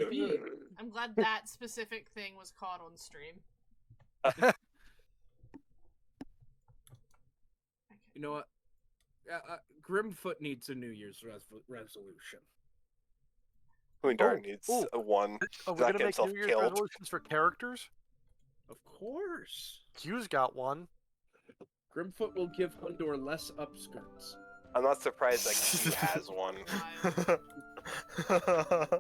be. I'm glad that specific thing was caught on stream. You know what? Grimfoot needs a New Year's resolution. Hundar needs a one. Are we gonna make New Year's resolutions for characters? Of course. Q's got one. Grimfoot will give Hundor less upskirts. I'm not surprised that he has one.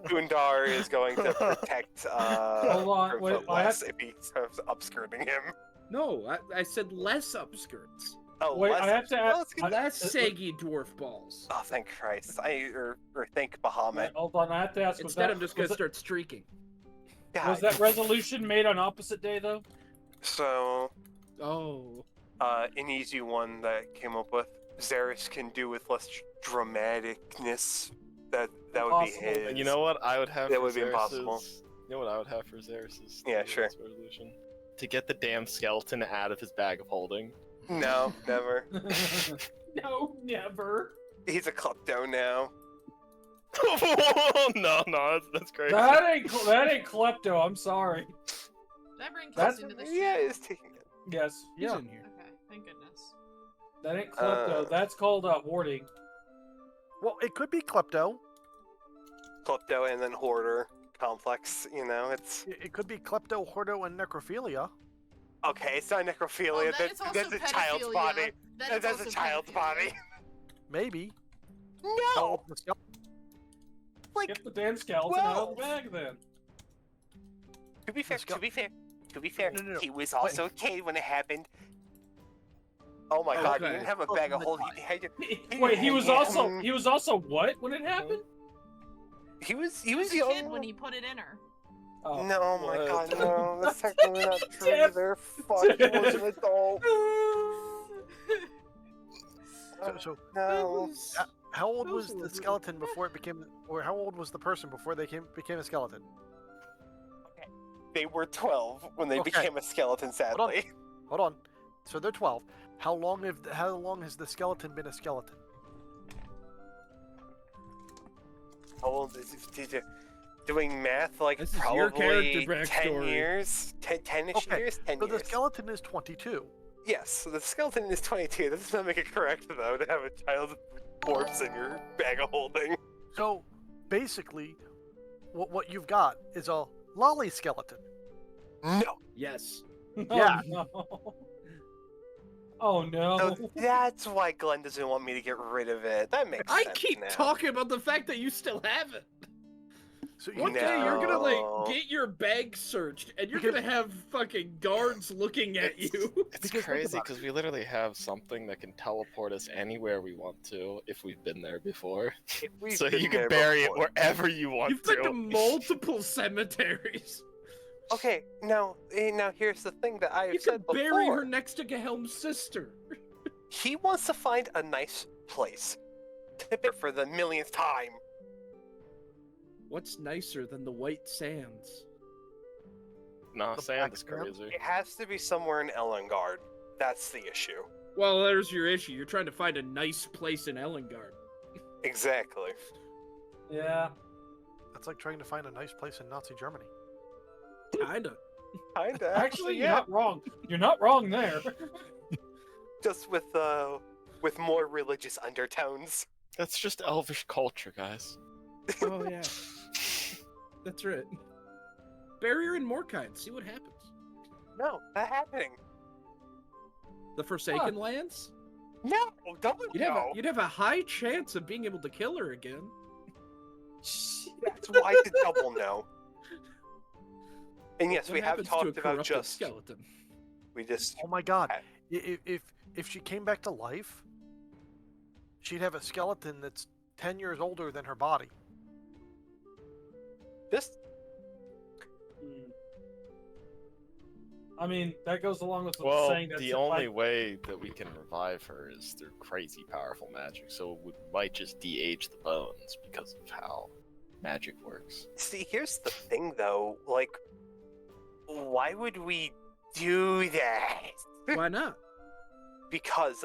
Hundar is going to protect Grimfoot less if he starts upskirting him. No, I said less upskirts. Oh, wait, less, I have to ask. Less saggy dwarf balls. Oh, thank Christ. Or thank Bahamut. Hold on, I have to ask. Instead, I'm just going to start streaking. Was that resolution made on opposite day, though? So... Oh. An easy one that came up with. Xeris can do with less dramaticness. That would be his. You know what I would have that for would be Xeris impossible. You know what I would have for Xeris' Yeah, sure. resolution? To get the damn skeleton out of his bag of holding. No, never. No, never. He's a klepto now. no, that's crazy. That ain't klepto. I'm sorry. Did I bring That's- Kiss into this Yeah, shit? he's taking it. Yes. He's in here. Okay, thank goodness. That ain't klepto. That's called hoarding. Well, it could be klepto. Klepto and then hoarder complex, you know, it's... It could be klepto, hordo, and necrophilia. Okay, it's not necrophilia, then it's also that's a child's pedophilia. body. Then it's That's also a child's pedophilia. body. Maybe. No! Like, Get the damn skeleton out of the bag, then. to be fair, No. he was also a kid when it happened. Oh my god, he Okay. didn't have a bag of holding. Wait, he was also what when it happened? He was He was a young. kid when he put it in her. Oh. No, oh my What? god, no. That's technically not true Jeff. either. Fuck, he was an adult. So No. how old was the skeleton before it became, or how old was the person before they became a skeleton? They were 12 when they Okay. became a skeleton, sadly. Hold on. So they're 12. How long has the skeleton been a skeleton? How old is he? Doing math, like, This is your probably character 10 backstory. years? 10-ish Okay, years? 10 So years. the skeleton is 22. Yes, so the skeleton is 22. That does not make it correct, though, to have a child's corpse in your bag of holding. So basically, what you've got is a lolly skeleton. No. Yes. Yeah. Oh, no. Oh no. So that's why Glenn doesn't want me to get rid of it. That makes I sense keep now. talking about the fact that you still have it. So One you, day you're gonna No. like get your bag searched, and you're Because- gonna have fucking guards looking at you. It's Because think crazy about because we literally have something that can teleport us anywhere we want to if we've been there before. We've So been you there can bury before. it wherever you want You've been to multiple cemeteries. Okay, now here's the thing that I've You said could before. bury her next to Gahelm's sister. He wants to find a nice place. Tip it for the millionth time. What's nicer than the white sands? Nah, The sand black is sand? crazy. It has to be somewhere in Elengard. That's the issue. Well, there's your issue. You're trying to find a nice place in Elengard. Exactly. Yeah. that's like trying to find a nice place in Nazi Germany. Kinda. Kinda. Actually, you're not wrong. You're not wrong there. Just with more religious undertones. That's just elvish culture, guys. Oh yeah. That's right. Bury her in Morkind. See what happens. No, not happening. The Forsaken Lands? No, don't You'd have a high chance of being able to kill her again. That's why it's a double no. And yes, What we have happens to a talked about corrupted just. skeleton. We just. Oh my god. If she came back to life, she'd have a skeleton that's 10 years older than her body. Just. I mean, that goes along with what Well, saying. That's the only way that we can revive her is through crazy powerful magic, so we might just de-age the bones because of how magic works. See, here's the thing, though. Like, why would we do that? Why not? Because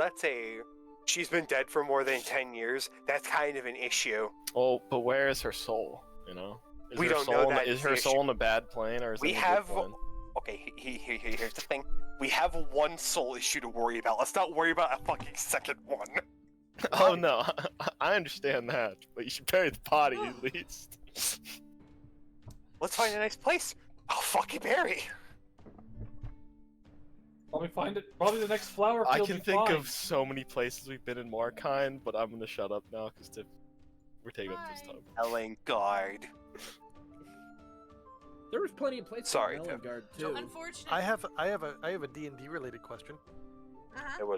she's been dead for more than 10 years. That's kind of an issue. Oh, but where is her soul? You know, We her don't soul know in- that Is is her the soul in a bad plane, or is We it in a have- good plane? Okay, here's the thing. We have one soul issue to worry about. Let's not worry about a fucking second one. Oh no, I understand that, but you should bury the body at least. Let's find a nice place. I'll fucking bury. Probably find it. Probably the next flower I field can you think find. of so many places we've been in Markine, but I'm gonna shut up now because we're taking up this Bye. time. Elengard. There was plenty of places Sorry, in Tim. Melengard too. Unfortunate. I have a D&D related question. Uh-huh.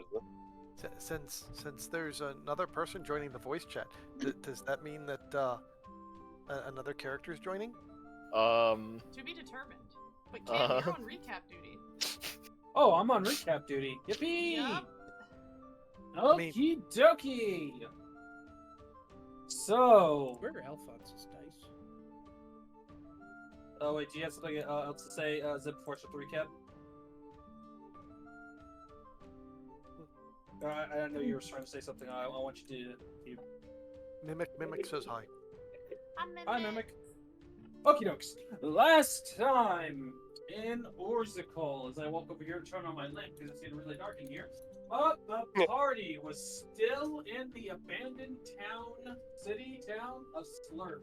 Since there's another person joining the voice chat, does that mean that another character is joining? To be determined. But Kim, you're on recap duty. Oh, I'm on recap duty. Yippee! Yup. Okie dokie. So, Where are Alphonse's dice? oh wait, do you have something else to say, Zip, before I start the recap? I know you were trying to say something. I want you to. Mimic says hi. Hi, Mimic. Okie dokes. Last time in Orzaakal, as I walk over here to turn on my lamp because it's getting really dark in here, the party was still in the abandoned town of Slurp.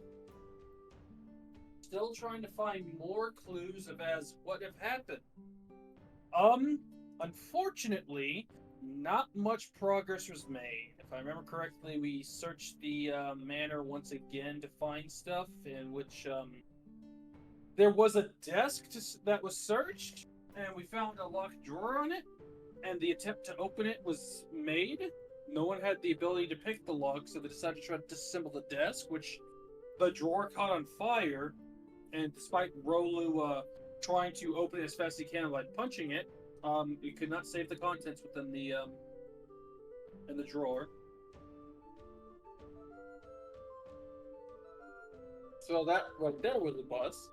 Still trying to find more clues of what have happened. Unfortunately, not much progress was made. If I remember correctly, we searched the manor once again to find stuff, in which there was a desk that was searched, and we found a locked drawer on it, and the attempt to open it was made. No one had the ability to pick the lock, so they decided to try to disassemble the desk, which the drawer caught on fire, and despite Rolu trying to open it as fast as he can by punching it, he could not save the contents within the in the drawer. So that right there was a bust.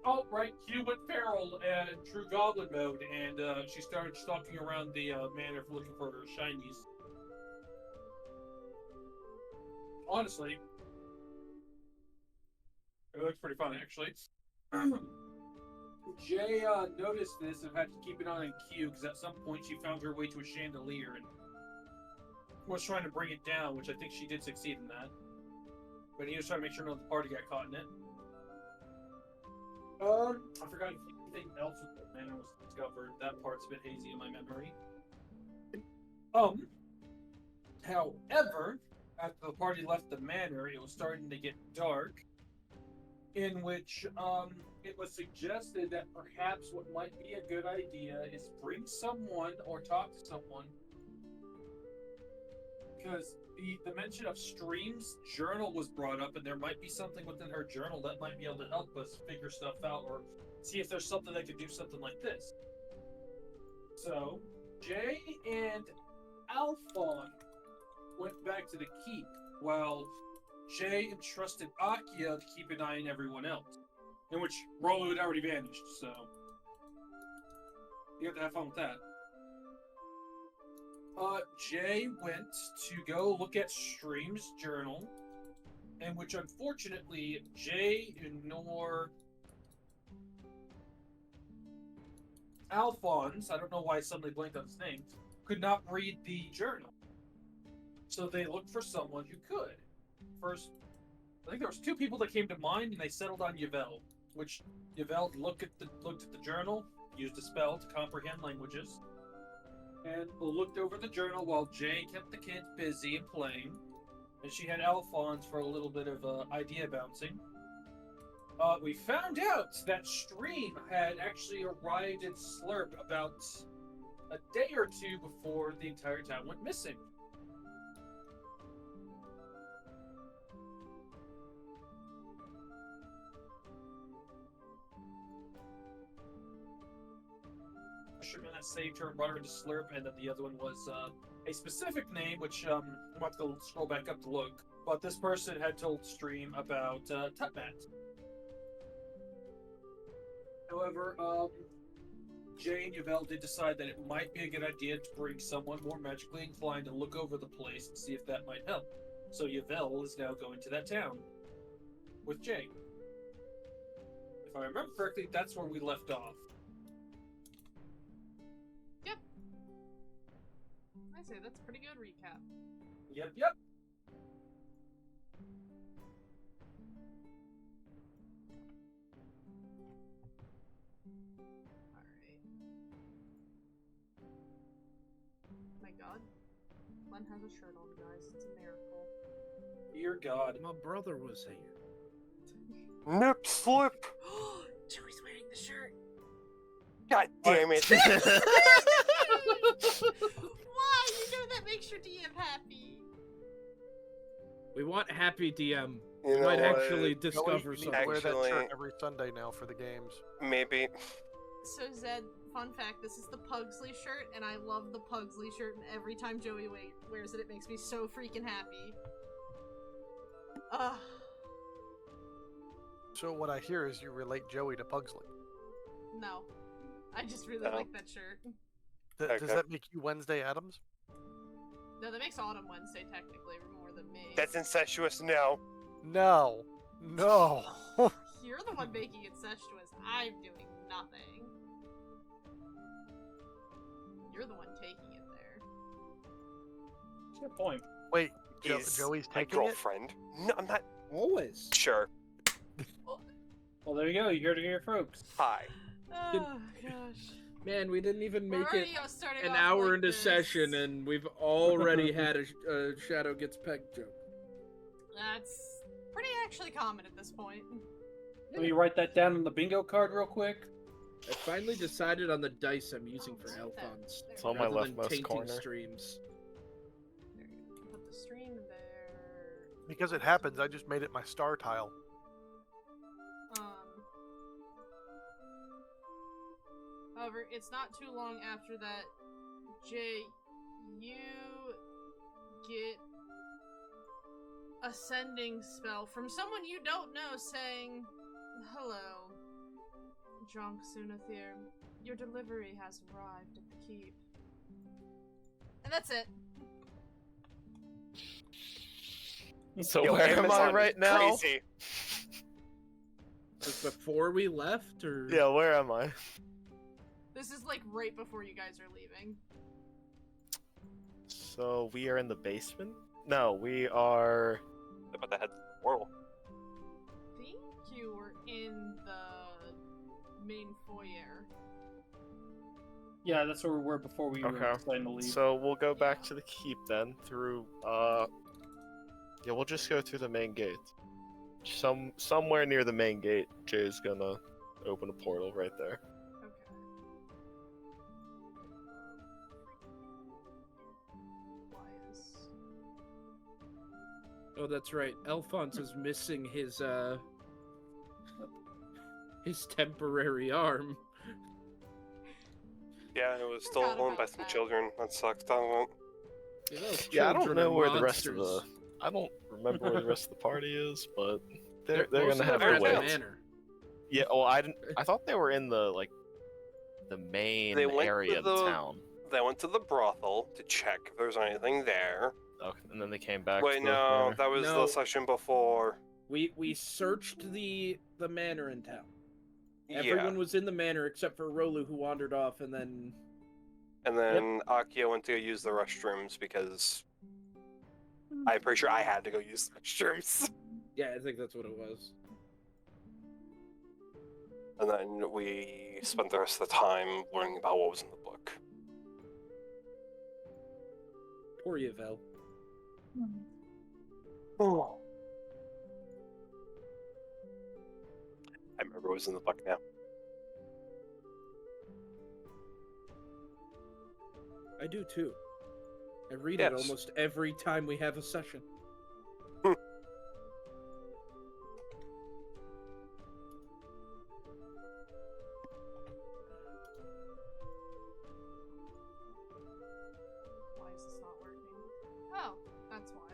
Oh, right, Hugh went feral and true goblin mode, and she started stalking around the manor looking for her shinies. Honestly, it looks pretty fun, actually. Jay noticed this and had to keep it on in queue because at some point she found her way to a chandelier and was trying to bring it down, which I think she did succeed in that. But he was trying to make sure none of the party got caught in it. I forgot if anything else with the manor was discovered. That part's a bit hazy in my memory. However, after the party left the manor, it was starting to get dark, in which it was suggested that perhaps what might be a good idea is bring someone or talk to someone, because the mention of Stream's journal was brought up, and there might be something within her journal that might be able to help us figure stuff out, or see if there's something that could do something like this. So, Jay and Alphon went back to the keep, while Jay entrusted Akia to keep an eye on everyone else, in which Rolo had already vanished, so you have to have fun with that. Jay went to go look at Stream's journal, in which unfortunately Jay nor Alphonse, I don't know why I suddenly blanked on his name, could not read the journal. So they looked for someone who could. First, I think there was two people that came to mind, and they settled on Yvel, which Yvel looked at the journal, used a spell to comprehend languages, and looked over the journal while Jay kept the kids busy and playing, and she had Alphonse for a little bit of idea bouncing. We found out that Stream had actually arrived in Slurp about a day or two before the entire town went missing. Fisherman that saved her and brought her to Slurp, and then the other one was a specific name, which I'm about to scroll back up to look. But this person had told Stream about Tutmat. However, Jay and Yvel did decide that it might be a good idea to bring someone more magically inclined to look over the place and see if that might help. So Yvel is now going to that town with Jay. If I remember correctly, that's where we left off. Yep. I say that's a pretty good recap. Yep. Alright. My god. Glenn has a shirt on, guys. It's a miracle. Dear God. My brother was here. Nip slip. Joey's wearing the shirt. God damn it. Why? You know that makes your DM happy. We want happy DM. You We know might what? actually Joey, discover you need something. to wear that Actually- shirt every Sunday now for the games. Maybe. So Zed, fun fact, this is the Pugsley shirt, and I love the Pugsley shirt, and every time Joey wears it, it makes me so freaking happy. Ugh. So what I hear is you relate Joey to Pugsley. No. I just really Oh. like that shirt. Okay. Does that make you Wednesday Addams? No, that makes Autumn Wednesday technically more than me. That's incestuous now. No. No. You're the one making it incestuous. I'm doing nothing. You're the one taking it there. Good point. Wait, He's Joey's my taking it? girlfriend. No, I'm not Always. sure. Well, there you go. You heard it here, folks. Hi. Oh, gosh. Man, we didn't even We're make already it starting an off hour like into this. session, and we've already had a Shadow Gets Pegged joke. That's pretty actually common at this point. Let me write that down on the bingo card real quick. I finally decided on the dice I'm using for There. Alphonse. It's on my rather than leftmost tainting corner. streams. There you go. Put the stream there. Because it happens, I just made it my star tile. However, it's not too long after that, Jay, you get a sending spell from someone you don't know saying, "Hello, Jonk Sunathir. Your delivery has arrived at the keep." And that's it. So Yo, where am I Amazon right is now? Crazy. Just before we left, or Yeah, where am I? This is like right before you guys are leaving. So we are in the basement? No, we are. About to head to the portal. I think you were in the main foyer. Yeah, that's where we were before we were Okay. deciding to leave. So we'll go back to the keep then through. Yeah, we'll just go through the main gate. Somewhere near the main gate, Jay's gonna open a portal right there. Okay. Elias. oh, that's right. Alphonse is missing his temporary arm. Yeah, it was Forgot still owned by about some that. children. That sucks, doesn't it? You know, Yeah, I don't children know are where the rest of the. monsters. I don't remember where the rest of the party is, but they're Most gonna of have them are to at wait. the wait. manor. Yeah, well, I didn't. I thought they were in the the main They went area to of the the- town. They went to the brothel to check if there's anything there. Okay, and then they came back. Wait, to the no, manor. that was No. the session before. We searched the manor in town. Yeah. Everyone was in the manor except for Rolu, who wandered off, and then And then Akio went to go use the restrooms because I'm pretty sure I had to go use the restrooms. yeah, I think that's what it was. And then we spent the rest of the time learning about what was in the book. Poor Yvel. Oh. I remember what was in the book now. I do too. I read it Yes. almost every time we have a session. Why is this not working? Oh, that's why.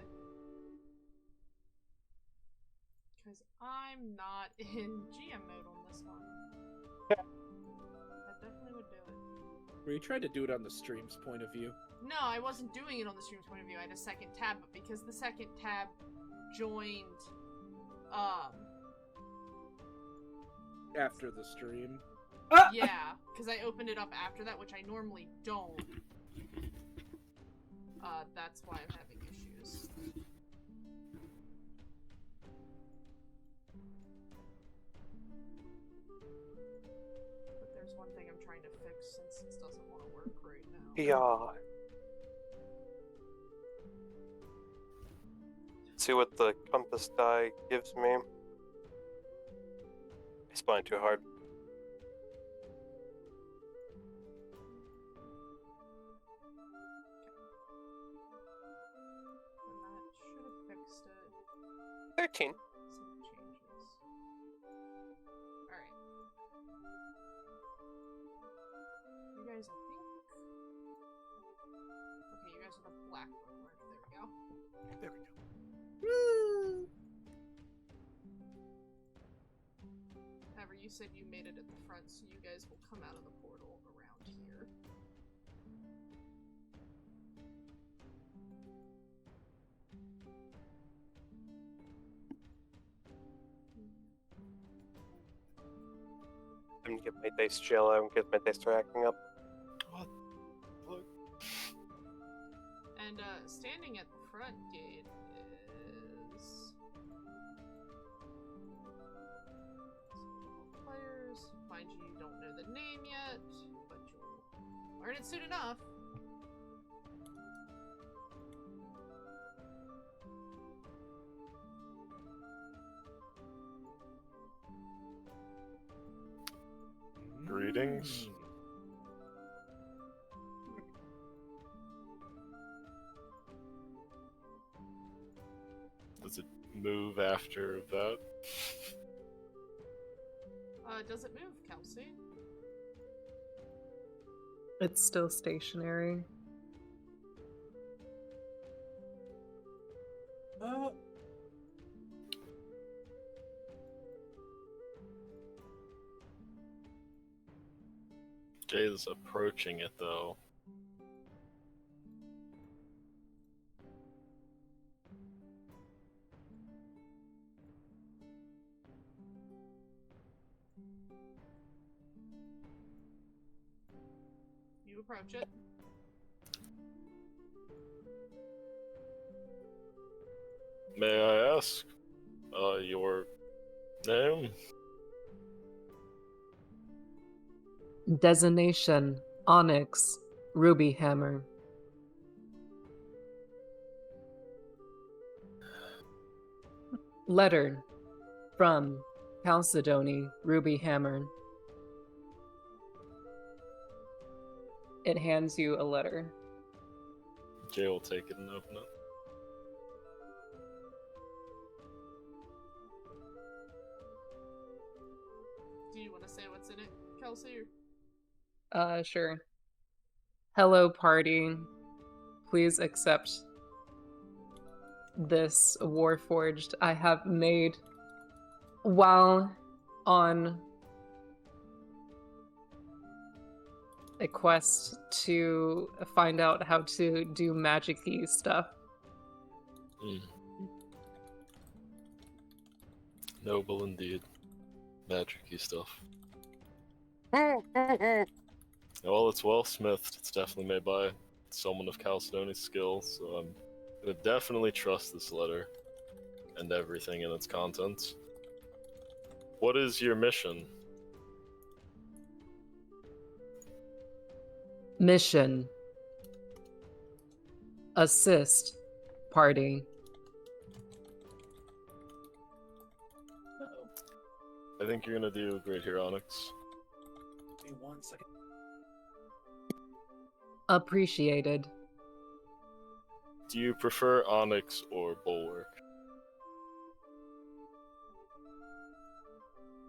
Because I'm not in GM mode on this one. That definitely would do it. Were you trying to do it on the stream's point of view? No, I wasn't doing it on the stream's point of view. I had a second tab, but because the second tab joined, After the stream. yeah, because I opened it up after that, which I normally don't. That's why I'm having issues. But there's one thing I'm trying to fix since it doesn't want to work right now. Yeah. See what the compass die gives me. I spun too hard. And that should have fixed it. 13. Some changes. Alright. You guys, I think. Okay, you guys are the black bookmark. There we go. There we go. Woo! However, you said you made it at the front, so you guys will come out of the portal around here. I'm gonna get my dice chill out and get my dice racking up. What? Look. And standing at the front gate is some players. Mind you, you don't know the name yet, but you'll learn it soon enough. Greetings. Does it move after that? Does it move, Kelsey? It's still stationary. Jay's approaching it though. You approach it. May I ask, your name? Designation: Onyx, Ruby Hammer. Letter from Chalcedony, Ruby Hammer. It hands you a letter. Jay will take it and open it. Do you want to say what's in it, Kelsey? Sure. Hello, party. Please accept this Warforged I have made while on a quest to find out how to do magic-y stuff. Noble indeed. Magic-y stuff. Well, it's well smithed. It's definitely made by someone of Chalcedony's skill, so I'm gonna definitely trust this letter and everything in its contents. What is your mission? Mission: assist party. I think you're gonna do great here, Onyx. Give me 1 second. Appreciated. Do you prefer Onyx or Bulwark?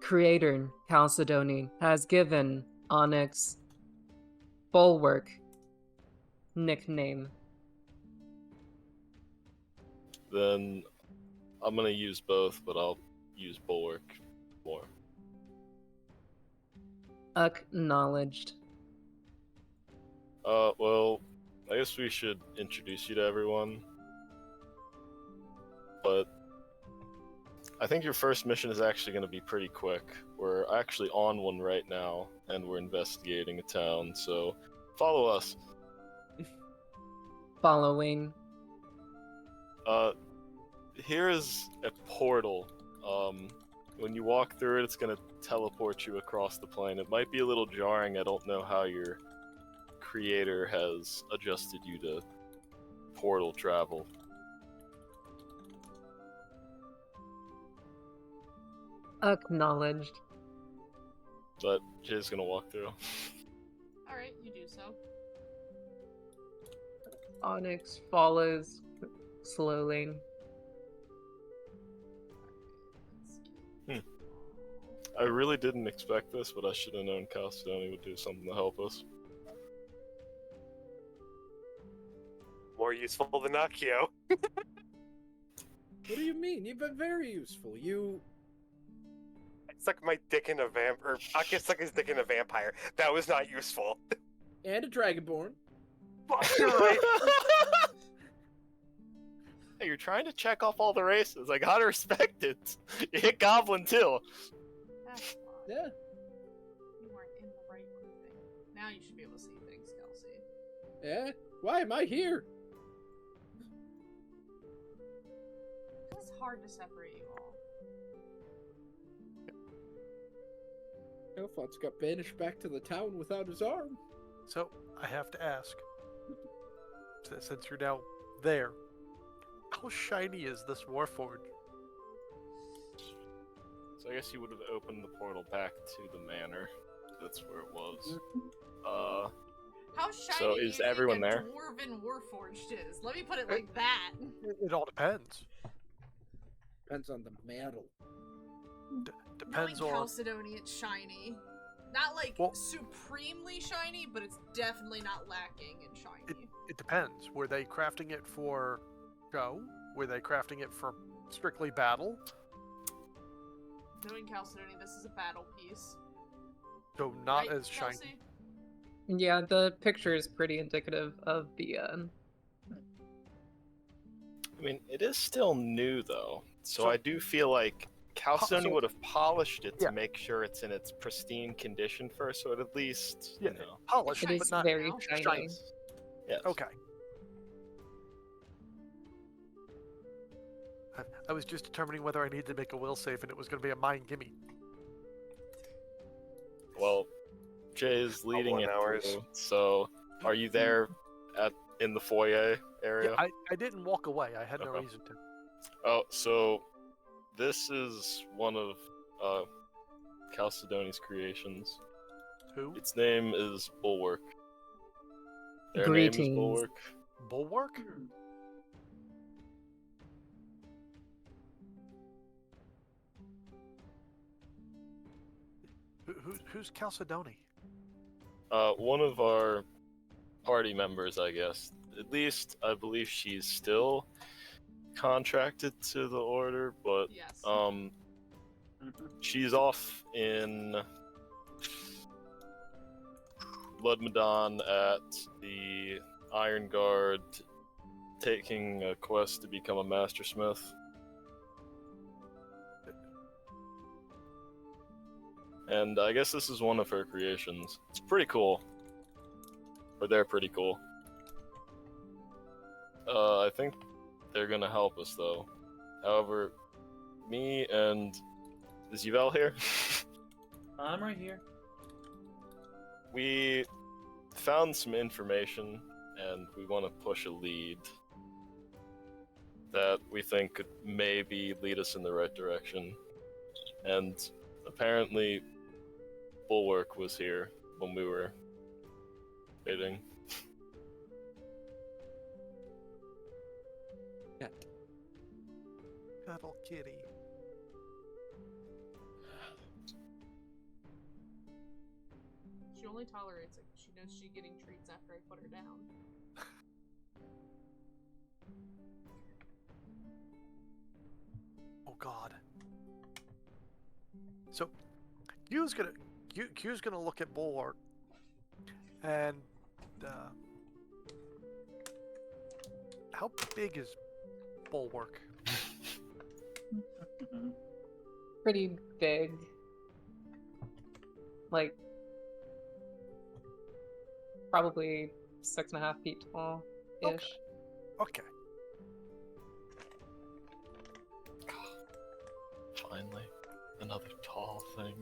Creator Chalcedony has given Onyx Bulwark nickname. Then I'm gonna use both, but I'll use Bulwark more. Acknowledged. Well, I guess we should introduce you to everyone. But I think your first mission is actually going to be pretty quick. We're actually on one right now, and we're investigating a town, so follow us. Following. Here is a portal. When you walk through it, it's going to teleport you across the plane. It might be a little jarring. I don't know how your creator has adjusted you to portal travel. Acknowledged. But Jay's going to walk through. Alright, you do so. Onyx follows slowly. I really didn't expect this, but I should have known Chalcedony would do something to help us. More useful than Akio. What do you mean? You've been very useful. I stuck my dick in a vampire. Akio stuck his dick in a vampire. That was not useful. And a Dragonborn. Fuck, you're right. Hey, you're trying to check off all the races. I gotta respect it. You hit Goblin too. That's fine. Yeah. You weren't in the right grouping. Now you should be able to see things, Kelsey. Yeah? Why am I here? It's hard to separate you all. Alphonse got banished back to the town without his arm. So, I have to ask, since you're now there, how shiny is this Warforged? So I guess you would have opened the portal back to the manor. That's where it was. How shiny So do is you everyone think a there? Dwarven Warforged is? Let me put it like that. It all depends. Depends on the metal. Depends Knowing on... Chalcedony, it's shiny. Not like Well- supremely shiny, but it's definitely not lacking in shiny. It depends. Were they crafting it for show? Were they crafting it for strictly battle? Knowing Chalcedony, this is a battle piece. So not Right, as shiny. Kelsey? Yeah, the picture is pretty indicative of the I mean, it is still new though, so So- I do feel like Chalcedony so- would have polished it to Yeah. make sure it's in its pristine condition first, so it at least, Yeah, you know. polished, it Shiny is but not very now. shiny. shiny. Yes. Okay. I was just determining whether I needed to make a will save, and it was going to be a mine gimme. Well, Jay's leading 1 it hours. through, so are you there in the foyer area? Yeah, I didn't walk away. I had no Okay. reason to. Oh, so this is one of Chalcedony's creations. Who? Its name is Bulwark. Their Greetings. name is Bulwark. Bulwark? Who's Chalcedony? One of our party members, I guess. At least I believe she's still contracted to the order, but Yes. she's off in Ludmadon at the Iron Guard, taking a quest to become a mastersmith. And I guess this is one of her creations. It's pretty cool. Or they're pretty cool. I think they're gonna help us though. However, me and... Is Yvel here? I'm right here. We found some information and we want to push a lead that we think could maybe lead us in the right direction. And apparently Bulwark was here when we were waiting. Cuddle kitty. She only tolerates it 'cause she knows she's getting treats after I put her down. Oh God. So, Q's gonna look at Bulwark, and how big is Bulwark? Pretty big. Like, probably 6.5 feet tall-ish. Okay. Finally, another tall thing.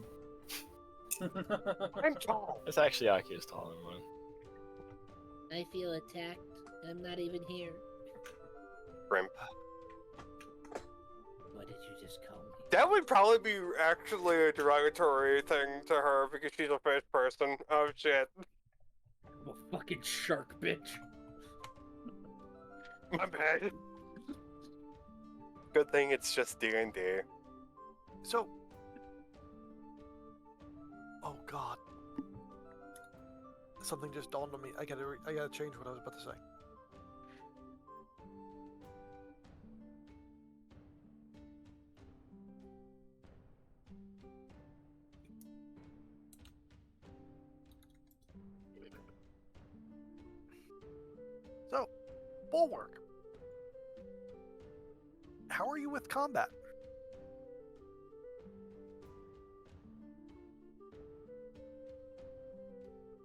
I'm tall. It's actually Aki's taller than mine. I feel attacked. I'm not even here. Grimp. What did you just call me? That would probably be actually a derogatory thing to her because she's a first person. Oh shit. I'm a fucking shark, bitch. My bad. Good thing it's just D&D. So, oh god, something just dawned on me. I gotta change what I was about to say. So, Bulwark, how are you with combat?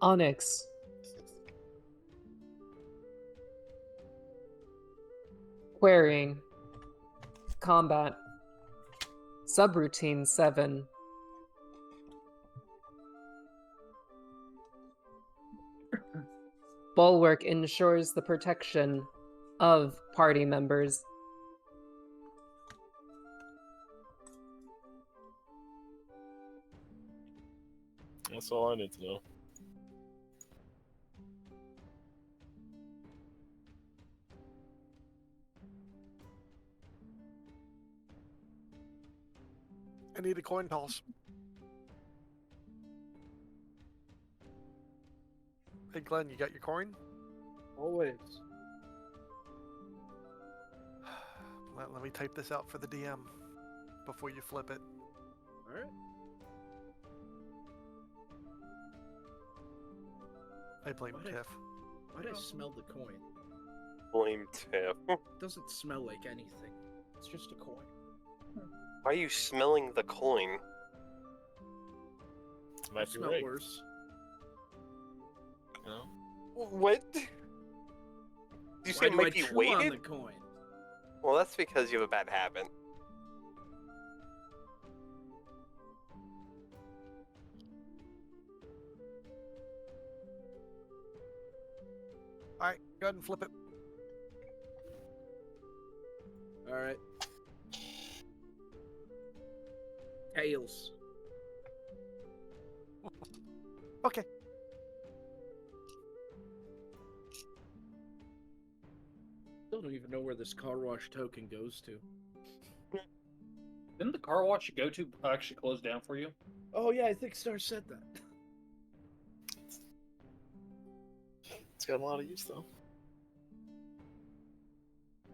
Onyx. Querying. Combat. Subroutine 7. Bulwark ensures the protection of party members. That's all I need to know. I need a coin toss. Hey Glenn, you got your coin? Always. Let me type this out for the DM before you flip it. Alright. I blame Why did- Tiff. Why'd I smell the coin? Blame Tiff. It doesn't smell like anything. It's just a coin. Why are you smelling the coin? Might It be smell rigged, worse. you know? What? You say Why it do might I be chew on weighted? the coin? Well, that's because you have a bad habit. Alright, go ahead and flip it. Alright. Tails. Okay. Still don't even know where this car wash token goes to. Didn't the car wash you go to actually close down for you? Oh yeah, I think Star said that. It's got a lot of use though.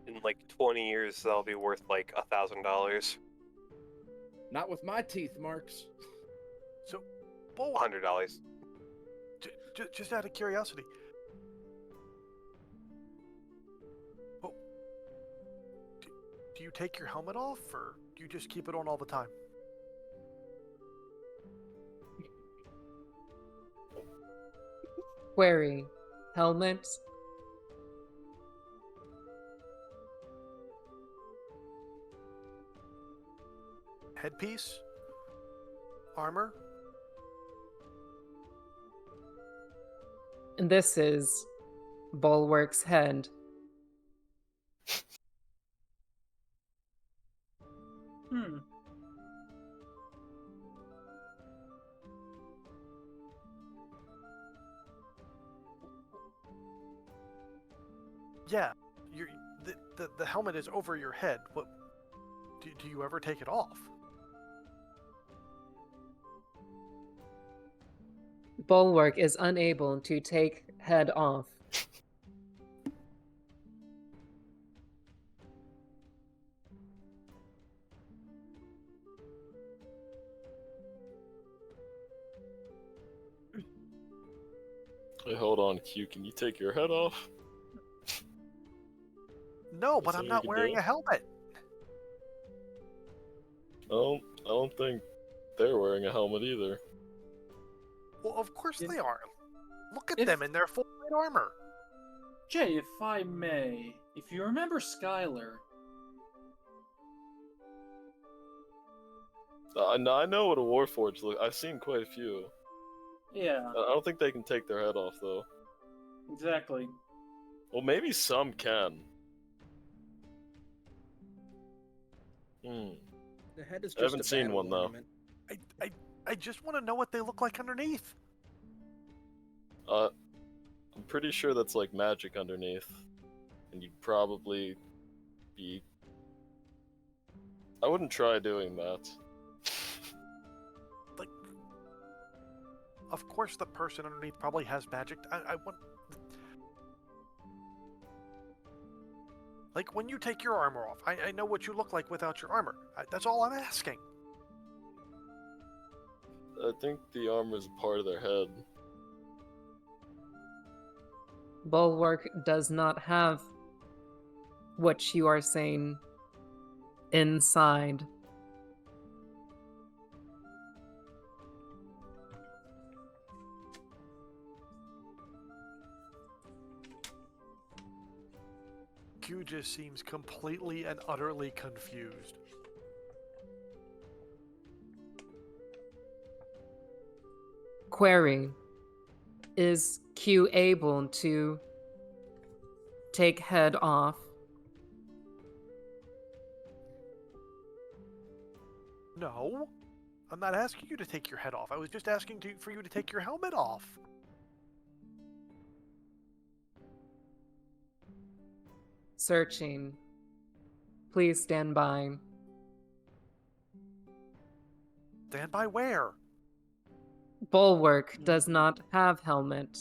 In like 20 years, that'll be worth like $1,000. Not with my teeth marks. So, Bulwark, $100. just out of curiosity. Oh, do you take your helmet off, or do you just keep it on all the time? Query. Helmet. Headpiece? Armor? And this is Bulwark's head. Hmm. Yeah, the helmet is over your head. What? Do you ever take it off? Bulwark is unable to take head off. Hey, hold on, Q. Can you take your head off? No, but That's I'm something not you can wearing do? a helmet. I don't think they're wearing a helmet either. Well, of course If- they are. Look at if- them in their full plate armor. Jay, if I may, if you remember Skylar, No, I know what a Warforged looks. I've seen quite a few. yeah, I don't think they can take their head off though. exactly. Well, maybe some can. The head is just I haven't a seen battle one, though. ornament. I just want to know what they look like underneath. I'm pretty sure that's like magic underneath, and you'd probably be. I wouldn't try doing that. Like, of course the person underneath probably has magic. I want. Like, when you take your armor off, I know what you look like without your armor. That's all I'm asking. I think the armor is part of their head. Bulwark does not have what you are saying inside. Q just seems completely and utterly confused. Query: is Q able to take head off? No, I'm not asking you to take your head off. I was just asking for you to take your helmet off. Searching. Please stand by. Stand by where? Bulwark does not have helmet.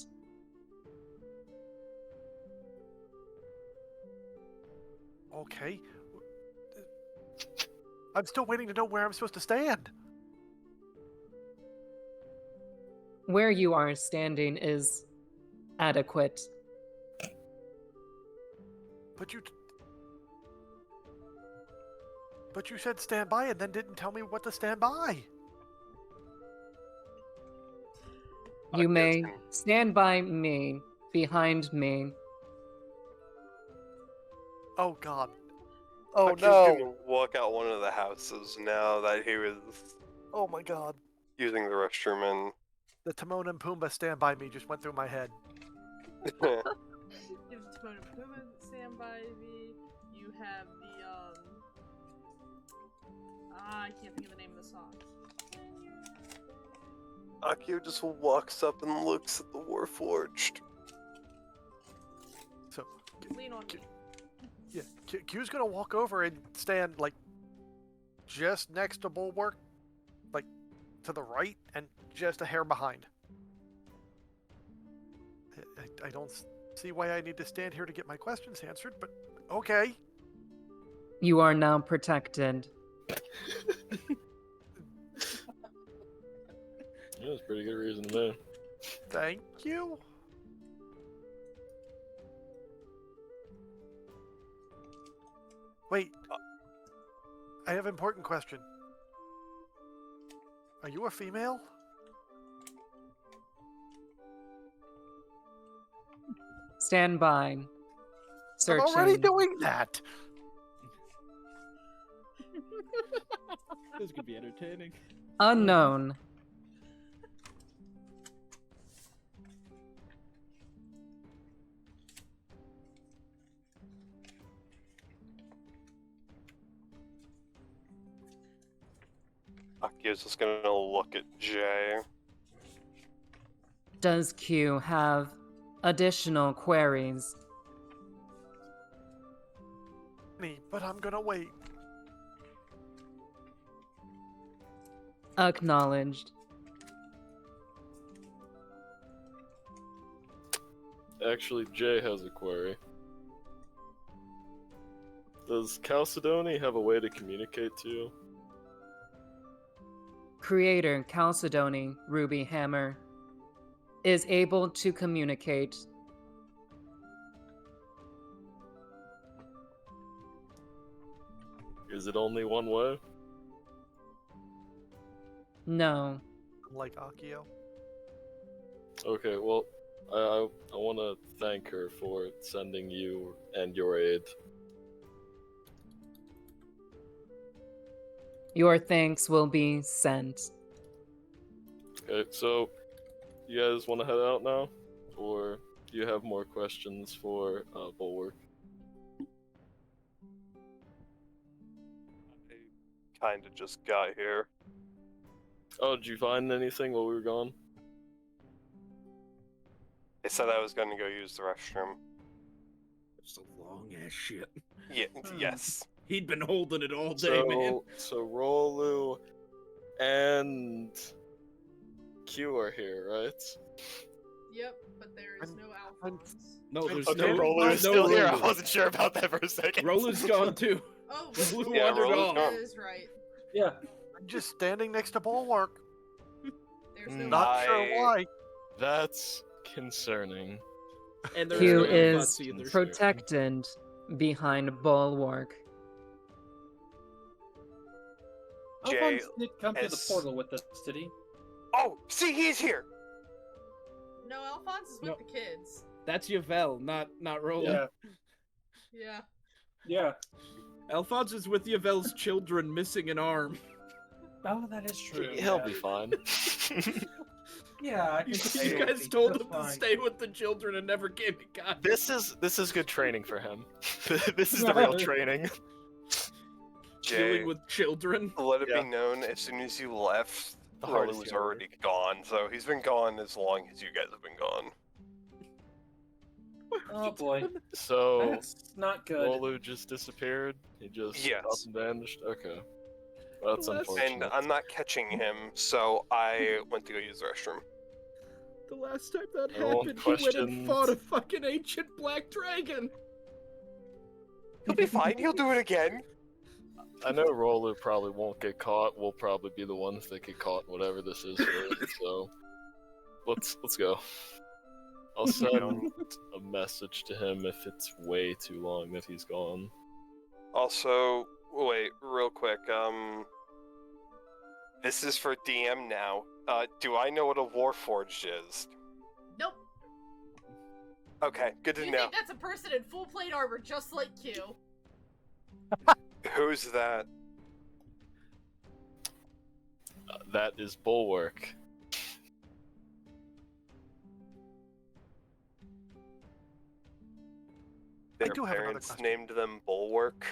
Okay. I'm still waiting to know where I'm supposed to stand. Where you are standing is adequate. But you said stand by and then didn't tell me what to stand by. You may guessing- stand by me, behind me. Oh God. Oh Huck is no. gonna walk out one of the houses now that he was Oh my God. using the restroom and The Timon and Pumbaa stand by me just went through my head. You have Timon and Pumbaa stand by me. You have the I can't think of the name of the song. Akio just walks up and looks at the Warforged. So Lean on me. yeah, Q's gonna walk over and stand like just next to Bulwark, like to the right and just a hair behind. I don't see why I need to stand here to get my questions answered, but okay. You are now protected. Yeah, that's a pretty good reason to me. Thank you. Wait. I have an important question. Are you a female? Stand by. Searching. I'm already doing that. This could be entertaining. Unknown. Akio's just gonna look at Jay. Does Q have additional queries? But I'm gonna wait. Acknowledged. Actually, Jay has a query. Does Chalcedony have a way to communicate to you? Creator Chalcedony Ruby Hammer. is able to communicate. Is it only one way? No. Like Akio. Okay, well, I want to thank her for sending you and your aid. Your thanks will be sent. Okay, so you guys want to head out now, or do you have more questions for Bulwark? I kind of just got here. Oh, did you find anything while we were gone? I said I was going to go use the restroom. It's a long ass shit. Yeah, yes. He'd been holding it all day, man. So Rolu and Q are here, right? Yep, but there is no Alphonse. No, there's Okay, no Rolu there's is no still here. Rolu. I wasn't sure about that for a second. Rolu's gone too. Oh, Rolu Yeah, wandered Rolu's off. gone. that is right. Yeah. I'm just standing next to Bulwark. There's no Not I- sure why. That's concerning. And there's Q no is Alphonse either. protected behind Bulwark. Jay, Alphonse did come through the as- portal with us, did he? Oh, see, he's here! No, Alphonse is with No. the kids. That's Yvel, not Rolu. Yeah. Yeah. Yeah. Alphonse is with Yvel's children missing an arm. Oh, that is true. He'll yeah. be fine. Yeah, I can stay You with guys you, told that's him to fine. stay with the children and never gave me contact. This is good training for him. This is the real training. Jay, Dealing with children. let it Yeah. be known, as soon as you left, The Rolu hardest was job. already gone, so he's been gone as long as you guys have been gone. Oh boy, So that's not good. Rolu just disappeared. He just Yes. up and vanished. Okay, that's Last- unfortunate. And I'm not catching him, so I went to go use the restroom. The last time that I won't happened, he went and question- fought a fucking ancient black dragon. He'll be fine, he'll do it again. I know Rolu probably won't get caught. We'll probably be the ones that get caught, whatever this is. So let's go. I'll send a message to him if it's way too long that he's gone. Also, wait, real quick, this is for DM now. Do I know what a Warforged is? Nope. Okay, good to You know. think that's a person in full plate armor just like Q? Who's that? That is Bulwark. I Their do have another parents question. named them Bulwark.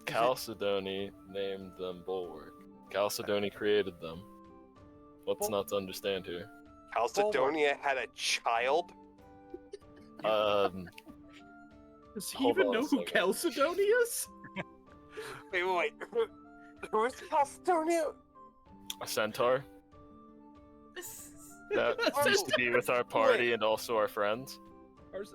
Chalcedony named them Bulwark. Chalcedony created them. What's not to understand here? Calcedonia had a child? Um, Does he Hold even on a know who second. Chalcedony is? Wait. Who is Calcedonia? a centaur that used to be with our party and also our friends.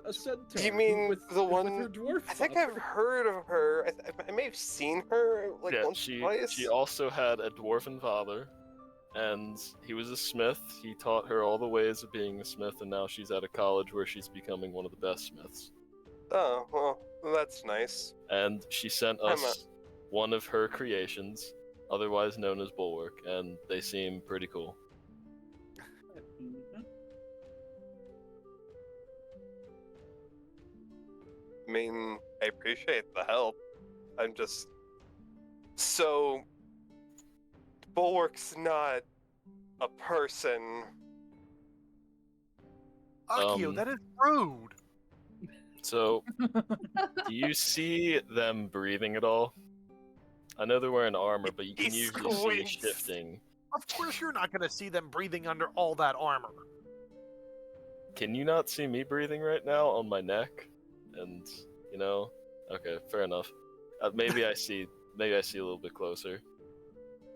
A centaur. You mean with, the with one- her dwarf I think father. I've heard of her. I may have seen her like Yeah, once or twice. she also had a dwarven father, and he was a smith. He taught her all the ways of being a smith, and now she's at a college where she's becoming one of the best smiths. Oh, well, that's nice. And she sent I'm us one of her creations, otherwise known as Bulwark, and they seem pretty cool. Mhm. I mean, I appreciate the help. I'm just... So... Bulwark's not a person. Akio, that is rude. So, do you see them breathing at all? I know they're wearing armor, but you can He usually see squints. shifting. Of course you're not going to see them breathing under all that armor. Can you not see me breathing right now on my neck? And okay, fair enough. Maybe I see a little bit closer.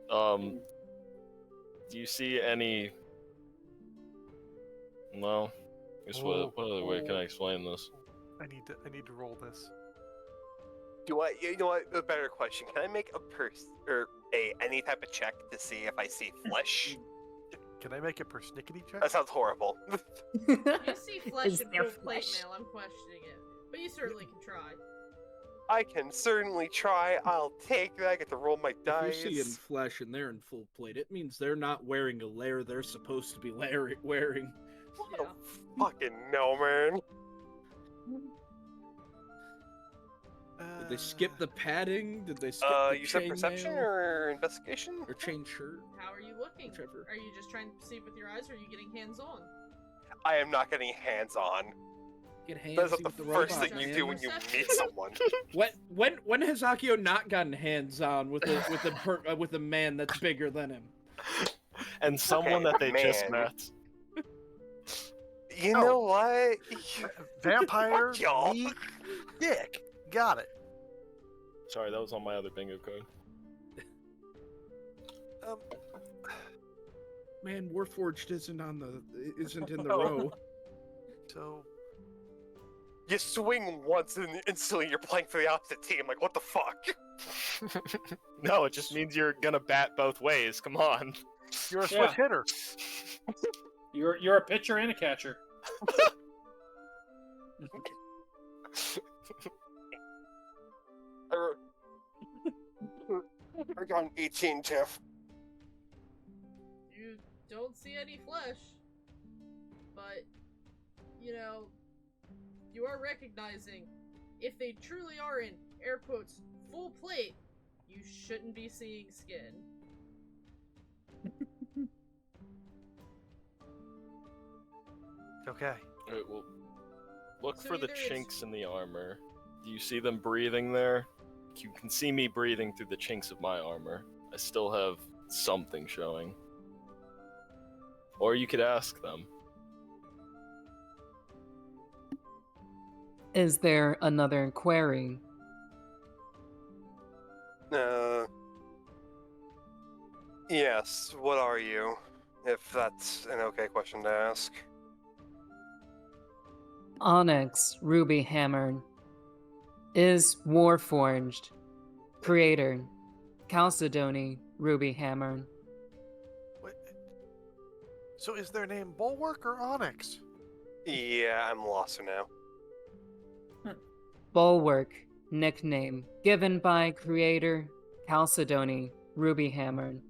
Do you see any? Well, I guess what other way can I explain this? I need to roll this. You know what? A better question. Can I make a any type of check to see if I see flesh? Can I make a persnickety check? That sounds horrible. You see flesh Is and there full plate flesh? mail, I'm questioning it. But you certainly can try. I can certainly try. I'll take that. I get to roll my If you're dice. seeing flesh and they're in full plate, it means they're not wearing a layer they're supposed to be wearing. I Yeah. don't fucking know, man. Did they skip the padding? Did they skip the You said chain perception mail? or investigation? Or chain shirt? How are you looking? Whichever. Are you just trying to perceive with your eyes, or are you getting hands-on? I am not getting hands-on. Get handsy That's not with the the first robot, thing you man. do when you meet someone. When has Akio not gotten hands on with with a man that's bigger than him? And someone Okay, that they just man. met. You Oh. know what? Vampires, Fuck y'all. meat, dick. Got it. Sorry, that was on my other bingo card. Man, Warforged isn't in the Oh. row. So, You swing once and instantly you're playing for the opposite team. Like, what the fuck? No, it just means you're gonna bat both ways. Come on. you're a switch Yeah. hitter. You're a pitcher and a catcher. I got an 18, Tiff. You don't see any flesh, but you know, you are recognizing if they truly are in air quotes full plate, you shouldn't be seeing skin. Okay. Alright, well, look So for the either it's- chinks in the armor. Do you see them breathing there? You can see me breathing through the chinks of my armor. I still have something showing. Or you could ask them. Is there another query? Yes, what are you? If that's an okay question to ask. Onyx Ruby Hammered. Is Warforged. Creator. Chalcedony Ruby Hammered. Wait. So is their name Bulwark or Onyx? Yeah, I'm lost now. Bulwark. Nickname. Given by Creator. Chalcedony Ruby Hammered.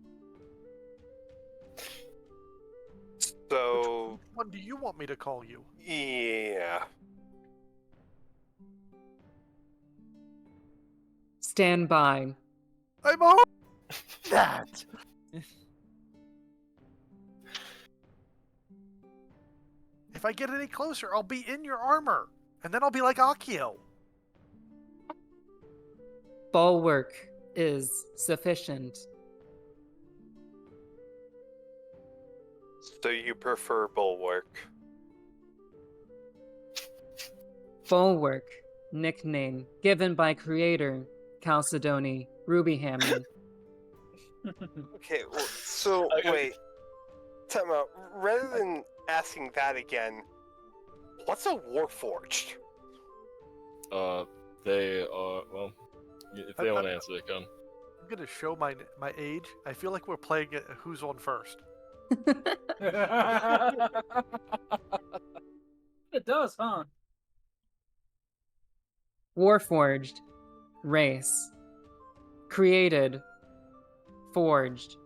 So, Which one do you want me to call you? yeah. Stand by. I'm all that. If I get any closer, I'll be in your armor, and then I'll be like Akio. Bulwark is sufficient. So you prefer Bulwark. Bulwark. Nickname. Given by Creator. Chalcedony Ruby Hammered. Okay, well, so, Okay. wait. Time out. Rather than asking that again, what's a Warforged? They are, well, if they want to answer, they can. I'm gonna show my age. I feel like we're playing at Who's on First. It does, huh? Warforged. Race. Created. Forged.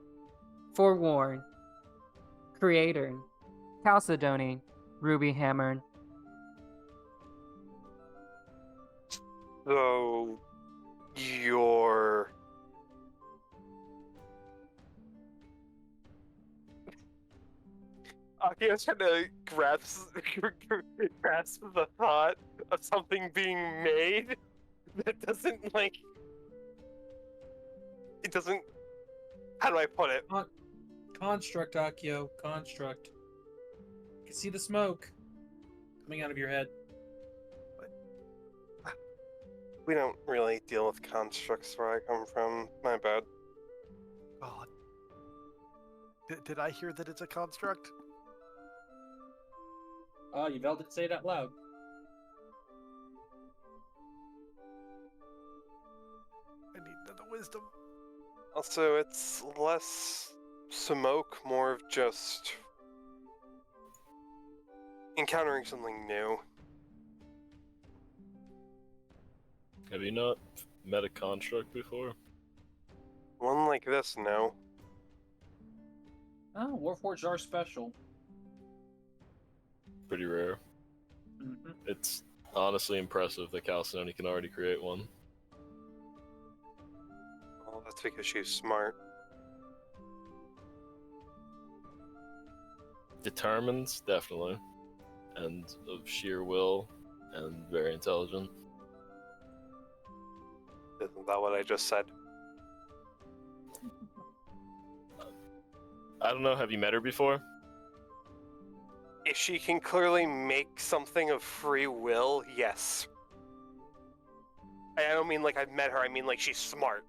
For war. Creator. Chalcedony. Ruby Hammered. So, you're... Okay, I was trying to grasp the thought of something being made that doesn't, like... It doesn't... How do I put it? Construct, Akio. Construct. You can see the smoke coming out of your head. We don't really deal with constructs where I come from. My bad. God. Did I hear that it's a construct? Yvel didn't say it out loud. I need another wisdom. Also, it's less smoke, more of just encountering something new. Have you not met a construct before? One like this, no. Oh, Warforged are special. Pretty rare. Mm-hmm. It's honestly impressive that Chalcedony can already create one. Well, that's because she's smart. Determined, definitely. And of sheer will, and very intelligent. Isn't that what I just said? I don't know, have you met her before? If she can clearly make something of free will, yes. I don't mean like I've met her, I mean like she's smart.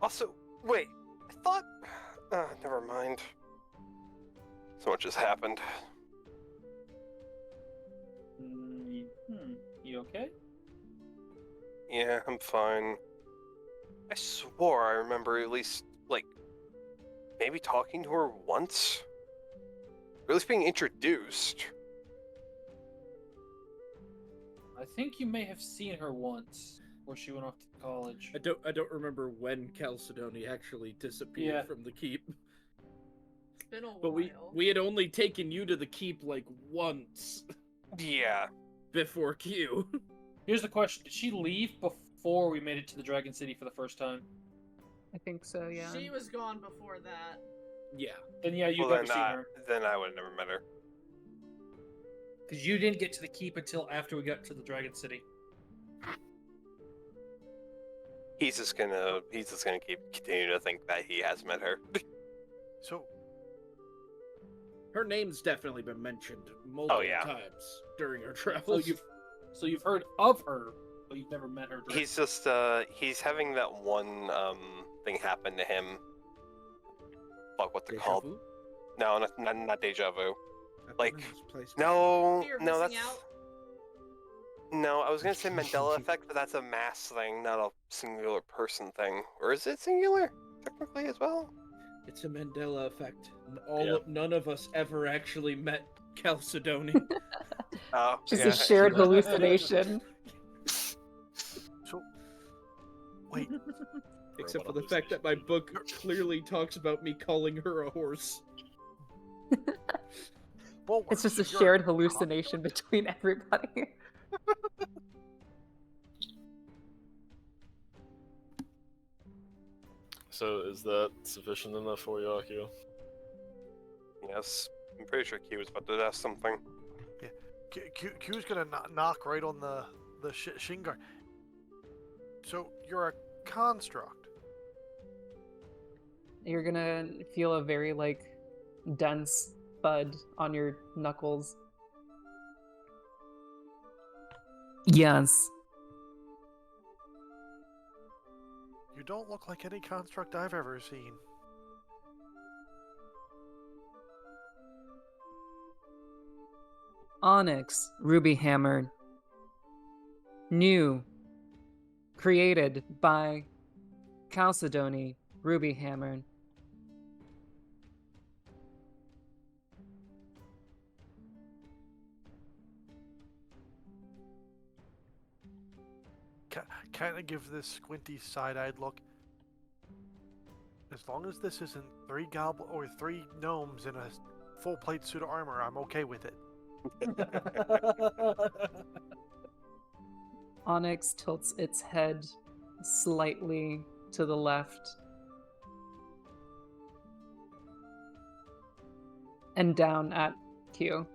Also, wait, I thought... never mind. So much has happened. You okay? Yeah, I'm fine. I swore I remember at least, like, maybe talking to her once? Or at least being introduced. I think you may have seen her once, before she went off to college. I don't remember when Chalcedony actually disappeared from the keep. It's been a But while. we had only taken you to the keep like once Yeah. before Q. Here's the question: did she leave before we made it to the Dragon City for the first time? I think so, yeah. She was gone before that. Yeah. Then yeah, you've Well, never seen her. then I would have never met her. Because you didn't get to the keep until after we got to the Dragon City. He's just gonna continue to think that he has met her. So, Her name's definitely been mentioned multiple yeah. times during our So travels. you've heard of her, but you've never met her. Directly. He's just he's having that one thing happen to him. Fuck, what's it Deja called? vu? No, not deja vu. I've Like, been in this place No, Fear of no, missing that's out? no. I was gonna say Mandela effect, but that's a mass thing, not a singular person thing. Or is it singular technically as well? before. It's a Mandela effect. Yeah. None of us ever actually met Chalcedony. Oh, Just yeah, a shared actually, hallucination. so, wait. Except for the fact that my book clearly talks about me calling her a horse. Well, It's just a you're- shared hallucination between everybody. So is that sufficient enough for you, Akio? Yes, I'm pretty sure Q was about to ask something. Q's gonna knock right on the shin guard. So you're a construct. You're gonna feel a very, like, dense thud on your knuckles. Yes. You don't look like any construct I've ever seen. Onyx, ruby hammered. New. Created by Chalcedony, ruby hammered. Kind of give this squinty side-eyed look. As long as this isn't three gnomes in a full plate suit of armor, I'm okay with it. Onyx tilts its head slightly to the left and down at Q.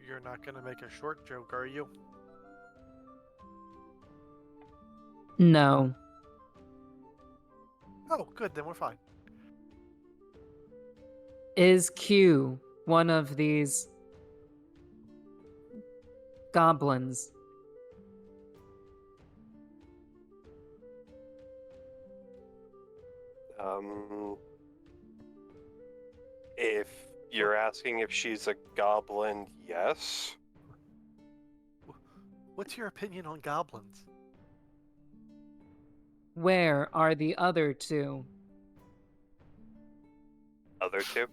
You're not gonna make a short joke, are you? No. Oh, good, then we're fine. Is Q one of these goblins? If You're asking if she's a goblin? Yes. What's your opinion on goblins? Where are the other two? Other two?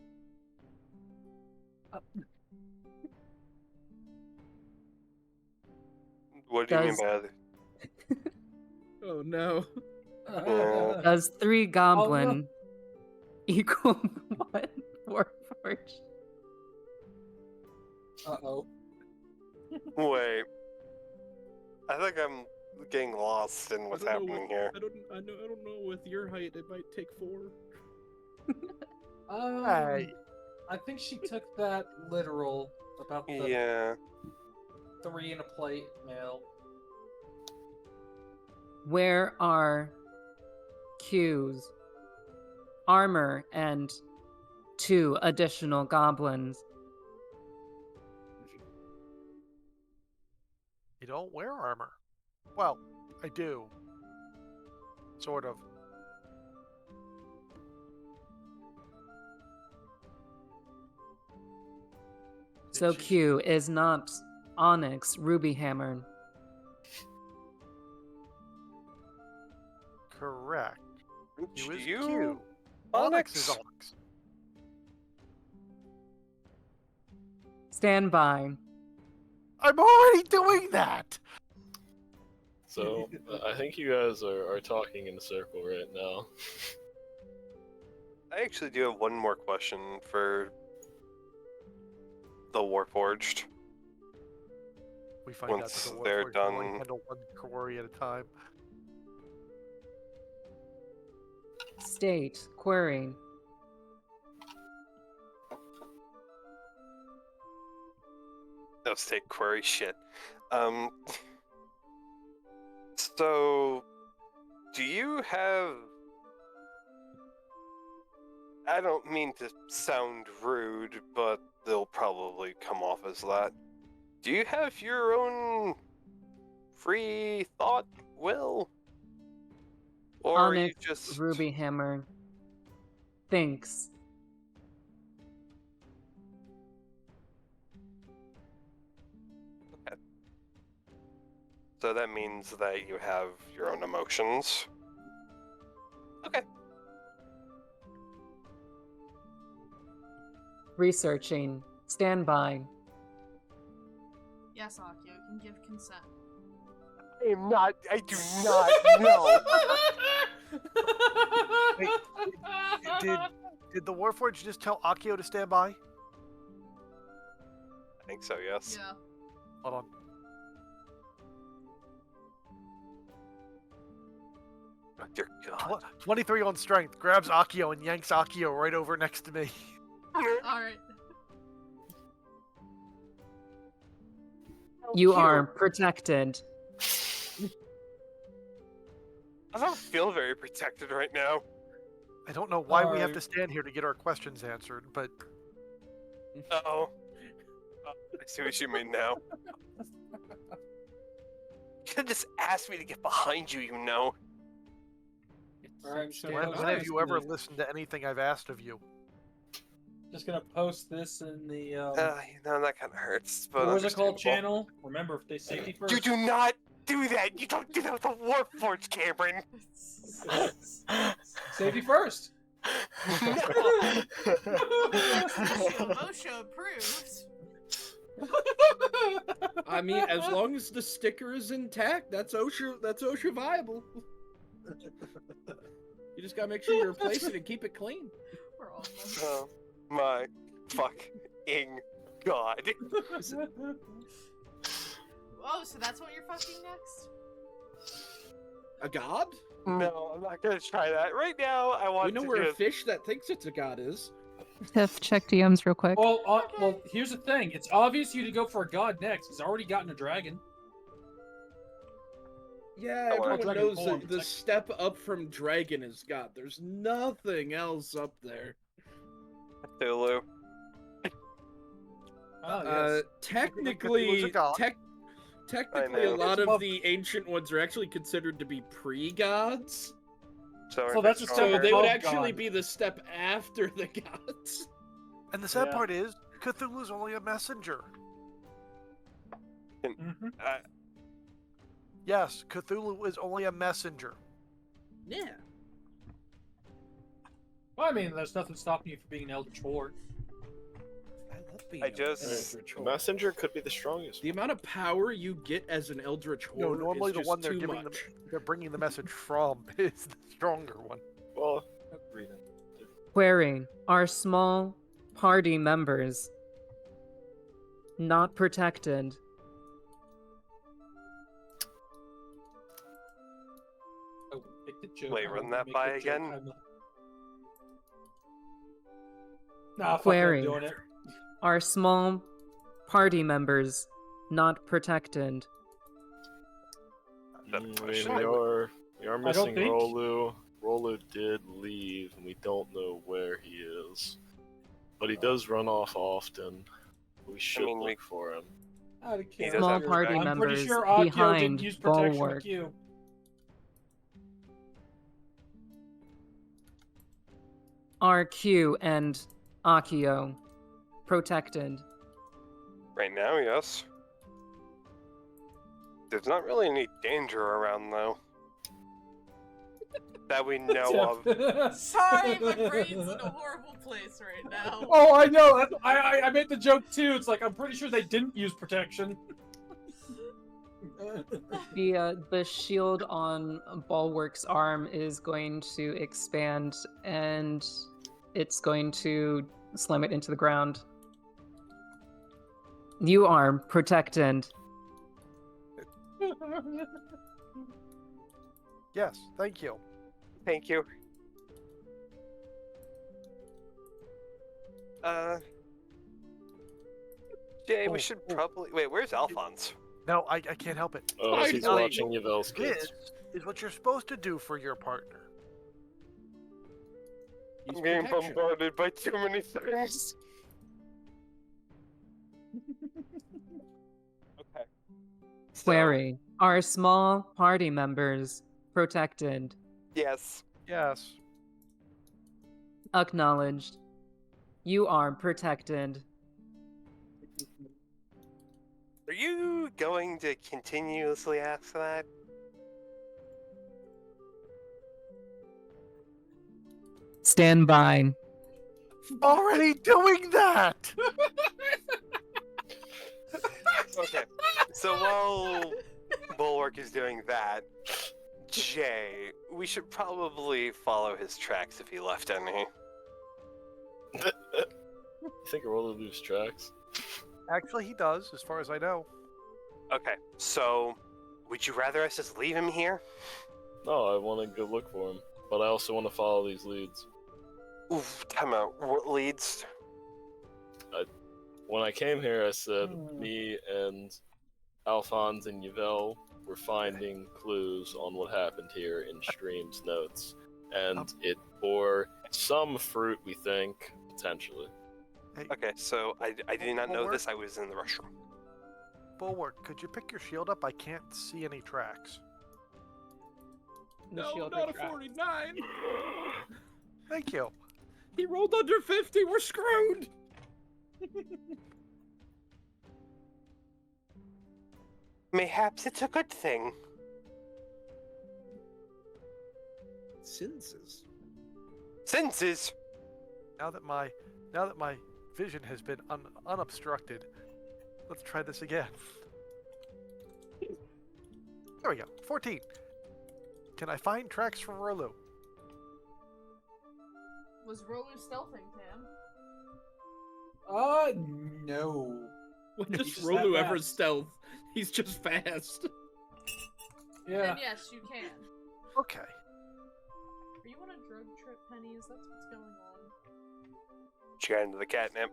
What do you mean Does- by other? Oh no. Yeah. Does 3 goblin equal 1 Warforged? Uh-oh. Wait. I think I'm getting lost in what's I don't know happening here. I don't know. With your height, it might take 4. Hey. I think she took that literal about the Yeah. 3 in a plate male. Where are Q's armor and 2 additional goblins? You don't wear armor. Well, I do. Sort of. So Did she- Q is not Onyx Ruby Hammer. Correct. Q is You? Q. Onyx is Onyx? Onyx. Stand by. I'm already doing that! So, I think you guys are talking in a circle right now. I actually do have one more question for the Warforged. We find out that Once the they're Warforged can only done- handle one quarry at a time. State query. No, state query shit. So, do you have... I don't mean to sound rude, but they'll probably come off as that. Do you have your own free thought will? Or are you Onyx just... Ruby Hammer thinks. So that means that you have your own emotions. Okay. Researching. Stand by. Yes, Akio can give consent. I do not know. Did the Warforged just tell Akio to stand by? I think so, yes. Yeah. Hold on. Oh, dear God. 23 on strength. Grabs Akio and yanks Akio right over next to me. Alright. You Cute. are protected. I don't feel very protected right now. I don't know why we have Alright. to stand here to get our questions answered, but Uh-oh. I see what you mean now. You could just ask me to get behind you, you know. Alright, Stand when by. have you ever listened to anything I've asked of you? Just gonna post this in the You know, that kind of hurts, but Orzaakal understandable. channel. Remember, if they safety first. You do not do that! You don't do that with the Warforged, Cameron! Safety first. Mosho approved. I mean, as long as the sticker is intact, that's OSHA viable. You just gotta make sure you replace it and keep it clean. We're awful. Oh my fucking God. Oh, so that's what you're fucking next? A god? No, I'm not gonna try that. Right now, I want We know to where a just... fish that thinks it's a god is. Tiff, check DMs real quick. Well, here's the thing. It's obvious you to go for a god next. He's already gotten a dragon. Yeah, Oh, everyone dragon knows form, that it's the like- step up from dragon is god. There's nothing else up there. Cthulhu. Oh, yes. Technically, Cthulhu's a god. technically, know. a lot It's of above- the ancient ones are actually considered to be pre-gods. So that's a So step they would above actually god. be the step after the gods. And the sad Yeah. part is, Cthulhu's only a messenger. Mm-hmm. Yes, Cthulhu is only a messenger. Yeah. Well, I mean, there's nothing stopping you from being an Eldritch Horde. I love being I an just- Eldritch The Horde. messenger could be the strongest. The amount of power you get as an Eldritch No, Horde normally is the just one they're too giving much. they're bringing the message from is the stronger one. Well, read it. Query. Are small party members not protected? I would make the joke. Wait, I run would that make by the joke, again? I'm not- Nah, fuck it, Query. I'm doing it. Are small party members not protected? That I mean, question. we are don't missing think- Rolu. Rolu did leave, and we don't know where he is. But he does run off often. We should mean, we- look for him. Out of He does Small have character. party respect. I'm pretty members sure Akio didn't behind use protection bulwark. with you. Are Q and Akio protected? Right now, yes. There's not really any danger around, though. That we know of. Sorry, my brain's in a horrible place right now. Oh, I know. That's, I made the joke too. It's like I'm pretty sure they didn't use protection. The shield on Bulwark's arm is going to expand, and it's going to slam it into the ground. You are protected. Yes, thank you. Thank you. Jay, Oh, we should oh. probably... Wait, where's Alphonse? No, I can't help it. Oh, he's Finally. watching Yvel's kids. This is what you're supposed to do for your partner. Use I'm getting protection. bombarded by too many things. Okay. So, Query. Are small party members protected? yes. Yes. Acknowledged. You are protected. Are you going to continuously ask that? Stand by. Already doing that! Okay. So while Bulwark is doing that, Jay, we should probably follow his tracks if he left any. You think Rolu leaves tracks? Actually, he does, as far as I know. Okay, so would you rather us just leave him here? No, I want to go look for him. But I also want to follow these leads. Oof, time out. What leads? When I came here, I said me and Alphonse and Yvel were finding clues on what happened here in Stream's notes. And it bore some fruit, we think, potentially. Okay, so I did not know this. I was in the restroom. Bulwark, could you pick your shield up? I can't see any tracks. The No, shield not a retracts. 49. Thank you. He rolled under 50. We're screwed. Mayhaps it's a good thing. Senses. Senses. Now that my vision has been unobstructed, let's try this again. There we go. 14. Can I find tracks from Rolu? Was Rolu stealthing, Tam? No. When He's does just Rolu that ever fast. stealth? He's just fast. Yeah. Then yes, you can. Okay. Are you on a drug trip, Pennies? That's what's going on. She got into the catnip.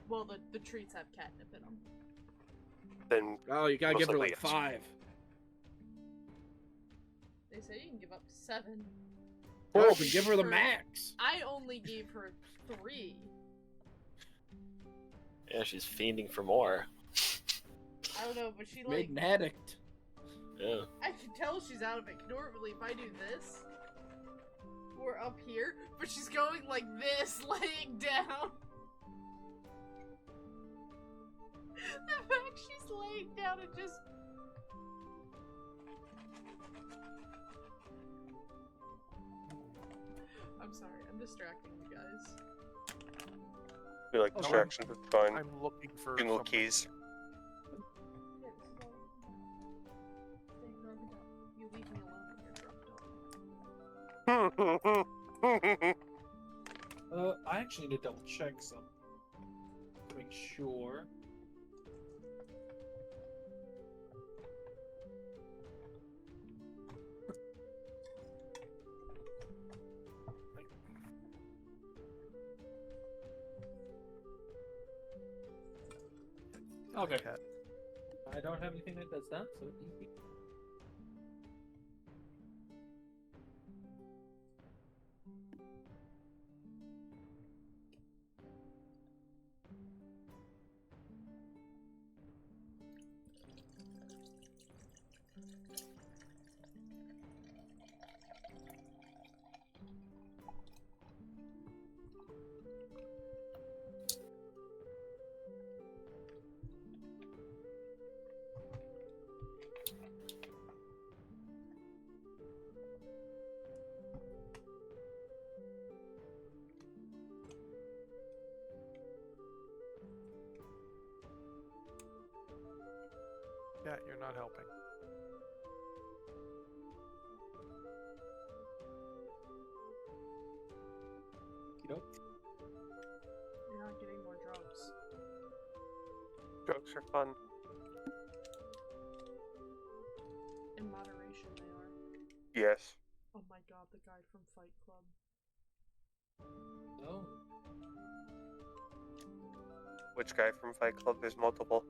Well, the treats have catnip in them. Then Oh, you gotta Most give her likely like yes. 5. They say you can give up to 7. Oh, but give her the For- max. I only gave her 3. Yeah, she's fiending for more. I don't know, but she Made like an addict. Yeah. I can tell she's out of it. Normally, if I do this, we're up here, but she's going like this, laying down. laying down and just. I'm sorry, I'm distracting you guys. We like Oh, distractions, it's fine. I'm looking for Getting little something. keys. Yeah, this is all. Stay drugged up. You leave me alone when you're drugged up. I actually need to double check something to make sure. Okay. Cat. I don't have anything that does that, so easy. Yeah, you're not helping. You're not getting more drugs. Drugs are fun. In moderation, they are. Yes. Oh my god, the guy from Fight Club. Oh. Which guy from Fight Club? There's multiple.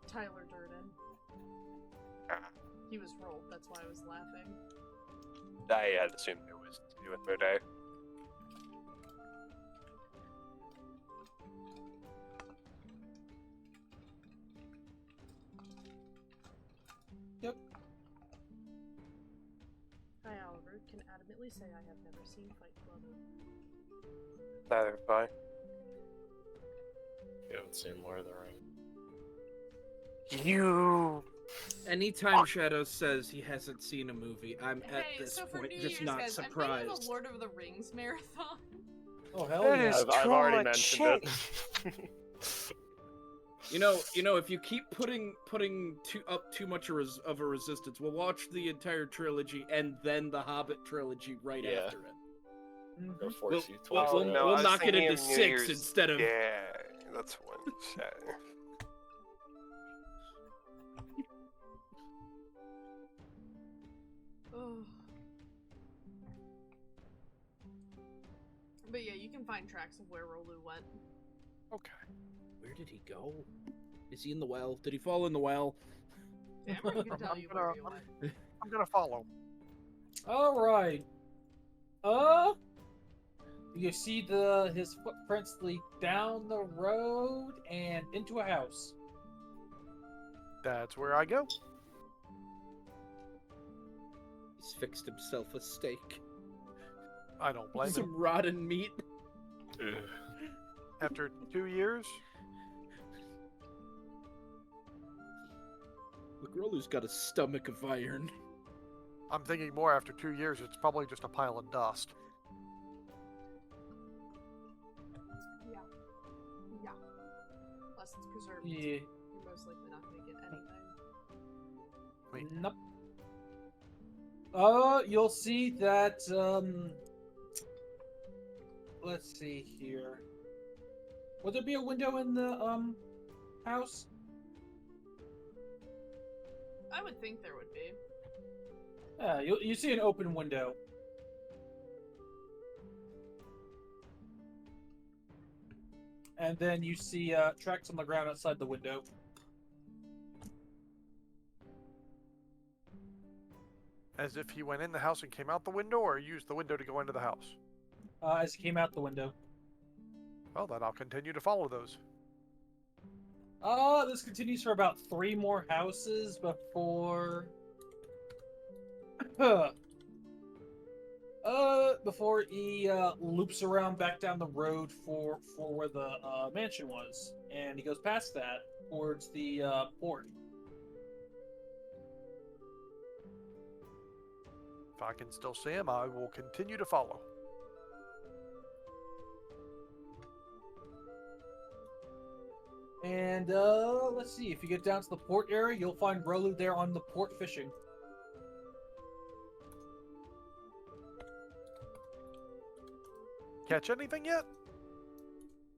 Tyler Durden. Ah. He was rolled, that's why I was laughing. I had assumed it was to do with Moday. Yep. I, however, can adamantly say I have never seen Fight Club. Neither have I. You haven't seen Lord of the Rings. You. Anytime Shadow says he hasn't seen a movie, I'm at Hey, this so for point New just Year's, not guys, I'm surprised. thinking of a Lord of the Rings marathon. Oh hell That yeah! is I've already too mentioned much it. You know, if you keep putting too much of a resistance, we'll watch the entire trilogy and then the Hobbit trilogy right Yeah. after it. Mhm. Go force you We'll, twice. we'll, in a no, row. we'll I was knock it thinking into of New 6 Year's- instead of. Yeah, that's one shot. Ugh. But yeah, you can find tracks of where Rolu went. Okay. Where did he go? Is he in the well? Did he fall in the well? Cameron can tell I'm you gonna- where he went. I'm gonna follow. All right. You see his footprints lead down the road and into a house. That's where I go. He's fixed himself a steak. I don't blame him. Some rotten meat. Ugh. After 2 years, Look, Rolu's got a stomach of iron. I'm thinking more after 2 years, it's probably just a pile of dust. Yeah. Yeah. Unless it's preserved. Yeah. You're most likely not going to get anything. Wait. Nope. You'll see that, let's see here. Would there be a window in the, house? I would think there would be. Yeah, you see an open window. And then you see, tracks on the ground outside the window. As if he went in the house and came out the window, or used the window to go into the house? As he came out the window. Well, then I'll continue to follow those. This continues for about 3 more houses before... Before he loops around back down the road for where the mansion was, and he goes past that towards the port. If I can still see him, I will continue to follow. And let's see. If you get down to the port area, you'll find Rolu there on the port fishing. Catch anything yet?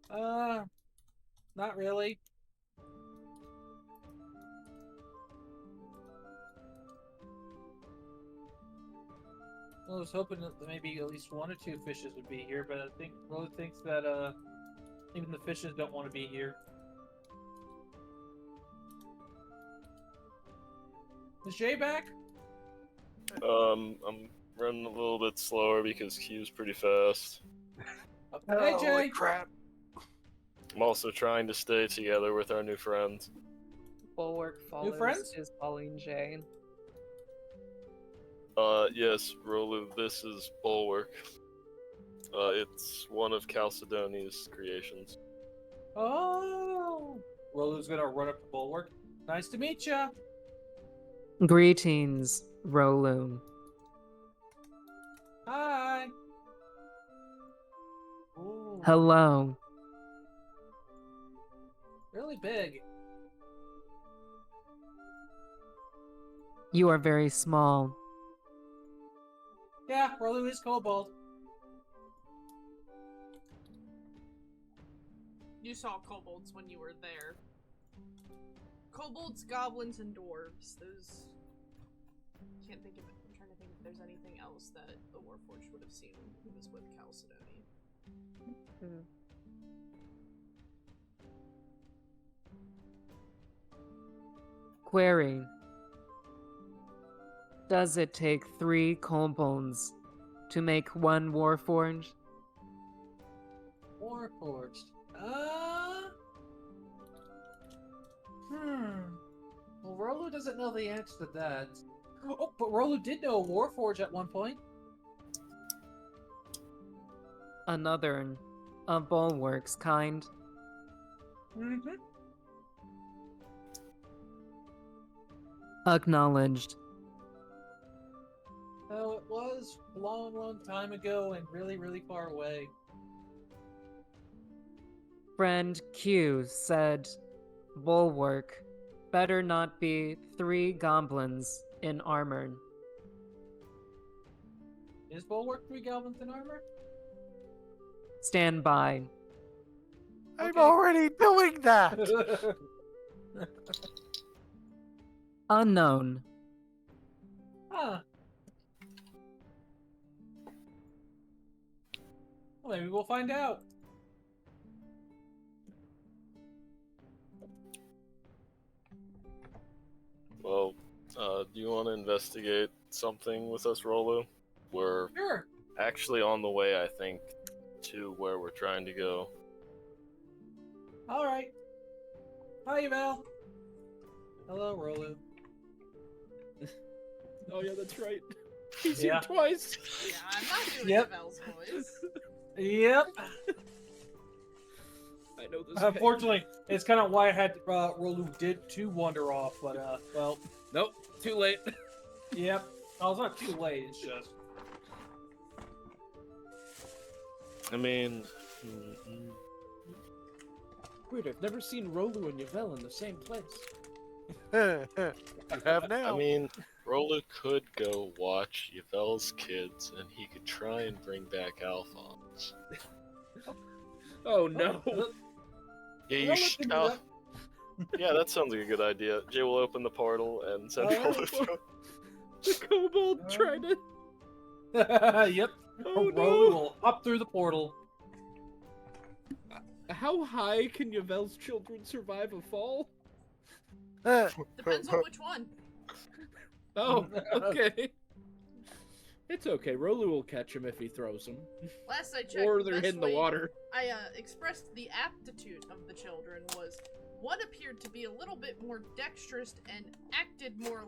Not really. I was hoping that maybe at least one or two fishes would be here, but I think Rolu thinks that even the fishes don't want to be here. Is Jay back? I'm running a little bit slower because Q's pretty fast. Hey, Jay! Holy crap. I'm also trying to stay together with our new friends. Bulwark follows friends? is following Jay. Yes, Rolu, this is Bulwark. It's one of Chalcedonia's creations. Oh! Rolu's gonna run up to Bulwark. Nice to meet ya! Greetings, Rolu. Hi! Ooh, Hello. really big. You are very small. Yeah, Rolu is kobold. You saw kobolds when you were there. Kobolds, goblins, and dwarves. Those... Can't think of it. I'm trying to think if there's anything else that the Warforged would have seen when he was with Chalcedony. Query. Does it take 3 kobolds to make one Warforged? Warforged. Well, Rolu doesn't know the answer to that. Oh, but Rolu did know a Warforged at one point. Another of Bulwark's kind. Mm-hmm. Acknowledged. Oh, it was a long, long time ago and really, really far away. Friend Q said, Bulwark, better not be 3 goblins in armor. Is Bulwark 3 goblins in armor? Stand by. I'm Okay. already doing that! Unknown. Huh. Well, maybe we'll find out. Well, do you want to investigate something with us, Rolu? We're Sure. actually on the way, I think, to where we're trying to go. All right. Hi, Val. Hello, Rolu. Oh yeah, that's right. He's Yeah. here twice. Yeah, I'm not doing Yep. Yvel's voice. Yep. I know this. Unfortunately, it's kind of why I had Rolu did to wander off, but well, Nope, too late. yep. Oh, it's not too late. It's just I mean, Weird, I've never seen Rolu and Yvel in the same place. You have now. I mean, Rolu could go watch Yvel's kids, and he could try and bring back Alphonse. Oh no. Yeah, you Rolu should. can do that. Yeah, that sounds like a good idea. Jay will open the portal and send Rolu through. The kobold tried to. yep. Oh Rolu no. will hop through the portal. How high can Yvel's children survive a fall? Depends on which one. Oh, okay. It's okay. Rolu will catch him if he throws him. Last I checked, Or the they're best hitting the way water. I expressed the aptitude of the children was one appeared to be a little bit more dexterous and acted more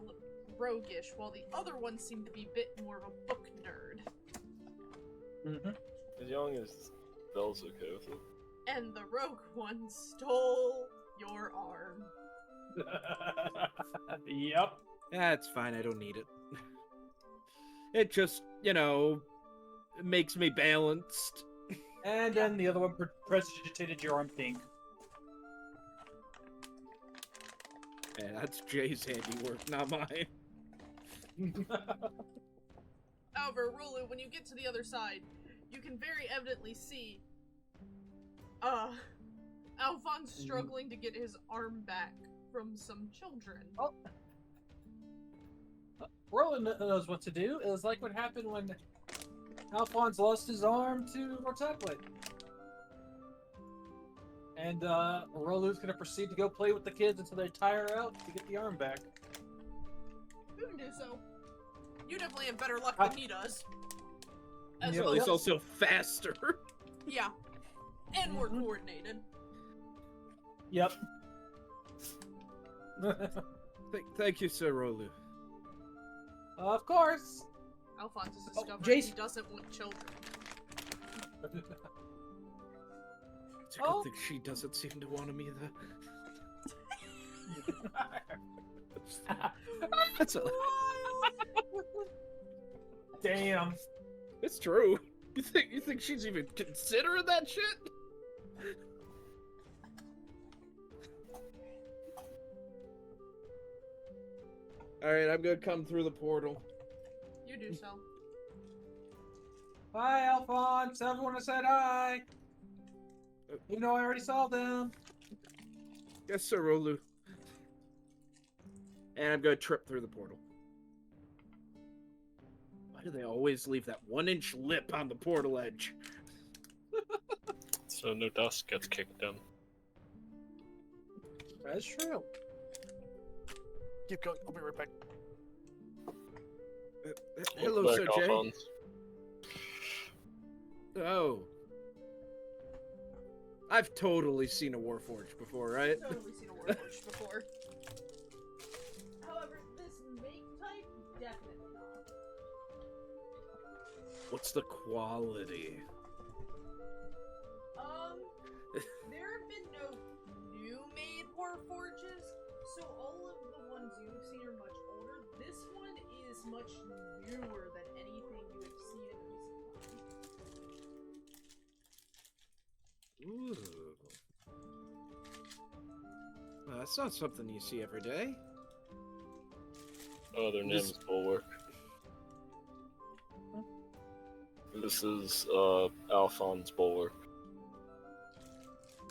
roguish, while the other one seemed to be a bit more of a book nerd. Mm-hmm. As young as Belle's okay with it. And the rogue one stole your arm. Yep. That's fine, I don't need it. It just, makes me balanced. And then the other one precipitated your arm pink. Yeah, that's Jay's handiwork, not mine. However, Rulu, when you get to the other side, you can very evidently see Alphonse struggling to get his arm back from some children. Oh. Roland knows what to do. It was like what happened when Alphonse lost his arm to Orzaakal. And Rolu's going to proceed to go play with the kids until they tire out to get the arm back. You can do so. You definitely have better luck than he does. As Yeah, well He's as- also faster. Yeah. And more coordinated. Yep. Thank you, Sir Rolu. Of course. Alphonse has Oh, discovered Jace- he doesn't want children. It's a good thing she doesn't seem to want him either. That's a... Damn. It's true. You think she's even considering that shit? Alright, I'm gonna come through the portal. You do so. Hi, Alphonse. Everyone said hi. You know I already saw them. Yes, Sir Rolu. And I'm gonna trip through the portal. Why do they always leave that 1-inch lip on the portal edge? So no dust gets kicked in. That's true. Keep going. I'll be right back. Hello, Back Sir off Jay. on. Oh. I've totally seen a Warforged before, right? Totally seen a Warforged before. However, this make type, definitely not. What's the quality? There have been no new made Warforges, so all of the ones you've seen are much older. This one is much newer than anything you have seen in recent times. Ooh. Well, that's not something you see every day. Oh, their name is Bulwark. This is Alphonse Bulwark.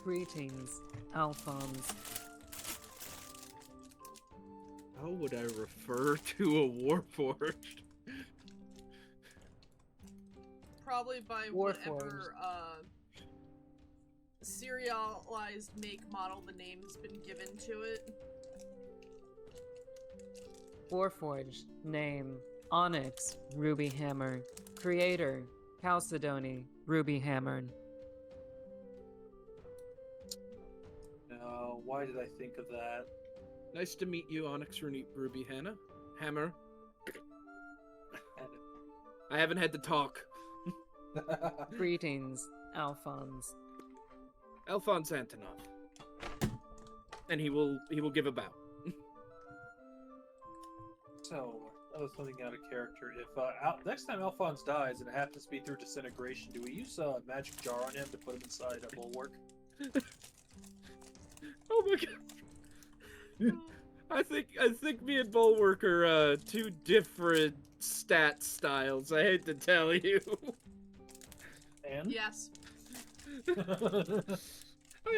Greetings, Alphonse. How would I refer to a Warforged? Probably by whatever serialized make model the name's been given to it. Warforged. Name. Onyx. Ruby Hammer. Creator. Chalcedony. Ruby Hammer. Why did I think of that? Nice to meet you, Onyx Ruby Hammer. I haven't had to talk. Greetings, Alphonse. Alphonse Antonov. And he will give a bow. So, that was something out of character. If next time Alphonse dies and it happens to be through disintegration, do we use a magic jar on him to put him inside a bulwark? Oh my god. I think me and Bulwark are two different stat styles. I hate to tell you. And? Yes. I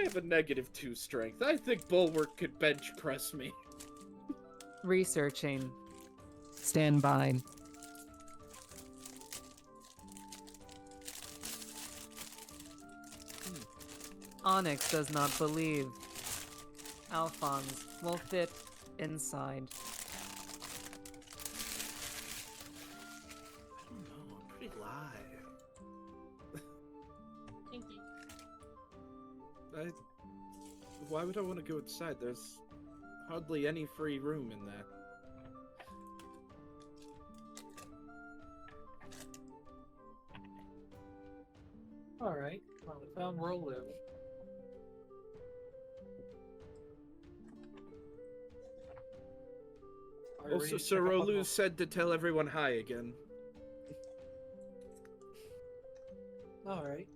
have a -2 strength. I think Bulwark could bench press me. Researching. Stand by. Onyx does not believe Alphonse will fit inside. I don't know. I'm pretty live. Kinky. Why would I want to go inside? There's hardly any free room in there. Alright. Well, we found Rolu. Are you ready Also, to Sir check up on Rolu the- said to tell everyone hi again. Alright.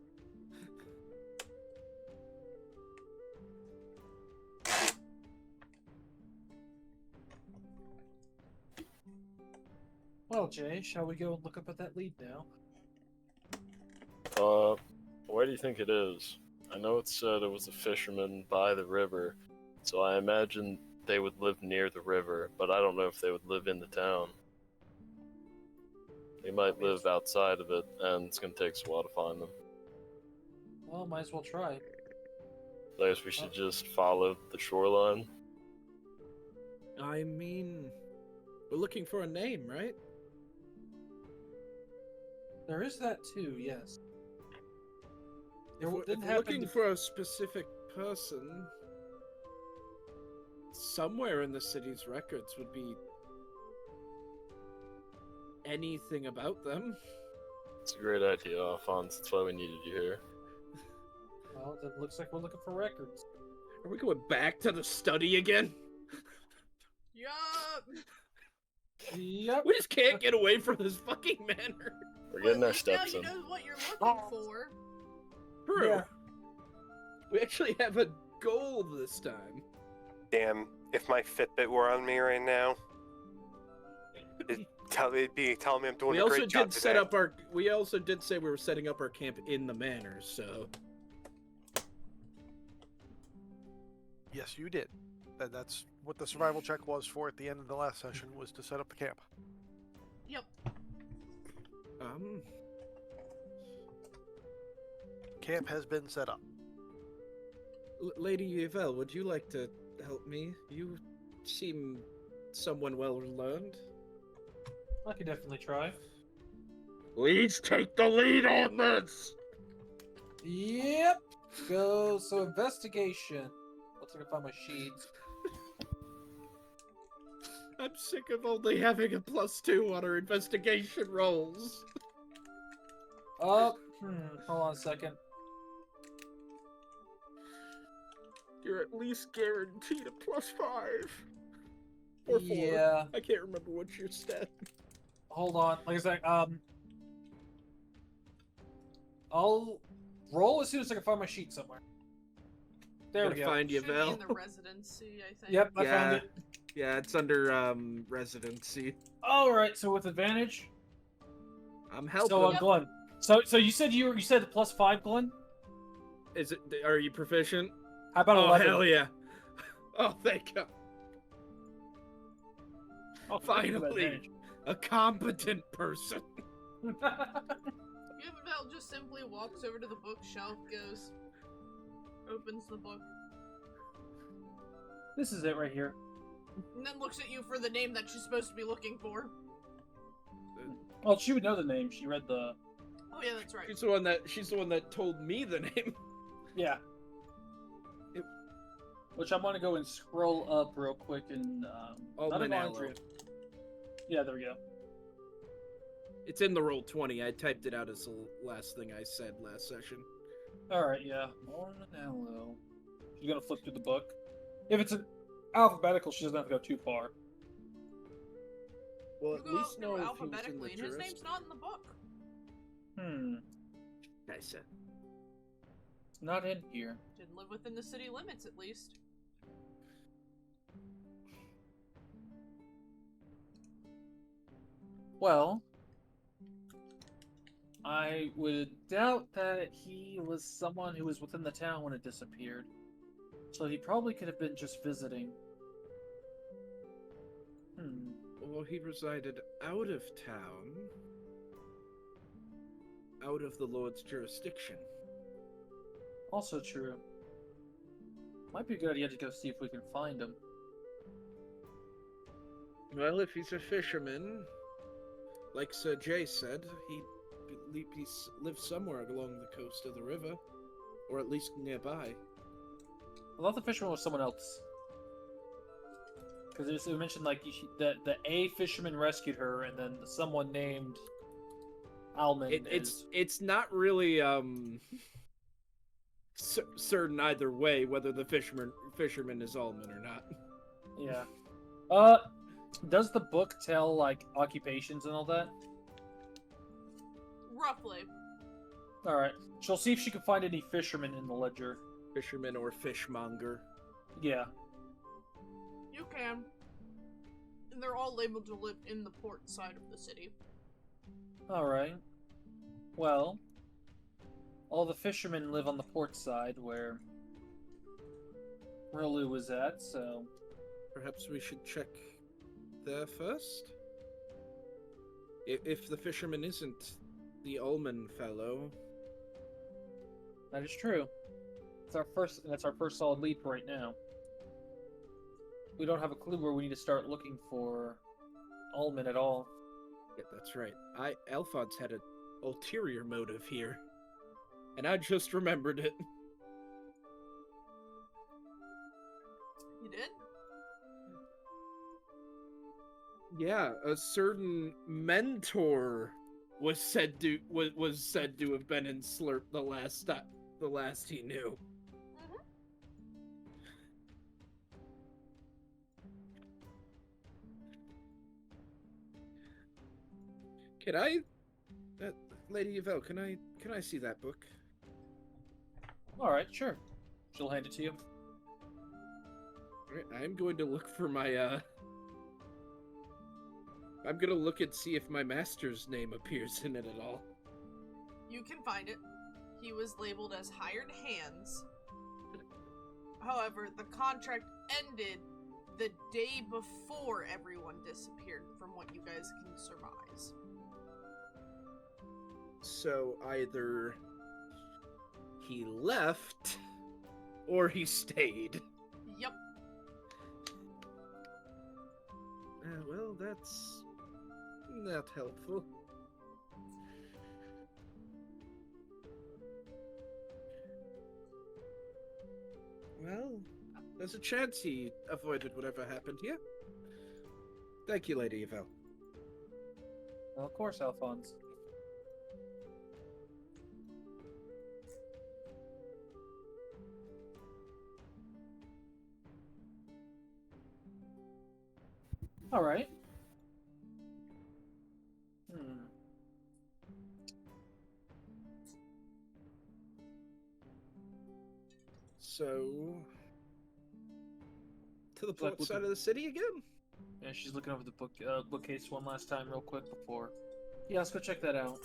Well, Jay, shall we go and look up at that lead now? Where do you think it is? I know it said it was a fisherman by the river, so I imagine they would live near the river, but I don't know if they would live in the town. They might live outside of it, and it's gonna take us a while to find them. Well, might as well try. So I guess we should just follow the shoreline. I mean, we're looking for a name, right? There is that too, yes. If we're, didn't if we're happen looking to- for a specific person, somewhere in the city's records would be anything about them. It's a great idea, Alphonse. That's why we needed you here. Well, it looks like we're looking for records. Are we going back to the study again? Yup. Yep. We just can't get away from this fucking manor. We're getting Well, our at least now steps you in. know what you're looking for. True. Yeah. We actually have a goal this time. Damn, if my Fitbit were on me right now, it'd be telling me I'm doing We a also great job did today. set up our. We also did say we were setting up our camp in the manor, so Yes, you did. That's what the survival check was for at the end of the last session, was to set up the camp. Yep. Camp has been set up. Lady Yvel, would you like to help me? You seem someone well learned. I could definitely try. Please take the lead on this. Yep. Go. So investigation. Let's see if I can find my sheets. I'm sick of only having a +2 on our investigation rolls. Hold on a second. You're at least guaranteed a +5. Or 4. Yeah. I can't remember what's your stat. Hold on. Like I said, I'll roll as soon as I can find my sheet somewhere. There we Gotta go. find Should be Yvel. in the residency, I think. Yep, I Yeah. found it. Yeah, it's under residency. All right. So with advantage. I'm helping. So Yep. Glenn. So you said you said +5, Glenn. Is it? Are you proficient? How about Oh 11? hell yeah! Oh thank God! Oh, Finally, a competent person. Yvel just simply walks over to the bookshelf, opens the book, This is it right here. and then looks at you for the name that she's supposed to be looking for. Well, she would know the name. She read the. Oh yeah, that's right. She's the one that told me the name. Yeah. Which I'm gonna go and scroll up real quick and not in Almanello. Andrea. Yeah, there we go. It's in the roll 20. I typed it out as the last thing I said last session. All right, yeah. Orzaakal. She's gonna flip through the book. If it's an alphabetical, she doesn't have to go too far. Well, You at go least through know if he was in alphabetically, the and his jurist. name's not in the book. I said. It's not in here. Didn't live within the city limits, at least. Well, I would doubt that he was someone who was within the town when it disappeared. So he probably could have been just visiting. Well, he resided out of town, out of the Lord's jurisdiction. Also true. Might be a good idea to go see if we can find him. Well, if he's a fisherman, like Sir Jay said, he lives somewhere along the coast of the river, or at least nearby. I thought the fisherman was someone else. Because it mentioned like that the A fisherman rescued her, and then someone named Almond It's not really certain either way whether the fisherman is Alman or not. Yeah. Does the book tell, like, occupations and all that? Roughly. Alright. She'll see if she can find any fishermen in the ledger. Fisherman or fishmonger. Yeah. You can. And they're all labeled to live in the port side of the city. Alright. Well, all the fishermen live on the port side where Rilu was at, so... Perhaps we should check there first? If the fisherman isn't the Ullman fellow... That is true. That's our first solid lead right now. We don't have a clue where we need to start looking for Ullman at all. Yeah, that's right. Alphonse had an ulterior motive here. And I just remembered it. You did? Yeah, a certain mentor was said to have been in Slurp the last he knew. Can I, Lady Yvel? Can I see that book? All right, sure. She'll hand it to you. Alright, I'm going to look for my I'm gonna look and see if my master's name appears in it at all. You can find it. He was labeled as hired hands. However, the contract ended the day before everyone disappeared, from what you guys can surmise. So either he left or he stayed. Yep. Well, that's not helpful. Well, there's a chance he avoided whatever happened here. Thank you, Lady Yvel. Well, of course, Alphonse. All right. So, to the port Look, side of the city again? Yeah, she's looking over the bookcase one last time real quick before... Yeah, let's go check that out.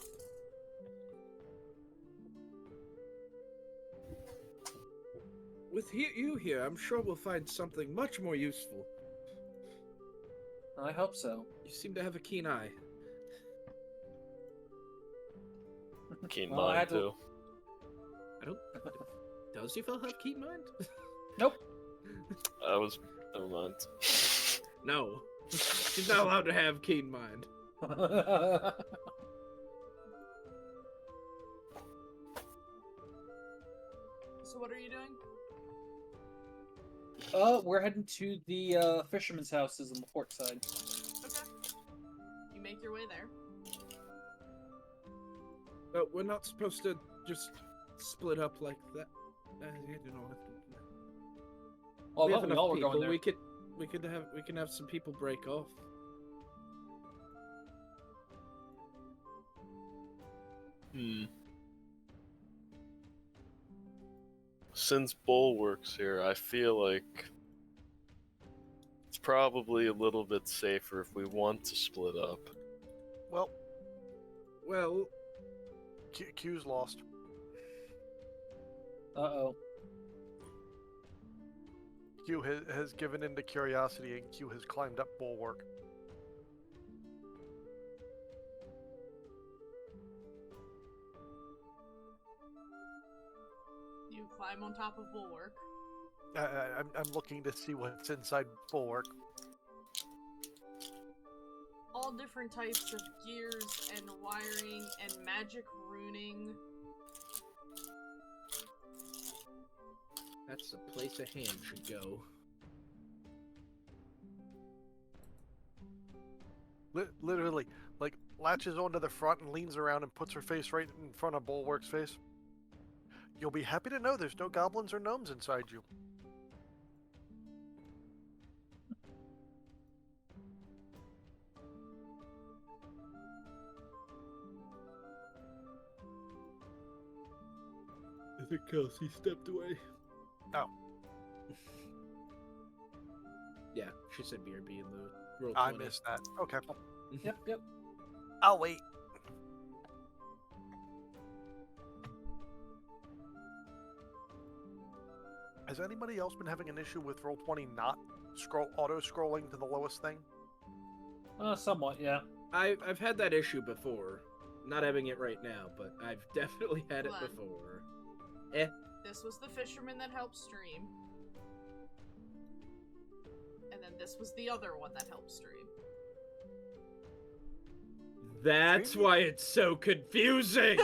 With you here, I'm sure we'll find something much more useful. I hope so. You seem to have a keen eye. Keen Well, I mind, had to- too. I don't... Does Yvel have keen mind? Nope. Never mind. No. She's not allowed to have keen mind. So what are you doing? We're heading to the fisherman's houses on the port side. Okay. You make your way there. But we're not supposed to just split up like that. You know, Oh, we I have thought we enough all were people. going there. We can have some people break off. Since Bulwark's here, I feel like it's probably a little bit safer if we want to split up. Well, Well, Q's lost. Uh-oh. Q has given in to curiosity, and Q has climbed up Bulwark. You climb on top of Bulwark. I'm looking to see what's inside Bulwark. All different types of gears and wiring and magic runing. that's the place a hand should go. Literally, like, latches onto the front and leans around and puts her face right in front of Bulwark's face. You'll be happy to know there's no goblins or gnomes inside you. I think Kelsey stepped away. Oh. Yeah, she said BRB in the roll 20. I missed that. Okay. Yep, yep. I'll wait. Has anybody else been having an issue with Roll20 not auto-scrolling to the lowest thing? Somewhat, yeah. I've had that issue before. Not having it right now, but I've definitely had it Glenn. before. This was the fisherman that helped stream. And then this was the other one that helped stream. That's why it's so confusing!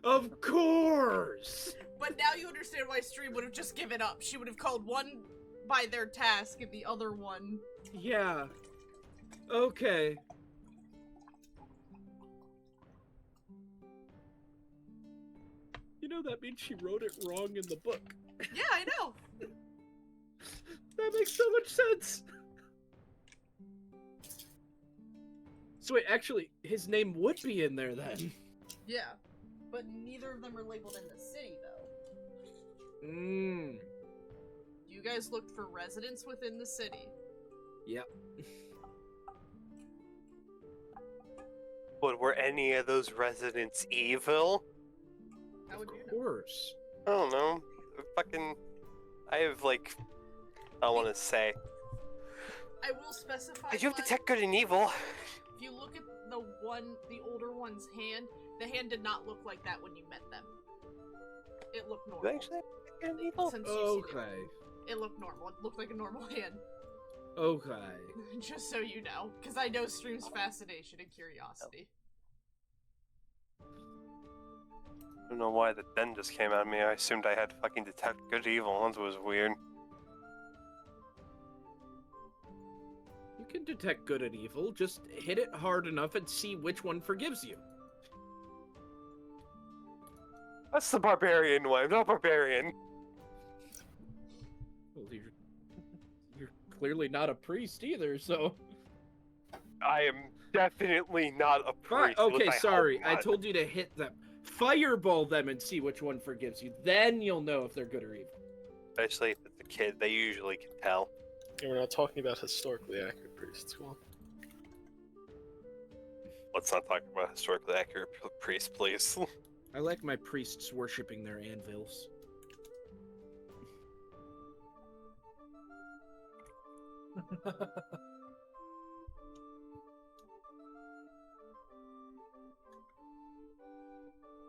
Of course! But now you understand why Stream would have just given up. She would have called one by their task and the other one. Yeah. Okay. You know, that means she wrote it wrong in the book. Yeah, I know. That makes so much sense. So wait, actually, his name would be in there then. Yeah. But neither of them are labeled in the city, though. Mmm. You guys looked for residents within the city. Yep. But were any of those residents evil? How would you Of know? course. I don't know. Fucking. I have, like. I want to say. I will specify. I do have Glenn, detect good and evil. If you look at the older one's hand, the hand did not look like that when you met them. It looked Do I normal. actually have detect good and evil? Since you've seen Okay. it looked normal. It looked like a normal hand. Okay. Just so you know, because I know Stream's fascination and curiosity. I don't know why the den just came at me. I assumed I had fucking detect good evil. That was weird. You can detect good and evil. Just hit it hard enough and see which one forgives you. That's the barbarian one. I'm not barbarian. Well, you're clearly not a priest either, so... I am definitely not a Fine. priest. Okay, I hope sorry. I not. told you to hit them. Fireball them and see which one forgives you. Then you'll know if they're good or evil. Especially if it's a kid, they usually can tell. Yeah, we're not talking about historically accurate priests. Well, Let's not talk about historically accurate priests, please. I like my priests worshipping their anvils.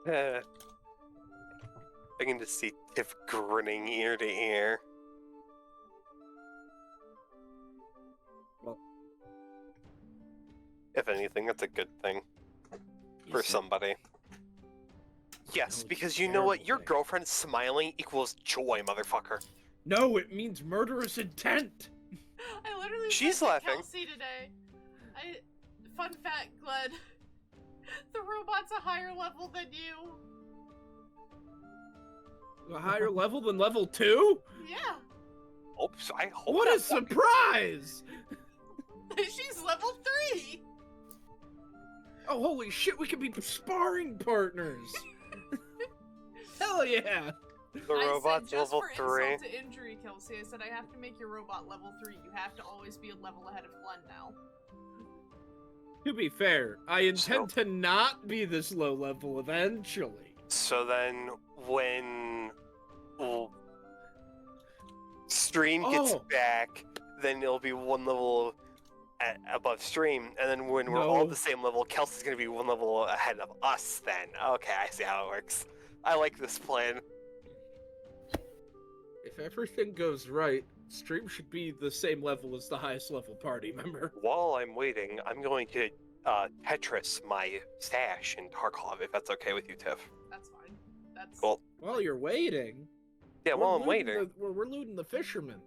I can just see Tiff grinning ear to ear. Well, if anything, that's a good thing for yes, somebody. Yes, it's because a you know what? terrible Your thing. girlfriend smiling equals joy, motherfucker. No, it means murderous intent. I literally She's said to laughing. Kelsey today. Fun fact, Glenn. The robot's a higher level than you. A higher level than level 2? Yeah. Oops, I hope What a that's not- surprise! She's level 3. Oh, holy shit, we could be sparring partners! Hell yeah! The I robot's said just level for 3. insult to injury, Kelsey. I said I have to make your robot level 3. You have to always be a level ahead of Glenn now. To be fair, I intend to not be this low level eventually. So then, when Stream gets Oh. back, then it'll be one level above Stream, and then when we're all No. the same level, Kelsey's gonna be one level ahead of us. Then, okay, I see how it works. I like this plan. If everything goes right, Stream should be the same level as the highest level party member. While I'm waiting, I'm going to Tetris my stash in Tarkov, if that's okay with you, Tiff. That's fine. That's Cool. While you're waiting... Yeah, we're while I'm looting waiting, we're looting the fisherman.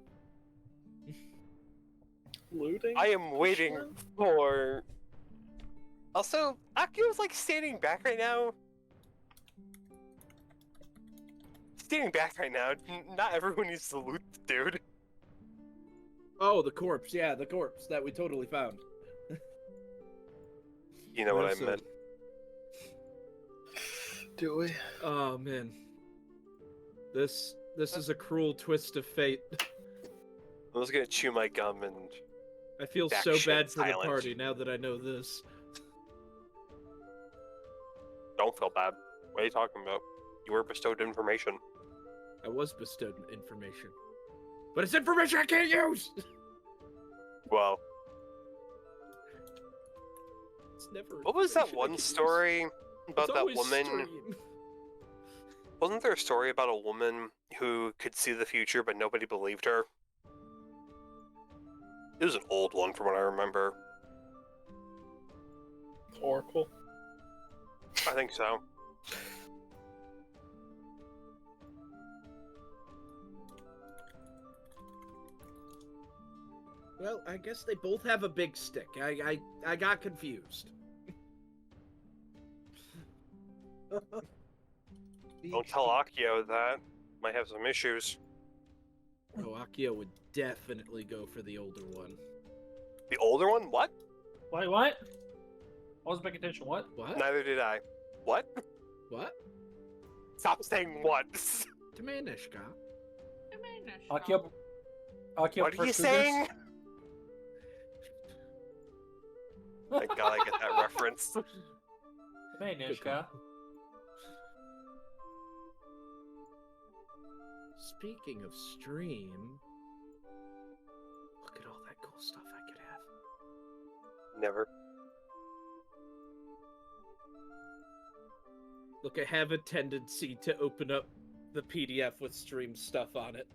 looting? I am waiting for Also, Akio's like standing back right now. Standing back right now. Not everyone needs to loot the dude. Oh, the corpse. Yeah, the corpse that we totally found. You know what I Also- meant. Do we? Oh man, this is a cruel twist of fate. I was gonna chew my gum and I feel Back so shit bad for silent. the party now that I know this. don't feel bad. What are you talking about? You were bestowed information. I was bestowed information, but it's information I can't use. Well, It's never. what was that information I one can use. story about It's that always woman? stream. Wasn't there a story about a woman who could see the future but nobody believed her? It was an old one from what I remember. Oracle? I think so. Well, I guess they both have a big stick. I got confused. Don't tell Akio that. Might have some issues. Oh, Akio would definitely go for the older one. The older one? What? Wait, what? I wasn't paying attention. What? What? Neither did I. What? What? Stop saying what. Tamanishka. Akio. Akio What are you prefers saying? Thank God I get that reference. Hey, Nishka. Speaking of stream, look at all that cool stuff I could have. Never. Look, I have a tendency to open up the PDF with stream stuff on it.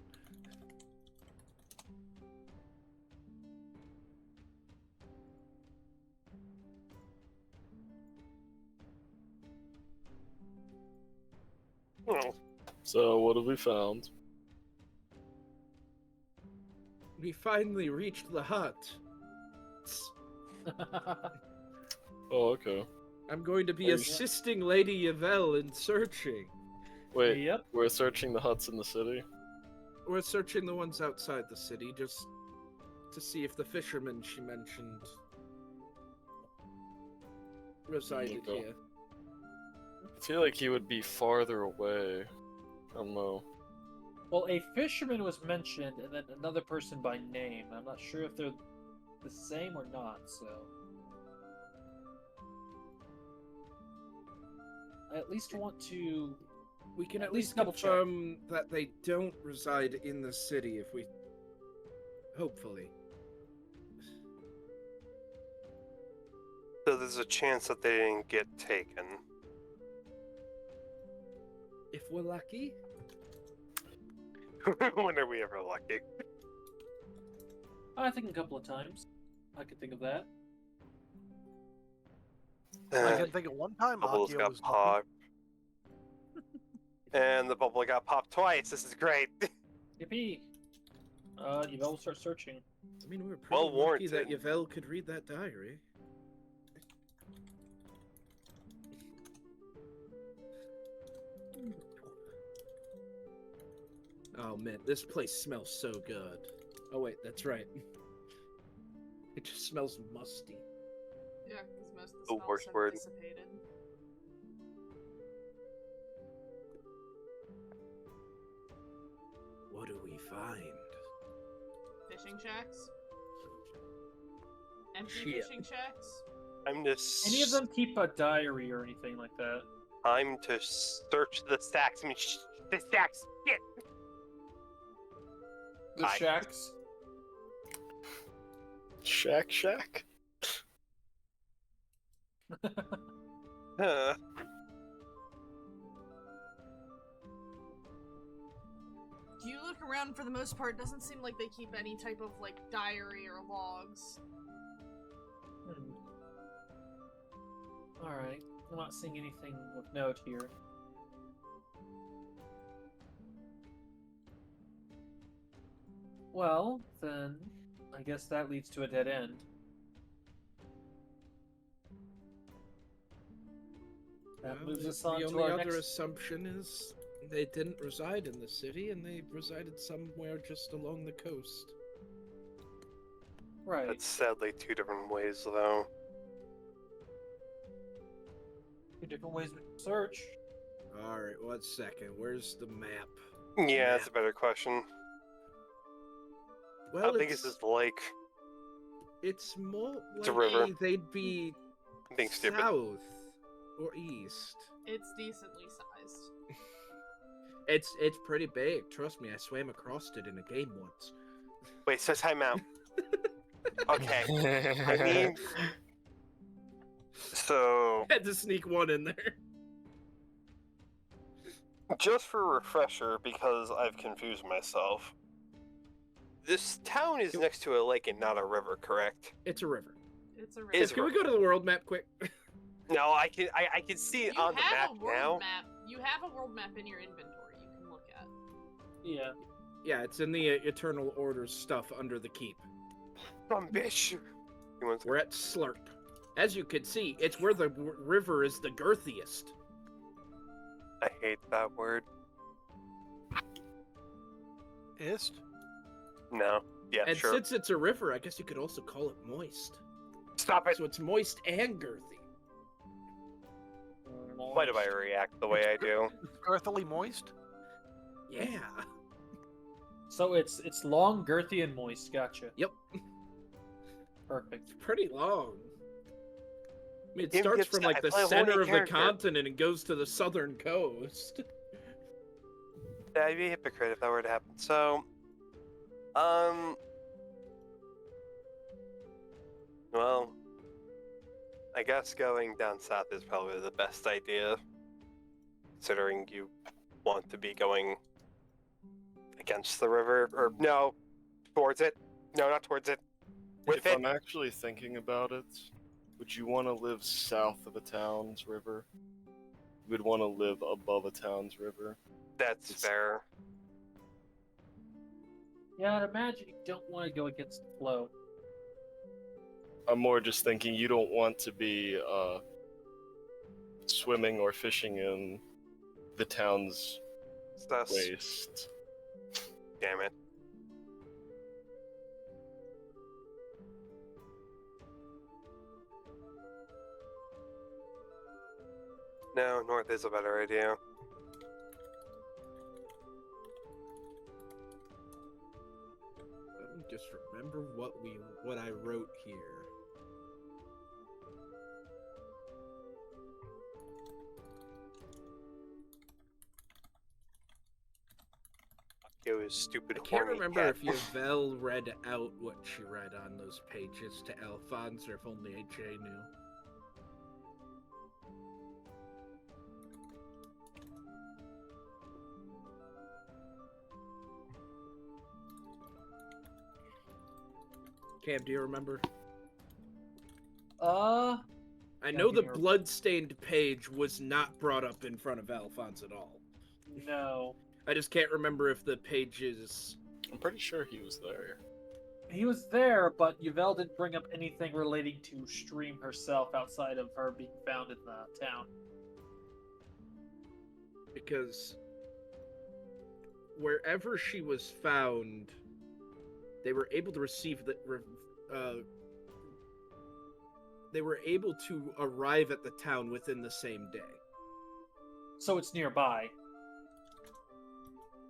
Oh, So, what have we found? We finally reached the hut. Oh, okay. I'm going to be Are you- assisting Lady Yvel in searching. Wait, Yep. we're searching the huts in the city? We're searching the ones outside the city just to see if the fisherman she mentioned resided Okay. here. I feel like he would be farther away. I don't know. Well, a fisherman was mentioned, and then another person by name. I'm not sure if they're the same or not, so. I at least want to. We can At at least least double check. confirm that they don't reside in the city if we... Hopefully. so there's a chance that they didn't get taken. If we're lucky. When are we ever lucky? I think a couple of times. I could think of that. I can think of one time Bubbles Akio got was lucky. popped. And the bubble got popped twice. This is great. Yippee! You will start searching. I mean, we were pretty Well lucky that warranted. Yvel could read that diary. Oh man, this place smells so good. Oh wait, that's right. It just smells musty. Yeah, because most of the The smells worst have word. dissipated. What do we find? Fishing shacks? Empty Shit. fishing shacks? I'm just. Any of them keep a diary or anything like that? Time to search the stacks. I mean, the stacks. Shit. The Aye. shacks? Shack? Huh. Do you look around? For the most part, it doesn't seem like they keep any type of, like, diary or logs. Alright. I'm not seeing anything of note here. Well, then, I guess that leads to a dead end. That Well, moves us on the to only our other next. assumption is they didn't reside in the city and they resided somewhere just along the coast. Right. That's sadly two different ways, though. Two different ways we can search. All right, 1 second. Where's the map? Yeah, that's a Map. better question. Well, How big is this lake? It's more It's a like river. they'd be I'm being stupid. south or east. It's decently sized. It's pretty big. Trust me, I swam across it in a game once. Wait, so time out. Okay. I mean, so Had to sneak one in there. just for a refresher, because I've confused myself. This town is next to a lake and not a river, correct? It's a river. It's a Is river. Can we go to the world map quick? No, I can see it You on the have map a world now. map. You have a world map in your inventory. You can look at. Yeah. Yeah, it's in the Eternal Orders stuff under the keep. Bitch. You want We're at Slurp. As you can see, it's where the river is the girthiest. I hate that word. Ist? No. Yeah, And sure. since it's a river, I guess you could also call it moist. Stop it. So it's moist and girthy. Why do I react the way I do? Girthily moist? Yeah. So it's long, girthy, and moist. Gotcha. Yep. Perfect. It's pretty long. I mean, it Game starts gets from to like the play a center horny of the character. continent and goes to the southern coast. Yeah, I'd be a hypocrite if that were to happen. So, well, I guess going down south is probably the best idea, considering you want to be going against the river, or no, towards it. No, not towards it. With If it. I'm actually thinking about it, would you want to live south of a town's river? You would want to live above a town's river. That's It's- fair. Yeah, I'd imagine you don't want to go against the flow. I'm more just thinking you don't want to be swimming or fishing in the town's That's waste. damn it. No, north is a better idea. Let me just remember what I wrote here. It was stupid. I can't horny remember cat. if Yvel read out what she read on those pages to Alphonse, or if only AJ knew. Cam, do you remember? Uh, I Yeah, know the give me a- blood-stained page was not brought up in front of Alphonse at all. no. I just can't remember if the pages... I'm pretty sure he was there. He was there, but Yvel didn't bring up anything relating to Stream herself outside of her being found in the town. Because wherever she was found, they were able to receive they were able to arrive at the town within the same day. So it's nearby.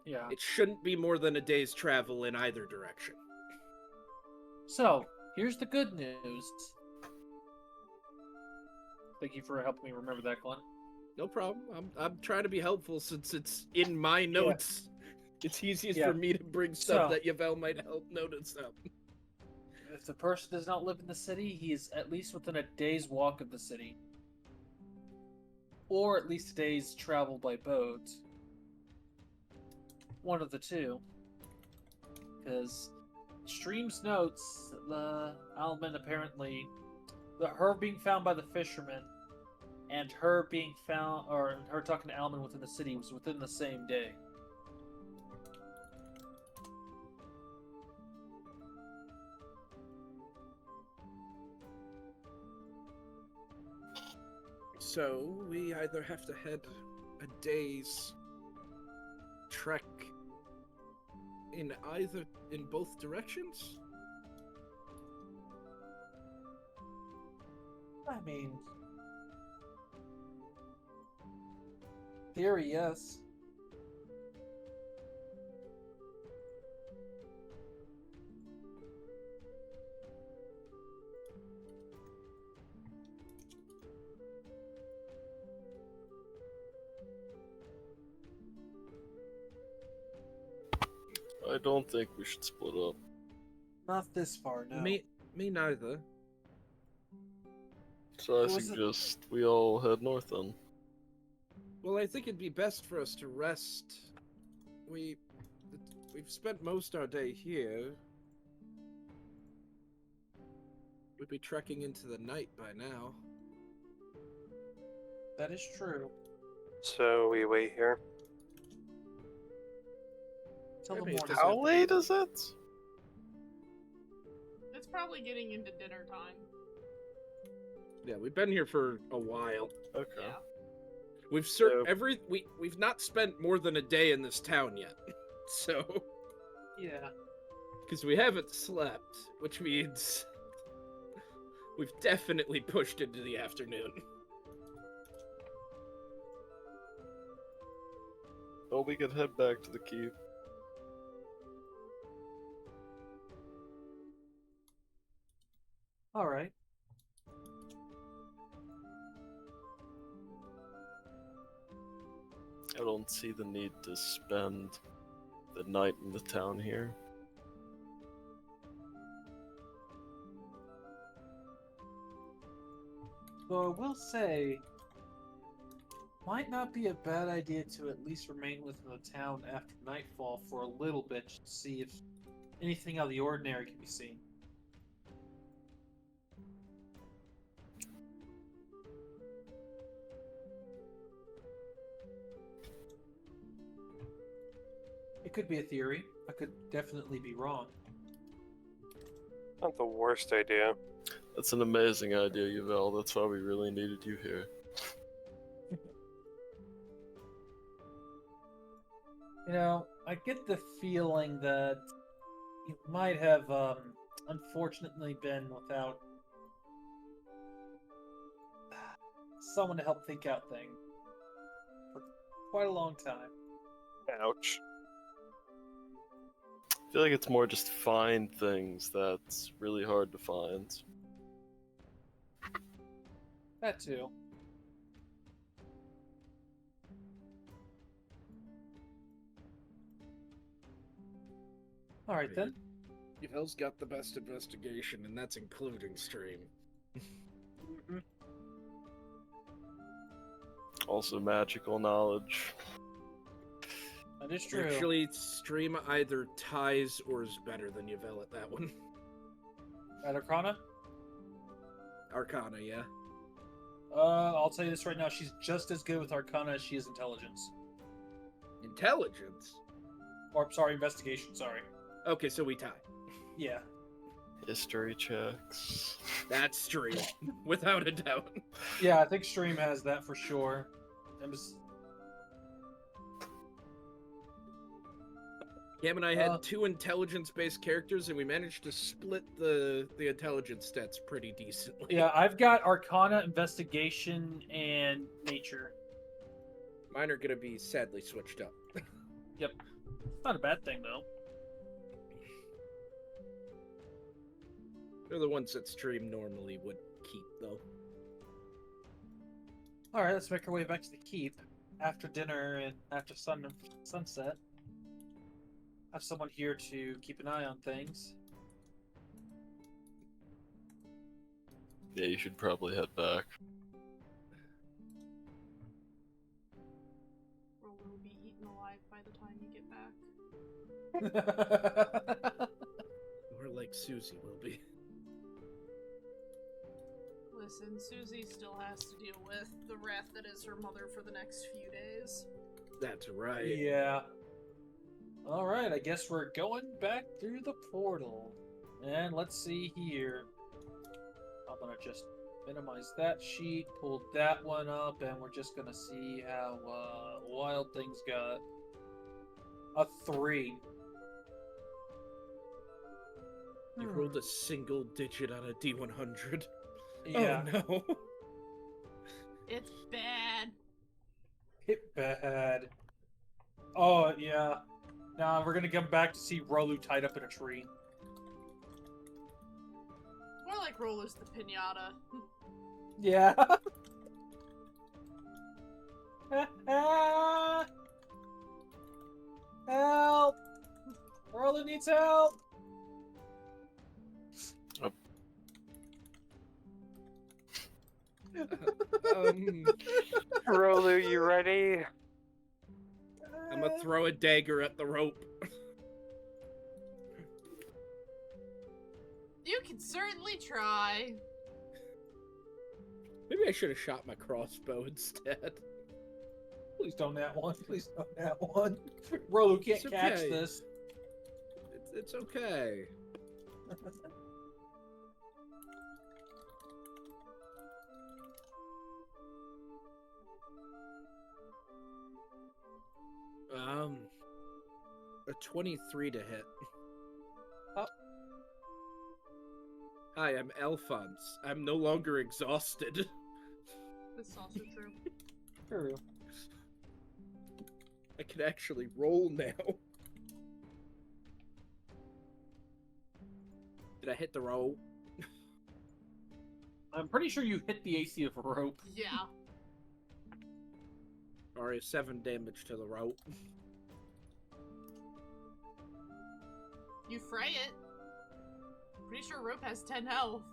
Yeah. It shouldn't be more than a day's travel in either direction. So, here's the good news. Thank you for helping me remember that, Glenn. No problem. I'm trying to be helpful since it's in my notes. It's easiest Yeah. for me to bring stuff So- that Yvel might help notice up. If the person does not live in the city, he is at least within a day's walk of the city. Or at least a day's travel by boat. One of the two. Because Stream's notes, the Alman apparently, her being found by the fisherman, and her being found, or her talking to Alman within the city was within the same day. So we either have to head a day's trek in both directions. I mean, theory, yes. I don't think we should split up. Not this far, no. Me neither. So I Was it- suggest we all head north then. Well, I think it'd be best for us to rest. We've spent most our day here. We'd be trekking into the night by now. That is true. So we wait here. Till I the mean, it morning. doesn't- How late is it? It's probably getting into dinner time. Yeah, we've been here for a while. Okay. Yeah. We've we've not spent more than a day in this town yet. So, Yeah. because we haven't slept, which means we've definitely pushed into the afternoon. Well, we could head back to the keep. All right. I don't see the need to spend the night in the town here. Though I will say, might not be a bad idea to at least remain within the town after nightfall for a little bit to see if anything out of the ordinary can be seen. It could be a theory. I could definitely be wrong. Not the worst idea. That's an amazing idea, Yvel. That's why we really needed you here. You know, I get the feeling that you might have, unfortunately been without someone to help think out things for quite a long time. Ouch. I feel like it's more just find things that's really hard to find. That too. All right then. Yvel's got the best investigation, and that's including stream. Also magical knowledge. That is true. Actually, stream either ties or is better than Yvel at that one. At Arcana? Arcana, yeah. I'll tell you this right now. She's just as good with Arcana as she is Intelligence. Intelligence? Or, sorry, Investigation, sorry. Okay, so we tie. Yeah. History checks. That's stream, without a doubt. Yeah, I think Stream has that for sure. I'm just... Cam and I had two intelligence-based characters, and we managed to split the intelligence stats pretty decently. Yeah, I've got Arcana, Investigation, and Nature. Mine are gonna be sadly switched up. Yep. Not a bad thing, though. They're the ones that stream normally would keep, though. Alright, let's make our way back to the keep. After dinner and after sunset. Have someone here to keep an eye on things. Yeah, you should probably head back. Or we'll be eaten alive by the time you get back. Or like Susie will be. Listen, Susie still has to deal with the wrath that is her mother for the next few days. That's right. Yeah. Alright, I guess we're going back through the portal. And let's see here. I'm gonna just minimize that sheet, pulled that one up, and we're just gonna see how wild things got. A 3. You rolled a single digit on a D100. Yeah, Oh no. It's bad. hit bad. Oh, yeah. Nah, we're gonna come back to see Rolu tied up in a tree. More like Roller's the pinata. Yeah. Help! Rolu needs help! Rolu, you ready? I'm gonna throw a dagger at the rope. You can certainly try. Maybe I should have shot my crossbow instead. Please don't that one. Please don't that one. Rolu can't It's catch okay. this. It's okay. A 23 to hit. Oh. Hi, I'm Alphonse. I'm no longer exhausted. This is also true. True. I can actually roll now. Did I hit the roll? I'm pretty sure you hit the AC of a rope. Yeah. Alright, 7 damage to the rope. You fray it. Pretty sure Rope has 10 health.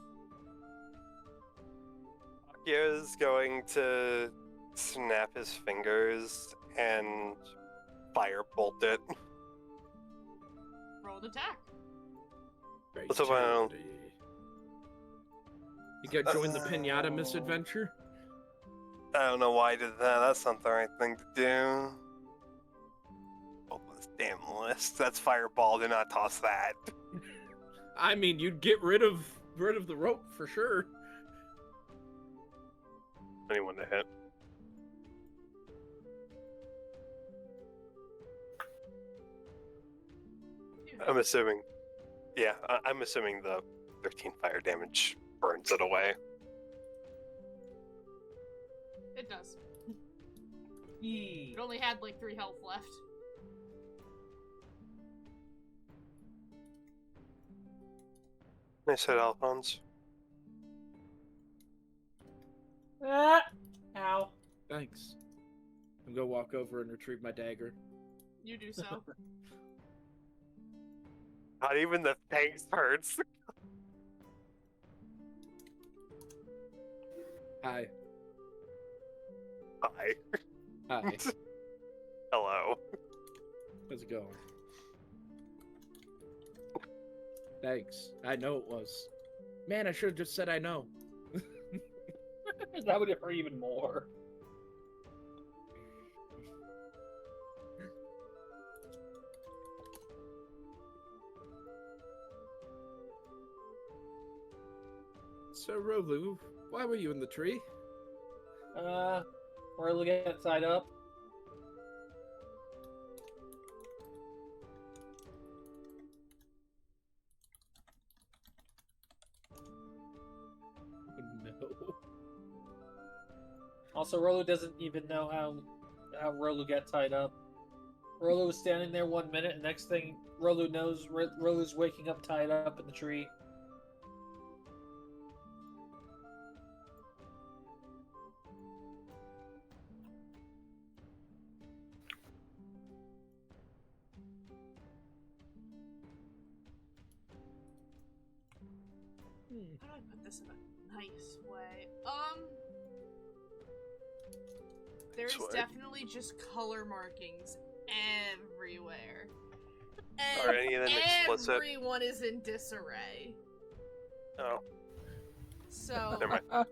Akio's going to snap his fingers and firebolt it. Roll an attack. What's up, Al? You got join the pinata misadventure? I don't know why I did that. That's not the right thing to do. Open this damn list. That's fireball. Do not toss that. I mean, you'd get rid of the rope for sure. Anyone to hit. I'm assuming. Yeah, I'm assuming the 13 fire damage burns it away. It does. Yee. It only had like 3 health left. Nice hit, Alphonse. Ah! Ow. Thanks. I'm gonna walk over and retrieve my dagger. You do so. Not even the thanks hurts. Hi. Hi. Hi. Hello. How's it going? Thanks. I know it was. Man, I should have just said I know. That would hurt even more. So, Rolu, why were you in the tree? We're looking at that side up. No. Also, Rolu doesn't even know how Rolu got tied up. Rolu was standing there 1 minute, and next thing Rolu knows, Rolu's waking up tied up in the tree. How do I put this in a nice way? There's Nice way. definitely just color markings everywhere. Are any of them explicit? Everyone is in disarray. Oh, So never mind.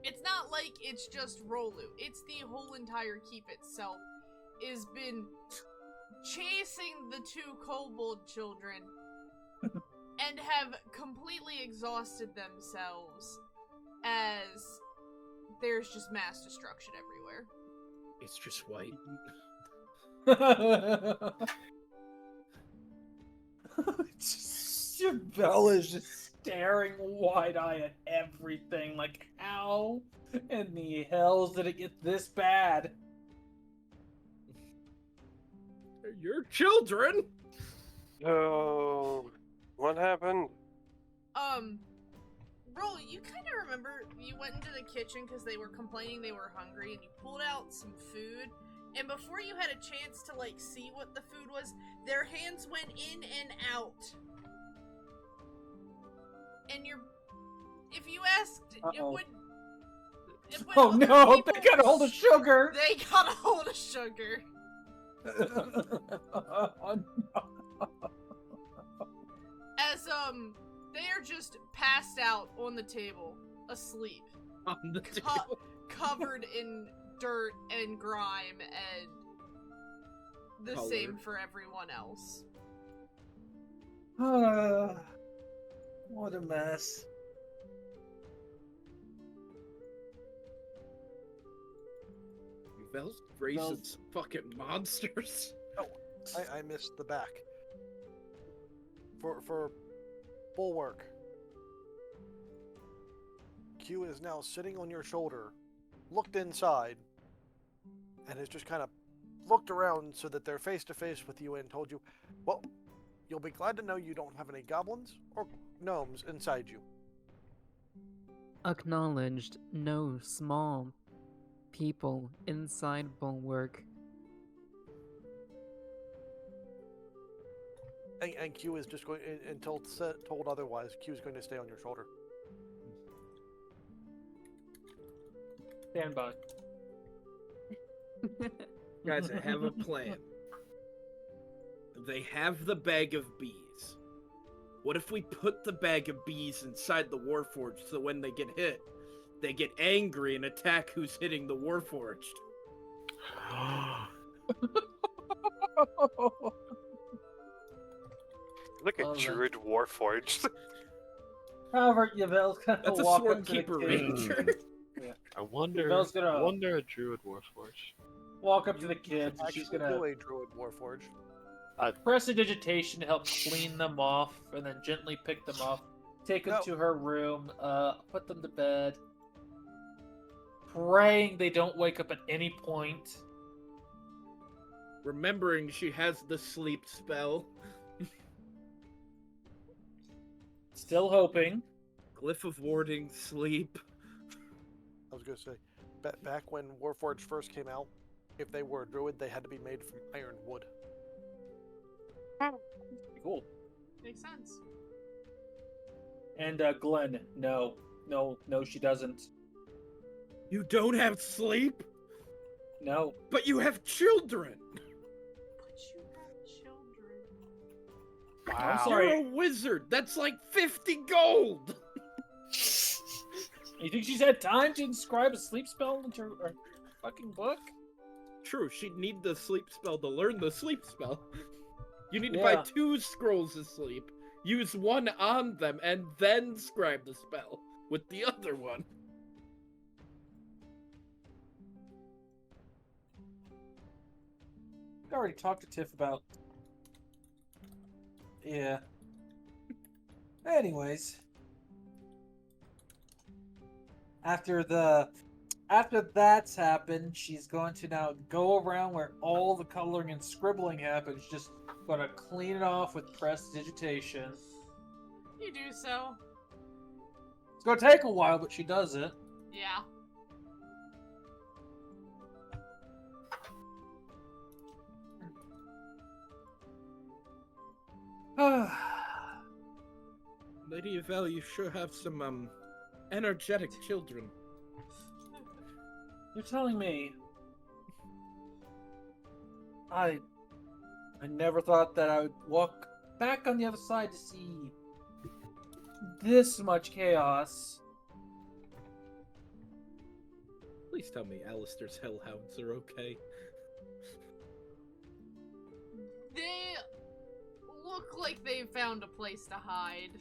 it's not like it's just Rolu. It's the whole entire keep itself has been chasing the 2 kobold children and have completely exhausted themselves as there's just mass destruction everywhere. It's just white. Belle is just staring wide-eyed at everything, like, how in the hells did it get this bad? Your children? Oh, what happened? Roll, you kind of remember you went into the kitchen because they were complaining they were hungry, and you pulled out some food, and before you had a chance to, like, see what the food was, their hands went in and out. And if you asked, it would Oh other no, people they got a hold of sugar! They got a hold of sugar. Oh, no. As, they are just passed out on the table, asleep. On the table. Covered in dirt and grime, and the Color. same for everyone else. What a mess. Belle's raising some fucking monsters. I missed the back. For bulwark. Q is now sitting on your shoulder, looked inside, and has just kind of looked around so that they're face to face with you and told you, well, you'll be glad to know you don't have any goblins or gnomes inside you. Acknowledged no small people inside Bulwark. And Q is just going, until told otherwise, Q is going to stay on your shoulder. Stand by. Guys, I have a plan. They have the bag of bees. What if we put the bag of bees inside the Warforged so when they get angry and attack who's hitting the Warforged? Like a druid warforged. However, Yvelle's gonna That's a walk Swarm up to the Keeper kid. Ranger. I wonder. Belle's gonna- I wonder a druid warforged. Walk up to the kids, and Actually, she's gonna do a druid warforged. prestidigitation to help clean them off, and then gently pick them up, take them No. to her room, put them to bed, praying they don't wake up at any point. Remembering she has the sleep spell. Still hoping. Glyph of warding, sleep. I was going to say, back when Warforged first came out, if they were a druid, they had to be made from iron wood. Cool. Makes sense. And Glenn, no, she doesn't. You don't have sleep, No. but you have children. But you have children. I'm You're sorry. a wizard. That's like 50 gold. You think she's had time to inscribe a sleep spell into her fucking book? True, she'd need the sleep spell to learn the sleep spell. You need to Yeah. buy 2 scrolls of sleep, use one on them, and then scribe the spell with the other one. I already talked to Tiff about. Yeah. Anyways. After that's happened, she's going to now go around where all the coloring and scribbling happens, just gonna clean it off with prestidigitation. You do so. It's gonna take a while, but she does it. Yeah. Lady Yvel, you sure have some, energetic children. You're telling me I never thought that I would walk back on the other side to see this much chaos. Please tell me Alistair's hellhounds are okay. They look like they found a place to hide.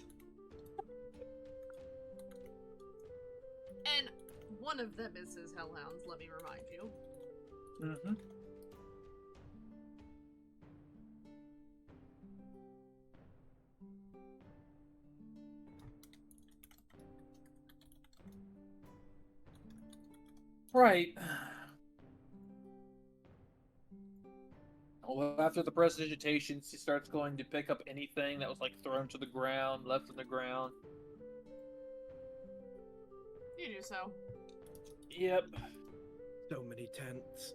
One of them is his hellhounds, let me remind you. Mm-hmm. Right. Well, after the prestidigitation, she starts going to pick up anything that was like thrown to the ground, left on the ground. You do so. Yep. So many tents.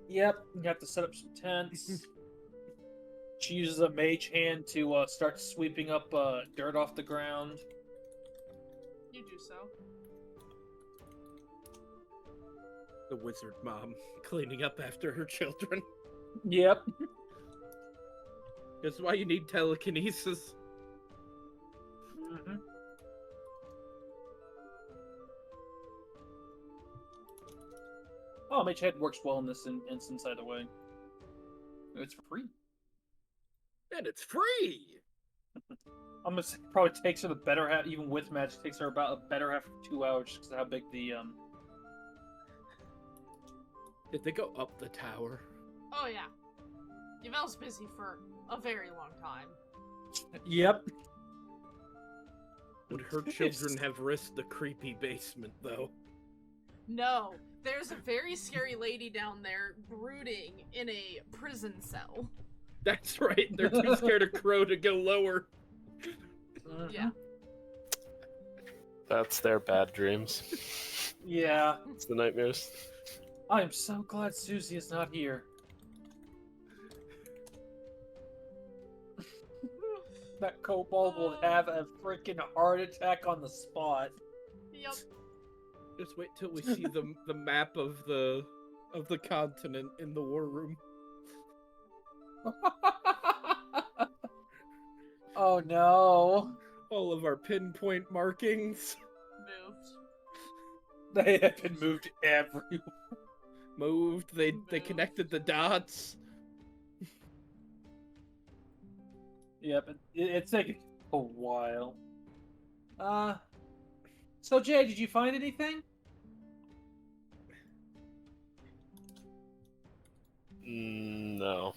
Yep. You have to set up some tents. She uses a mage hand to start sweeping up dirt off the ground. You do so. The wizard mom cleaning up after her children. Yep. That's why you need telekinesis. Mm-hmm. Oh, mage head works well in this instance, either way. It's free. And it's free! I'm gonna say it probably takes her the better half, even with magic, takes her about a better half of 2 hours just 'cause of how big the Did they go up the tower? Oh yeah. Yvel's busy for a very long time. Yep. Would her children have risked the creepy basement, though? No, there's a very scary lady down there brooding in a prison cell. That's right, they're too scared of Crow to go lower. Yeah. That's their bad dreams. Yeah. It's the nightmares. I am so glad Susie is not here. That kobold will have a freaking heart attack on the spot. Yep. Just wait till we see the map of the continent in the war room. Oh no. All of our pinpoint markings Moved. They have been moved everywhere. moved. They connected the dots. Yep, it's taking a while. So Jay, did you find anything? No.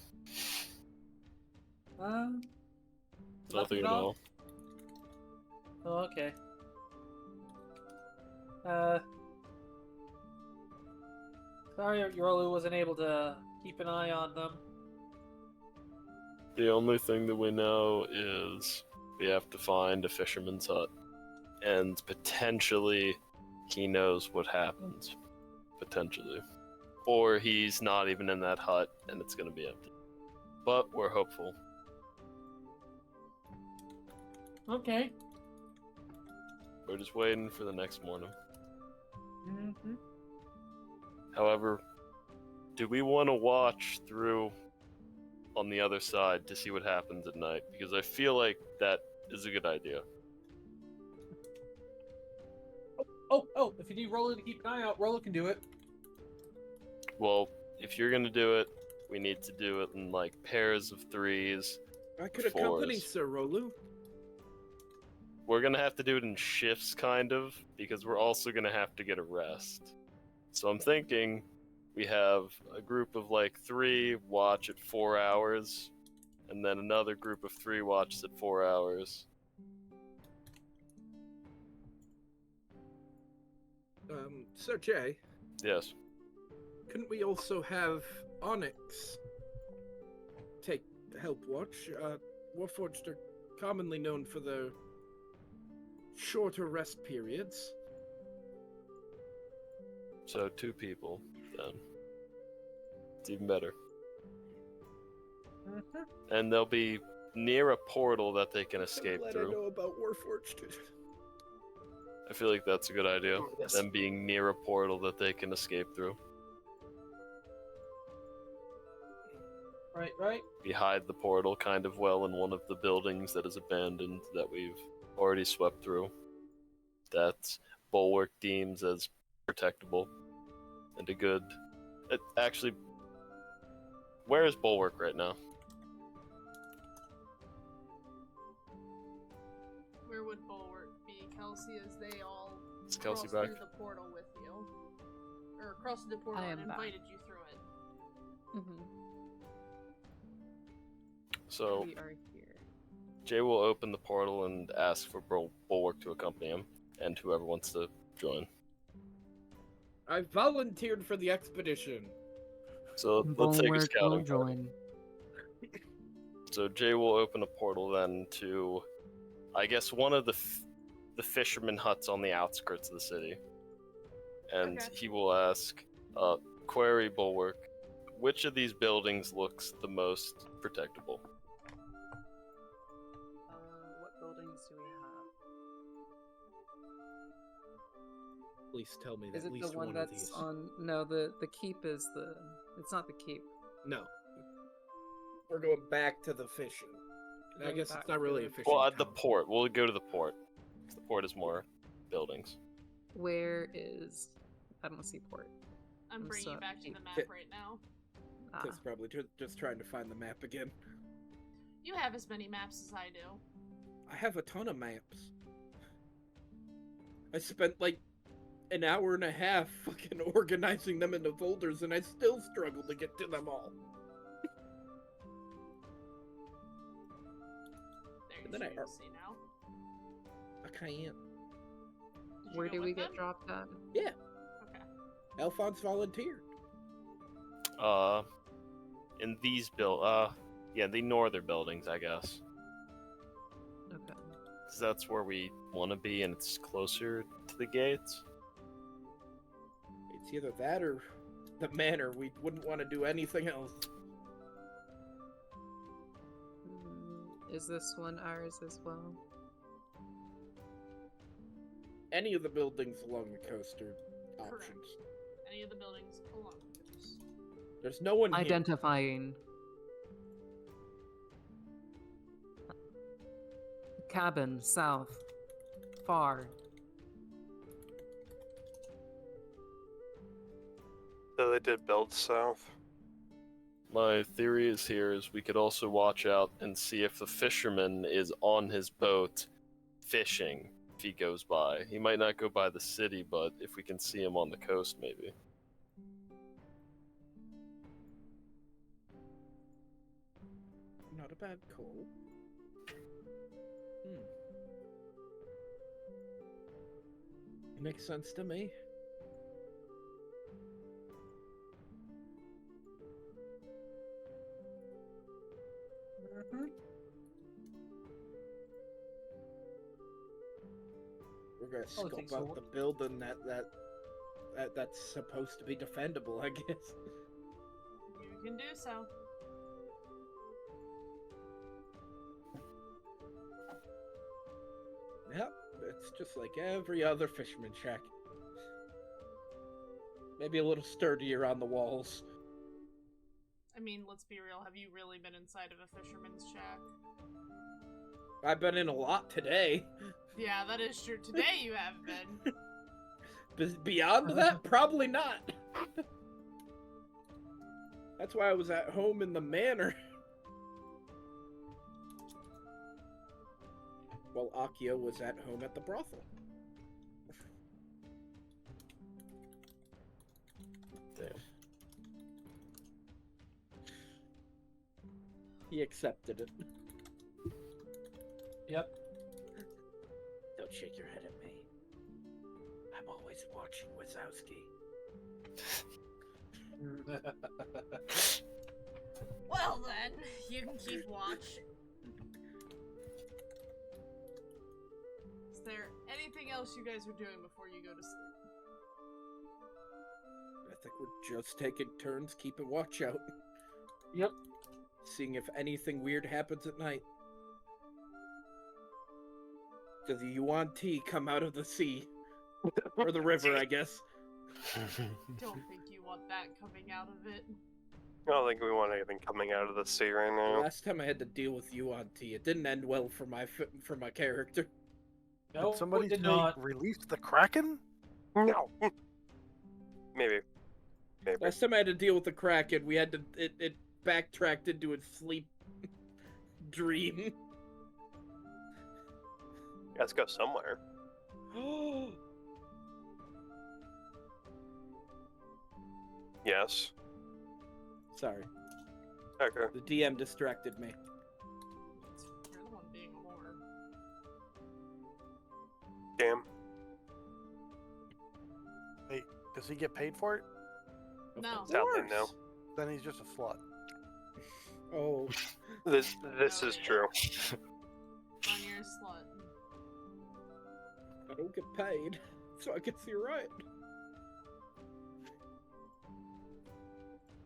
Nothing at all. Oh, okay. Sorry Yorlu wasn't able to keep an eye on them. The only thing that we know is we have to find a fisherman's hut. And potentially he knows what happened. Potentially. Or he's not even in that hut and it's gonna be empty. But we're hopeful. Okay. We're just waiting for the next morning. Mm-hmm. However, do we want to watch through on the other side to see what happens at night? Because I feel like that is a good idea. Oh, if you need Rollo to keep an eye out, Rollo can do it. Well, if you're gonna do it, we need to do it in like pairs of 3s. I could accompany 4s. Sir Rolu. We're gonna have to do it in shifts, kind of, because we're also gonna have to get a rest. So I'm thinking we have a group of like 3 watch at 4 hours, and then another group of 3 watches at 4 hours. Sir Jay, Yes. couldn't we also have Onyx help watch? Warforged are commonly known for their shorter rest periods. So 2 people, then. It's even better. Mm-hmm. And they'll be near a portal that they can escape I'm glad through. I know about Warforged. I feel like that's a good idea. Yes. Them being near a portal that they can escape through. Right. We hide the portal kind of well in one of the buildings that is abandoned that we've already swept through. That Bulwark deems as protectable. And a good... Actually, where is Bulwark right now? Where would Bulwark be, Kelsey, as they all Is Kelsey crossed back? through the portal with you. Or crossed through the portal I and am back. invited you through it. Mm-hmm. So We are here. Jay will open the portal and ask for Bulwark to accompany him, and whoever wants to join. I volunteered for the expedition. So let's take a Bulwark will scouting party. join. So Jay will open a portal then to, I guess, one of the fisherman huts on the outskirts of the city, and Okay. he will ask, query Bulwark, which of these buildings looks the most protectable? What buildings do we have? Please tell me that Is at it least the one of that's these. on? No, the keep is the. It's not the keep. No. We're going back to the fishing. I Going guess back it's not really to- a fishing Well, at the town. port. We'll go to the port. The port is more buildings. Where is? I don't see port. I'm I'm bringing you sorry. back to the map Okay. right now. Ah, It's probably just trying to find the map again. You have as many maps as I do. I have a ton of maps. I spent like an hour and a half fucking organizing them into folders, and I still struggle to get to them all. There you And then I- should see now. I can't. Did you where go do we with get them? dropped at? Yeah, Okay. Alphonse volunteered. In these the northern buildings, I guess. Okay. 'Cause that's where we want to be, and it's closer to the gates. It's either that or the manor. We wouldn't want to do anything else. Is this one ours as well? Any of the buildings along the coast are Correct. options. Any of the buildings along the coast. There's no one here. Identifying. Cabin, south. Far. So they did build south. My theory is here is we could also watch out and see if the fisherman is on his boat fishing if he goes by. He might not go by the city, but if we can see him on the coast, maybe. Not a bad call. It makes sense to me. We're gonna I would think scope out so. the building that's supposed to be defendable, I guess. You can do so. Yep, it's just like every other fisherman shack. Maybe a little sturdier on the walls. I mean, let's be real. Have you really been inside of a fisherman's shack? I've been in a lot today. Yeah, that is true. Today you have been. Beyond that, probably not. That's why I was at home in the manor. While Akio was at home at the brothel. Damn. He accepted it. Yep. Don't shake your head at me. I'm always watching Wazowski. Well then, you can keep watch. Is there anything else you guys are doing before you go to sleep? I think we're just taking turns keeping watch out. Yep. Seeing if anything weird happens at night. Does the Yuan tea come out of the sea? Or the river, I guess. Don't think you want that coming out of it. I don't think we want anything coming out of the sea right The now. last time I had to deal with Yuan tea, it didn't end well for my character. No, Did somebody it did say not. release the Kraken? No. Maybe. Maybe. Last time I had to deal with the Kraken, we had to it backtracked into a sleep dream. Let's go somewhere. Yes. Sorry, Okay. the DM distracted me. You're the one being a whore. Damn. Wait, does he get paid for it? No. Sadly, no. Then he's just a slut. Oh, This is true. On your slut. I don't get paid, so I guess you're right.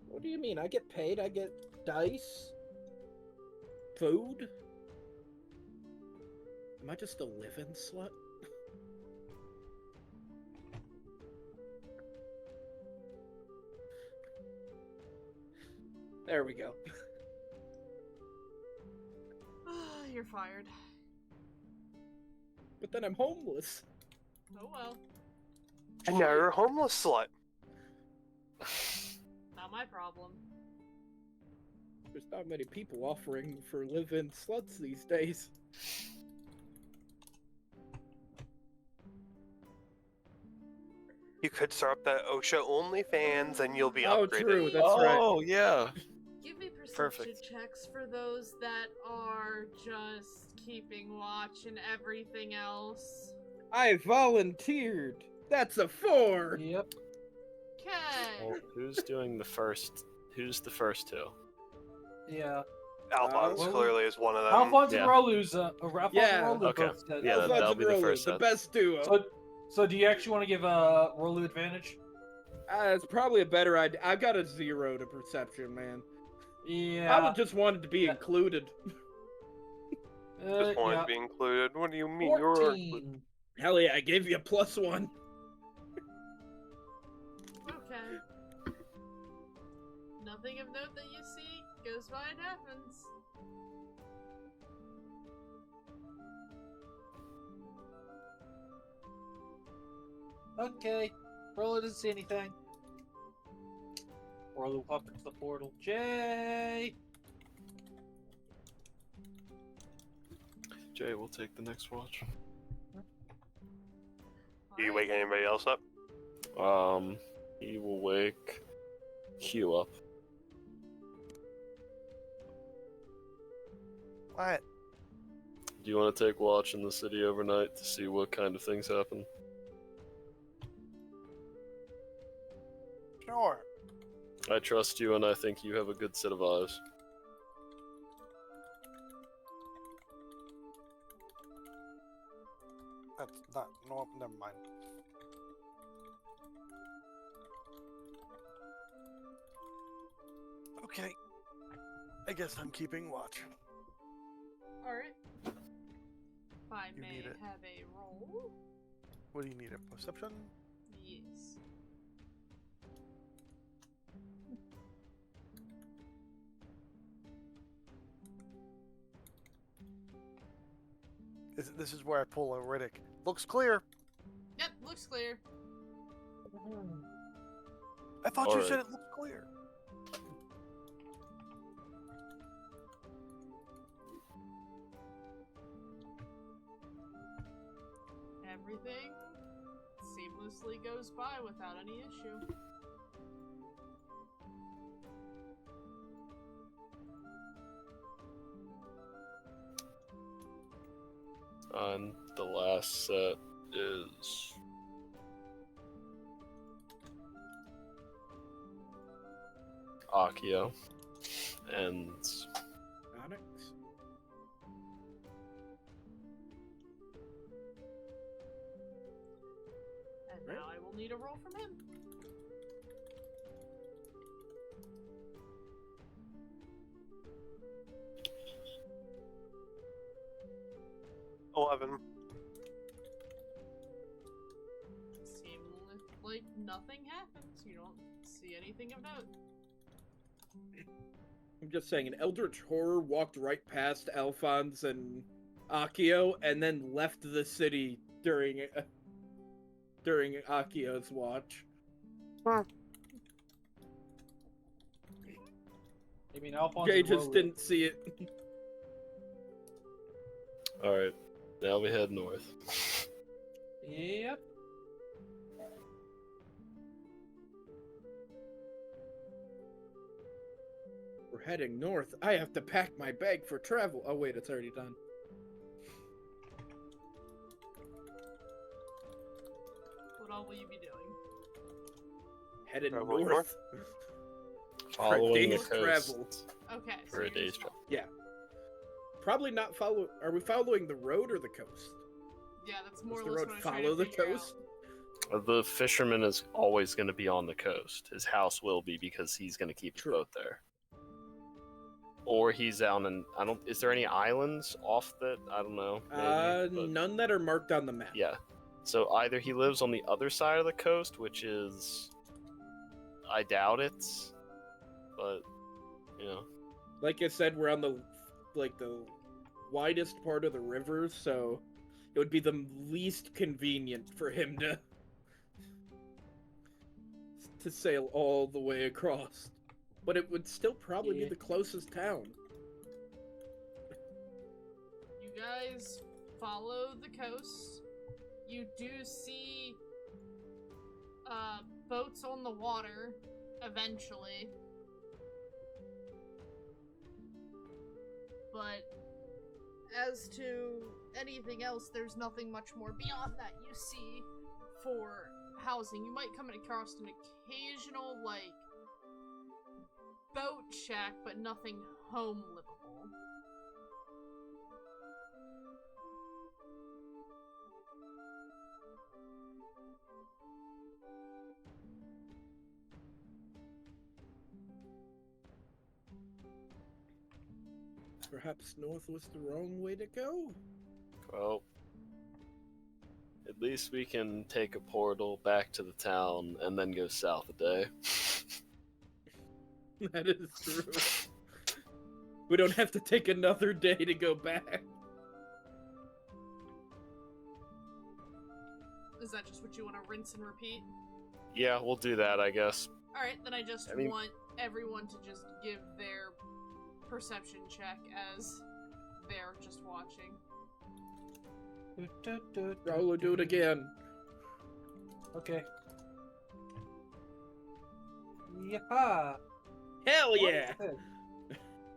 What do you mean? I get paid? I get dice? Food? Am I just a living slut? There we go. You're fired. But then I'm homeless. Oh well. And now you're a homeless slut. Not my problem. There's not many people offering for live-in sluts these days. You could start up that OSHA OnlyFans and you'll be Oh, upgraded. true, that's right. Oh, yeah. Give me perception Perfect. checks for those that are just keeping watch and everything else. I volunteered. That's a 4. Yep. Okay. Well, who's doing the first? Who's the first two? Yeah. Alphonse Well, clearly is one of them. Alphonse yeah. and Rolu's, Alphonse Yeah. and Rolu Okay. both said. Yeah, Alphonse that'll and be the Rolu, first the set. best duo. So do you actually want to give Rolu advantage? It's probably a better idea. I've got a 0 to perception, man. Yeah. I would just wanted to be Yeah. included. Just wanted yeah. to be included. What do you mean? You're 14. Hell yeah, I gave you a +1. Okay. Nothing of note that you see. Goes by it happens. Okay. Rolu doesn't see anything. Rolu up into the portal. Jay! Jay, we'll take the next watch. Do you Alright. wake anybody else up? He will wake Hugh up. What? Do you want to take watch in the city overnight to see what kind of things happen? Sure. I trust you, and I think you have a good set of eyes. That's not. No, never mind. Okay. I guess I'm keeping watch. Alright. If I You may need it. have a roll. What do you need? A perception? Yes. This is where I pull a Riddick. Looks clear. Yep, looks clear. I thought you Alright. said it looked clear. Everything seamlessly goes by without any issue. And the last set is Akio and Onyx. And Right. now I will need a roll from him. Seem like nothing happens. You don't see anything of note. I'm just saying, an Eldritch Horror walked right past Alphonse and Akio, and then left the city during Akio's watch. I mean, Alphonse Jay and just Rolu. didn't see it. alright. Now we head north. Yep. heading north. I have to pack my bag for travel. Oh wait, it's already done. What all will you be doing? Headed Traveling north. Following the day's coast travel. Okay. for a day's travel. Probably not follow. Are we following the road or the coast? Yeah, that's more Does or the less road what I'm trying follow to the figure coast? The fisherman is always going to be on the coast. His house will be because he's going to keep True. the boat there. Or he's out in Is there any islands off that? I don't know. Maybe, but- None that are marked on the map. Yeah. So either he lives on the other side of the coast, which is, I doubt it, but you know, Like I said, we're on the widest part of the river, so it would be the least convenient for him to sail all the way across. But it would still probably be Yeah. the closest town. You guys follow the coast. You do see boats on the water eventually. But as to anything else, there's nothing much more beyond that you see for housing. You might come across an occasional, boat shack, but nothing home livable. Perhaps north was the wrong way to go? well, at least we can take a portal back to the town and then go south a day. That is true. We don't have to take another day to go back. Is that just what you want to rinse and repeat? Yeah, we'll do that, I guess. Alright, then I just I mean- want everyone to just give their perception check as they're just watching. Rolo, do it again. Okay. Yeah. Hell yeah!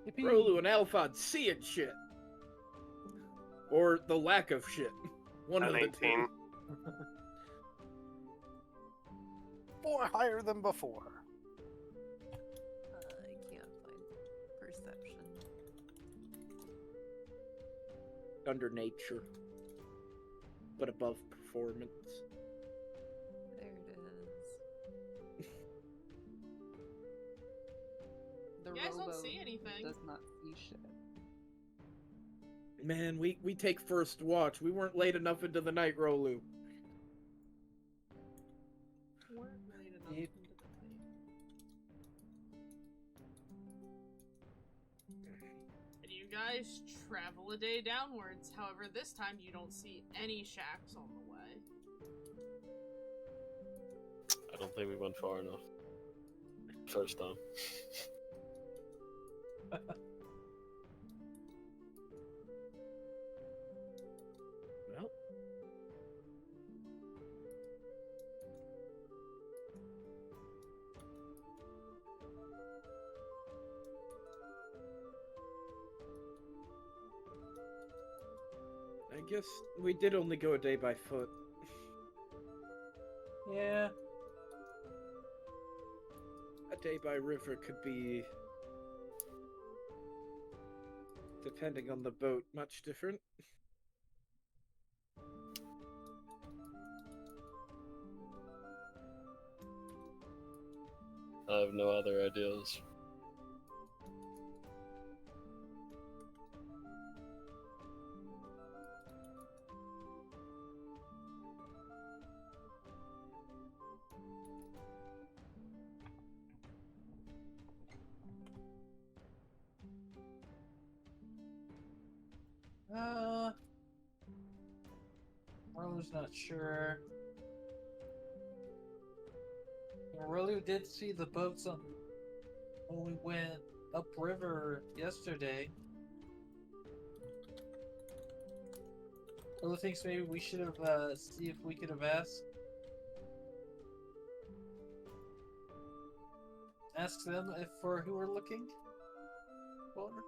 Yippee. Rolo and Alphonse seeing shit. Or the lack of shit. One of the 19. two. Boy, higher than before. I can't find perception. Under nature. But above performance. There it is. The You guys don't rowboat see anything. does not see shit. Man, we take first watch. We weren't late enough into the night, Rolu. Weren't late enough Yep. into the night. And you guys travel a day downwards. However, this time you don't see any shacks on the way. I don't think we went far enough. First time. Well. I guess we did only go a day by foot. Yeah. A day by river could be, depending on the boat, much different. I have no other ideas. Marlo's not sure. Marlo did see the boats on when we went upriver yesterday. Marlo thinks maybe we should have see if we could have asked them if for who we're looking. far?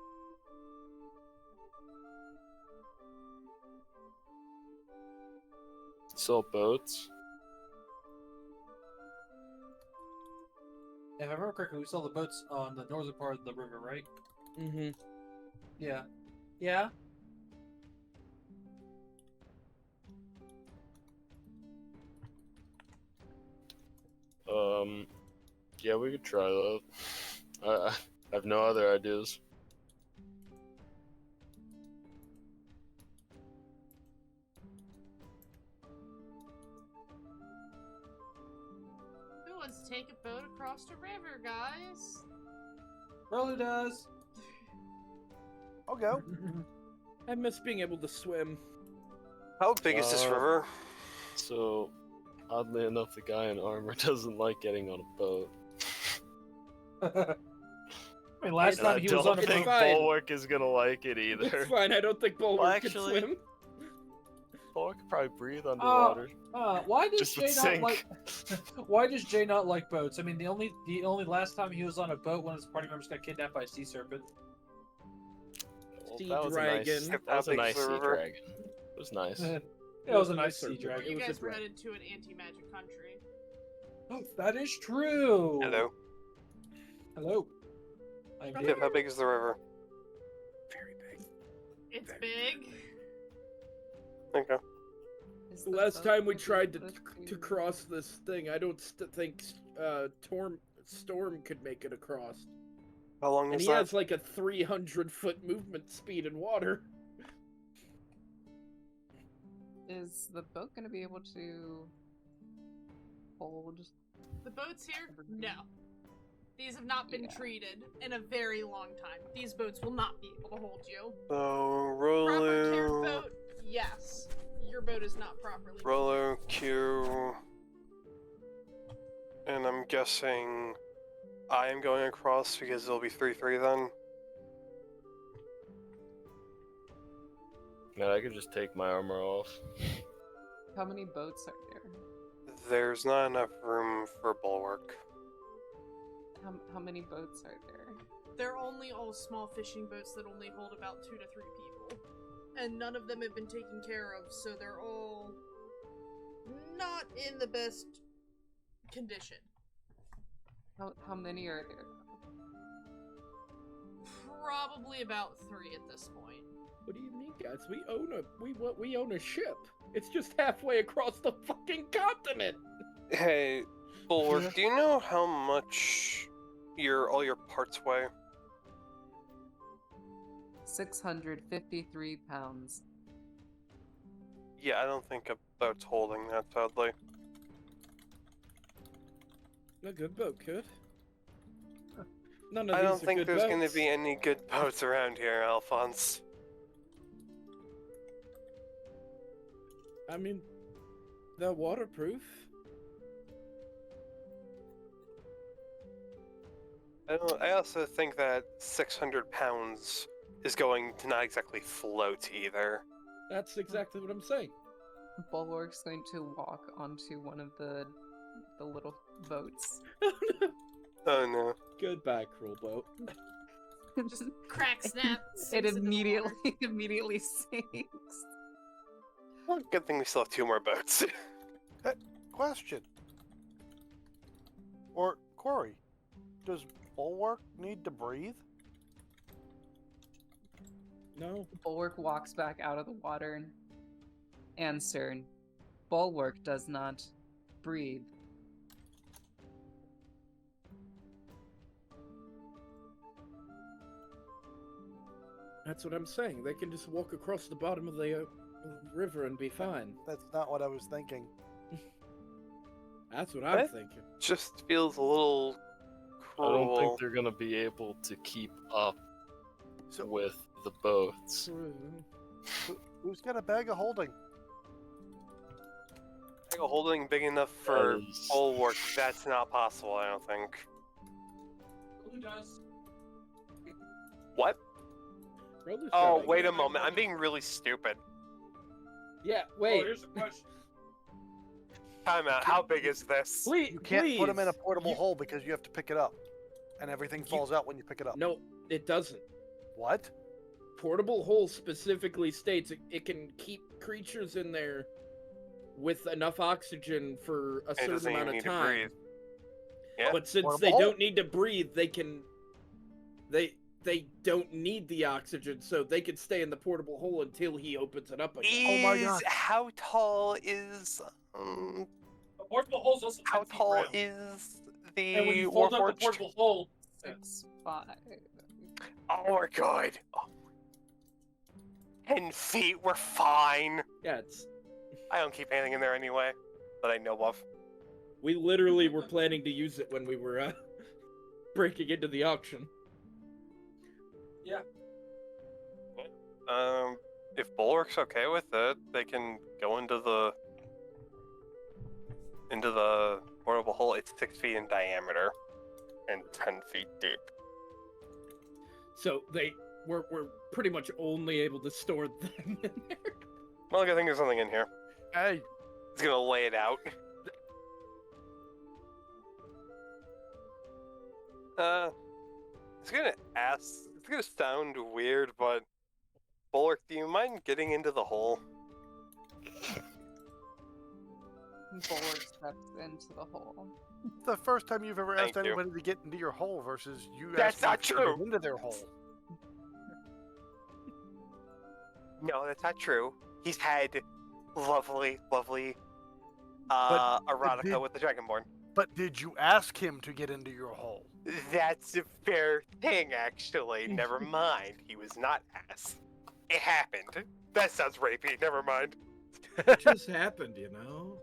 Saw boats. If I remember correctly, we saw the boats on the northern part of the river, right? Mm-hmm. Yeah. Yeah. Yeah, we could try that. I have no other ideas. Who wants to take a boat across the river, guys? Rolly does. I'll go. I miss being able to swim. How big is this river? So, oddly enough, the guy in armor doesn't like getting on a boat. I mean, last And And I time he was on don't a think boat. fine. Bulwark is gonna like it either. It's fine. I don't think Bulwark Well, can actually- swim. Bulwark could probably breathe underwater. Why does Just would Jay not sink. like? Why does Jay not like boats? I mean, the only last time he was on a boat, one of his party members got kidnapped by a sea serpent. Well, Sea that was dragon. A nice, How that was a big is nice the sea river? dragon. It was nice. It was a a nice nice sea serpent. dragon. You was guys just were right. headed to an anti-magic country. Oh, that is true. Hello. Hello. I'm Tip, Dave. how big is the river? Very big. It's Very big. Okay. Is The the last boat time we gonna be tried able to cross this thing, I don't think Storm could make it across. How long And is he that? has like a 300-foot movement speed in water. Is the boat going to be able to hold? The boats here? No. These have not been Yeah. treated in a very long time. These boats will not be able to hold you. So, Proper cared Rolo, boat? Yes. Your boat is not properly Rolo, Q, and I'm guessing I am going across because it'll be 3-3 then. Man, I could just take my armor off. How many boats are there? There's not enough room for bulwark. How many boats are there? They're only all small fishing boats that only hold about 2 to 3 people. And none of them have been taken care of, so they're all not in the best condition. How many are there? Probably about 3 at this point. What do you mean, guys? We own a ship. It's just halfway across the fucking continent. Hey, bulwark, do you know how much all your parts weigh? 653 pounds. Yeah, I don't think a boat's holding that, sadly. A good boat could. None of I these don't are think good there's going to boats. be any good boats around here, Alphonse. I mean, they're waterproof. I also think that 600 pounds is going to not exactly float either. That's exactly what I'm saying. Bulwark's going to walk onto one of the little boats. Oh no. Goodbye, cruel boat. Just crack snap. It sinks into the immediately water. immediately sinks. Well, good thing we still have 2 more boats. Question. Or Corey, does Bulwark need to breathe? No. Bulwark walks back out of the water. Answer. Bulwark does not breathe. That's what I'm saying. They can just walk across the bottom of the river and be fine. That's not what I was thinking. That's what I'm What? thinking. Just feels a little I don't cruel. think they're gonna be able to keep up So with the boats. who's got a bag of holding? Like a holding big enough for That is- bulwark, that's not possible, I don't think. Who does? What? Roller's Oh, got wait a moment. I'm being really stupid. Yeah, Oh, wait. here's the question. Time out. How big is this? Please, You can't put them in a please. portable You- hole because you have to pick it up, and everything falls out when you pick it up. No, it doesn't. What? Portable hole specifically states it can keep creatures in there with enough oxygen for a And it certain doesn't even amount need of to time. breathe. Yeah. But since Portable they hole? don't need to breathe, they don't need the oxygen, so they can stay in the portable hole until he opens it up again. Oh my God. How tall is The portable hole's also 10 how feet tall round. is And when the you fold up the Warforged? portable hole, 6'5". Oh my god. 10 feet, we're fine. Yeah, it's I don't keep anything in there anyway that I know of. we literally were planning to use it when we were breaking into the auction. If Bulwark's okay with it, they can go into the portable hole. It's 6 feet in diameter and 10 feet deep. So we're pretty much only able to store them in there. Well, I think there's something in here. Hey, He's gonna lay it out. It's gonna ask. It's gonna sound weird, but Bulwark, do you mind getting into the hole? Bulwark steps into the hole. it's the first time you've ever asked Thank you. anybody to get into your hole versus you That's asking not if to true. get into their hole. No, that's not true. He's had lovely But erotica did- with the Dragonborn. But did you ask him to get into your hole? That's a fair thing, actually. Never mind. He was not asked. It happened. That sounds rapey. Never mind. It just happened, you know.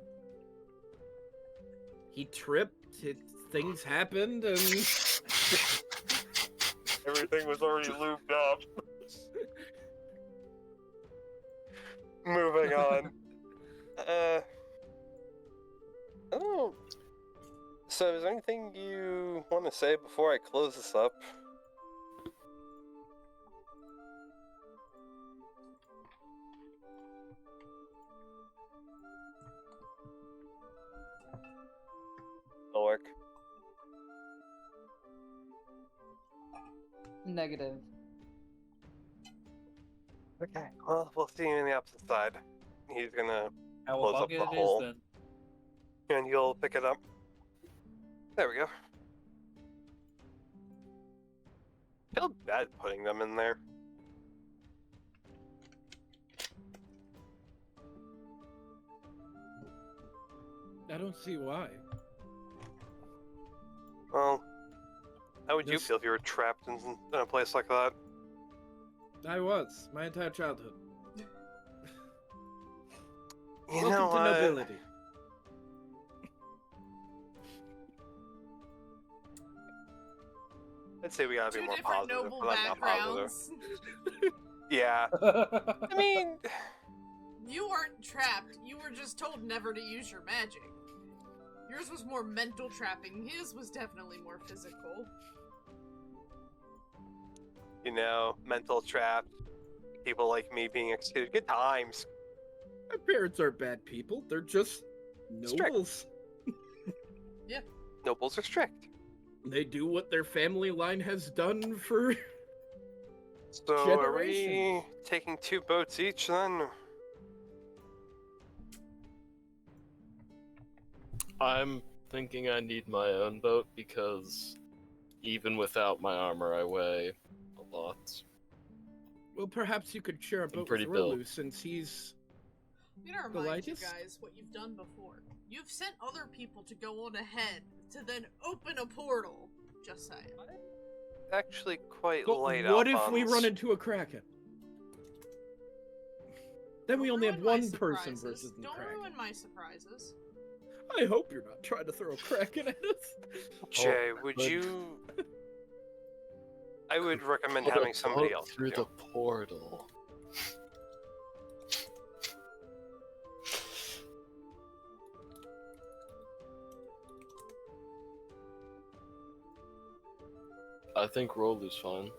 He tripped. Things happened, and Everything was already lubed up. Moving on. Oh. So, is there anything you want to say before I close this up? Bulwark. Negative. Okay. Well, we'll see you on the opposite side. He's gonna close up Cowabunga the it is hole. then. And you'll pick it up. There we go. Feel bad putting them in there. I don't see why. Well, how would you Yes. feel if you were trapped in a place like that? I was my entire childhood. You Welcome know to what? nobility. I'd say we gotta Two be more different positive, noble but I'm not positive. backgrounds. Yeah. I mean, You weren't trapped. You were just told never to use your magic. Yours was more mental trapping. His was definitely more physical. you know, mental trapped, people like me being executed. Good times. My parents aren't bad people. They're just Strict. nobles. Nobles are strict. They do what their family line has done for. So are we Generations. taking 2 boats each then? I'm thinking I need my own boat because even without my armor, I weigh a lot. Well, perhaps you could share a boat with pretty Rolu built. since he's. I'm gonna remind you lightest? guys what you've done before. You've sent other people to go on ahead to then open a portal. Just saying. Actually, quite But light what up if on we s- run into a kraken? Then we Don't only have ruin my one person surprises. versus the Don't kraken. ruin my surprises. I hope you're not trying to throw a kraken at us. Jay, would but- you? I would recommend Put a having somebody boat else. through do. the portal. I think Rolu's fine.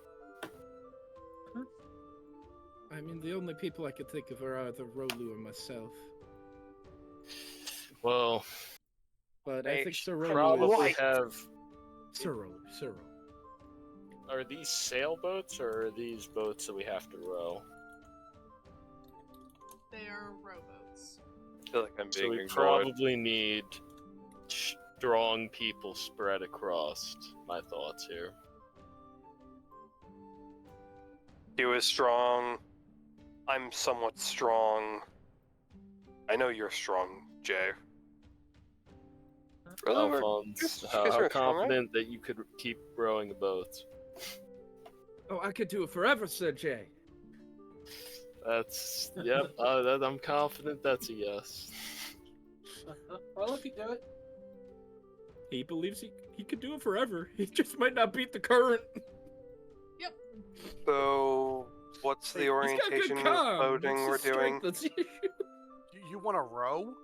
I mean, the only people I could think of are either Rolu or myself. Well, But I Hey, think Sir Rolu probably is... have. Sir Rolu. Are these sailboats or are these boats that we have to row? They are rowboats. I feel like I'm So being we ignored. probably need strong people spread across. My thoughts here. You is strong. I'm somewhat strong. I know you're strong, Jay. Really? Alphonse, Just- how just strong, right? confident that you could keep rowing the boats? Oh, I could do it forever, Sir Jay. That's yep. I'm confident that's a yes. Well, if you do it. He believes he could do it forever. He just might not beat the current. So, what's the He's got orientation good of comm. boating It's we're the strength doing? that's the issue. You want to row?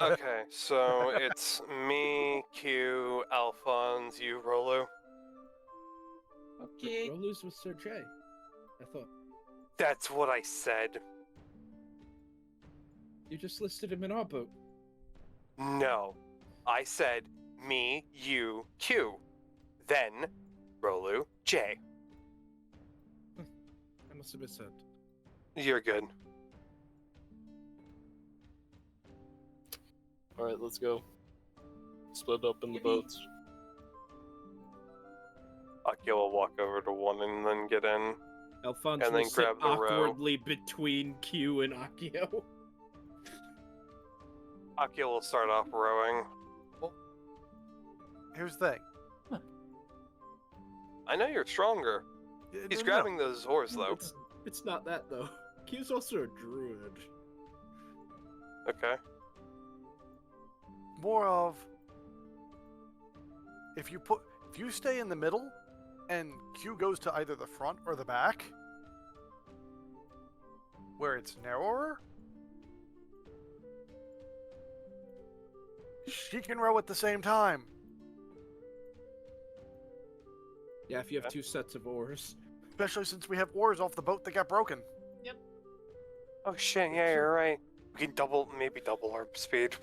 Okay, so it's me, Q, Alphonse, you, Rolo. Okay. Rolu's with Sir Jay. I thought That's what I said. you just listed him in our boat. No. I said me, you, Q. Then Rolu, J. I must have misheard. You're good. All right, let's go. Split up in the Yippee. boats. Akio will walk over to one and then get in. Alphonse And will then sit grab the row. awkwardly between Q and Akio. Akio will start off rowing. Here's the thing. I know you're stronger. He's No. grabbing those oars though. It's not that though. Q's also a druid. Okay. More of if you stay in the middle and Q goes to either the front or the back where it's narrower, she can row at the same time. Yeah, if you have Okay. 2 sets of oars. Especially since we have oars off the boat that got broken. Oh shit, yeah, you're right. We can maybe double our speed.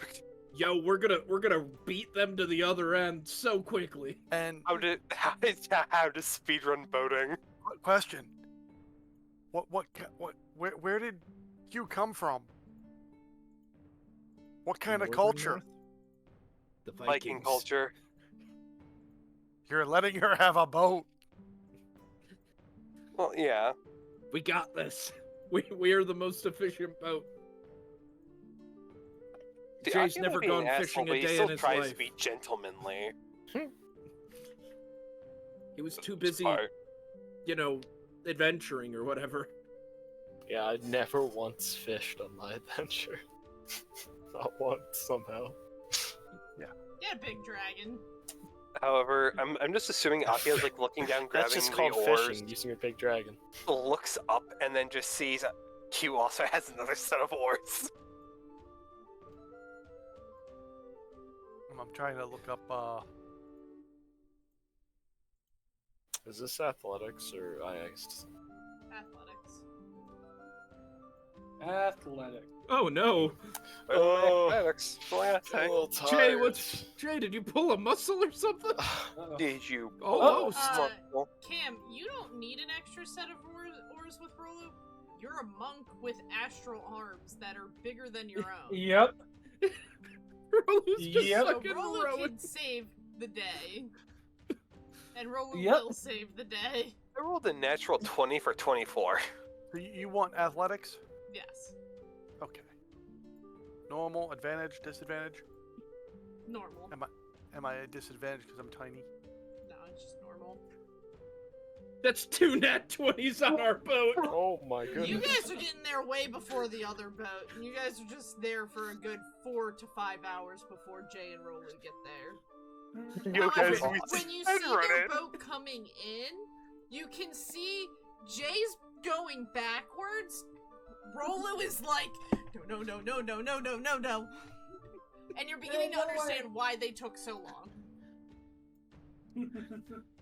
Yo, we're gonna beat them to the other end so quickly. And How does speedrun boating? question: where did Q come from? What kind of Northern culture? North? The Viking Vikings. culture. You're letting her have a boat. Well, yeah. We got this. We are the most efficient boat. See, Jay's Akio never may be an gone fishing asshole, a but he day still in his tries life. to be gentlemanly. He was too It's busy, fine. adventuring or whatever. Yeah, I never once fished on my adventure. Not once, somehow. Yeah, big dragon. However, I'm just assuming Akio's like looking down, grabbing That's just the called oars, fishing, using your big dragon. looks up, and then just sees Q also has another set of oars. I'm trying to look up. Is this athletics or IX? Athletics. Athletic. Oh no, Oh. Athletics. What did I I'm a say? little Jay, tired. Jay? Did you pull a muscle or something? Uh-oh. Did you? Almost. Cam, you don't need an extra set of oars with Rolo. You're a monk with astral arms that are bigger than your own. Yep. Rolo's just Yep. So fucking Rolo rowing. can save the day. And Rolo Yep. will save the day. I rolled a natural 20 for 24. You want athletics? Yes. Okay. Normal, advantage, disadvantage. Normal. Am I at disadvantage because I'm tiny? No, it's just normal. That's 2 nat 20s on our boat. Oh my goodness. You guys are getting there way before the other boat. And you guys are just there for a good 4 to 5 hours before Jay and Rolo get there. You However, guys, we when you said see run their it. boat coming in, you can see Jay's going backwards. Rolo is like, no. And you're beginning to No way. understand why they took so long.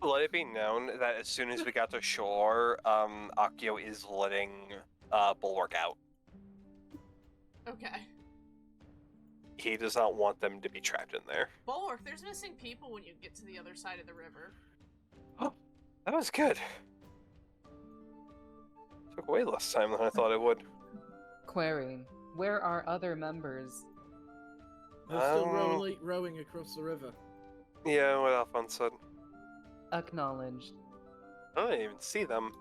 Let it be known that as soon as we got to shore, Akio is letting Bulwark out. Okay. he does not want them to be trapped in there. Bulwark, there's missing people when you get to the other side of the river. That was good. Took way less time than I thought it would. Query, where are other members? They're still rowing across the river. Yeah, what Alphonse said. Acknowledged. I don't even see them.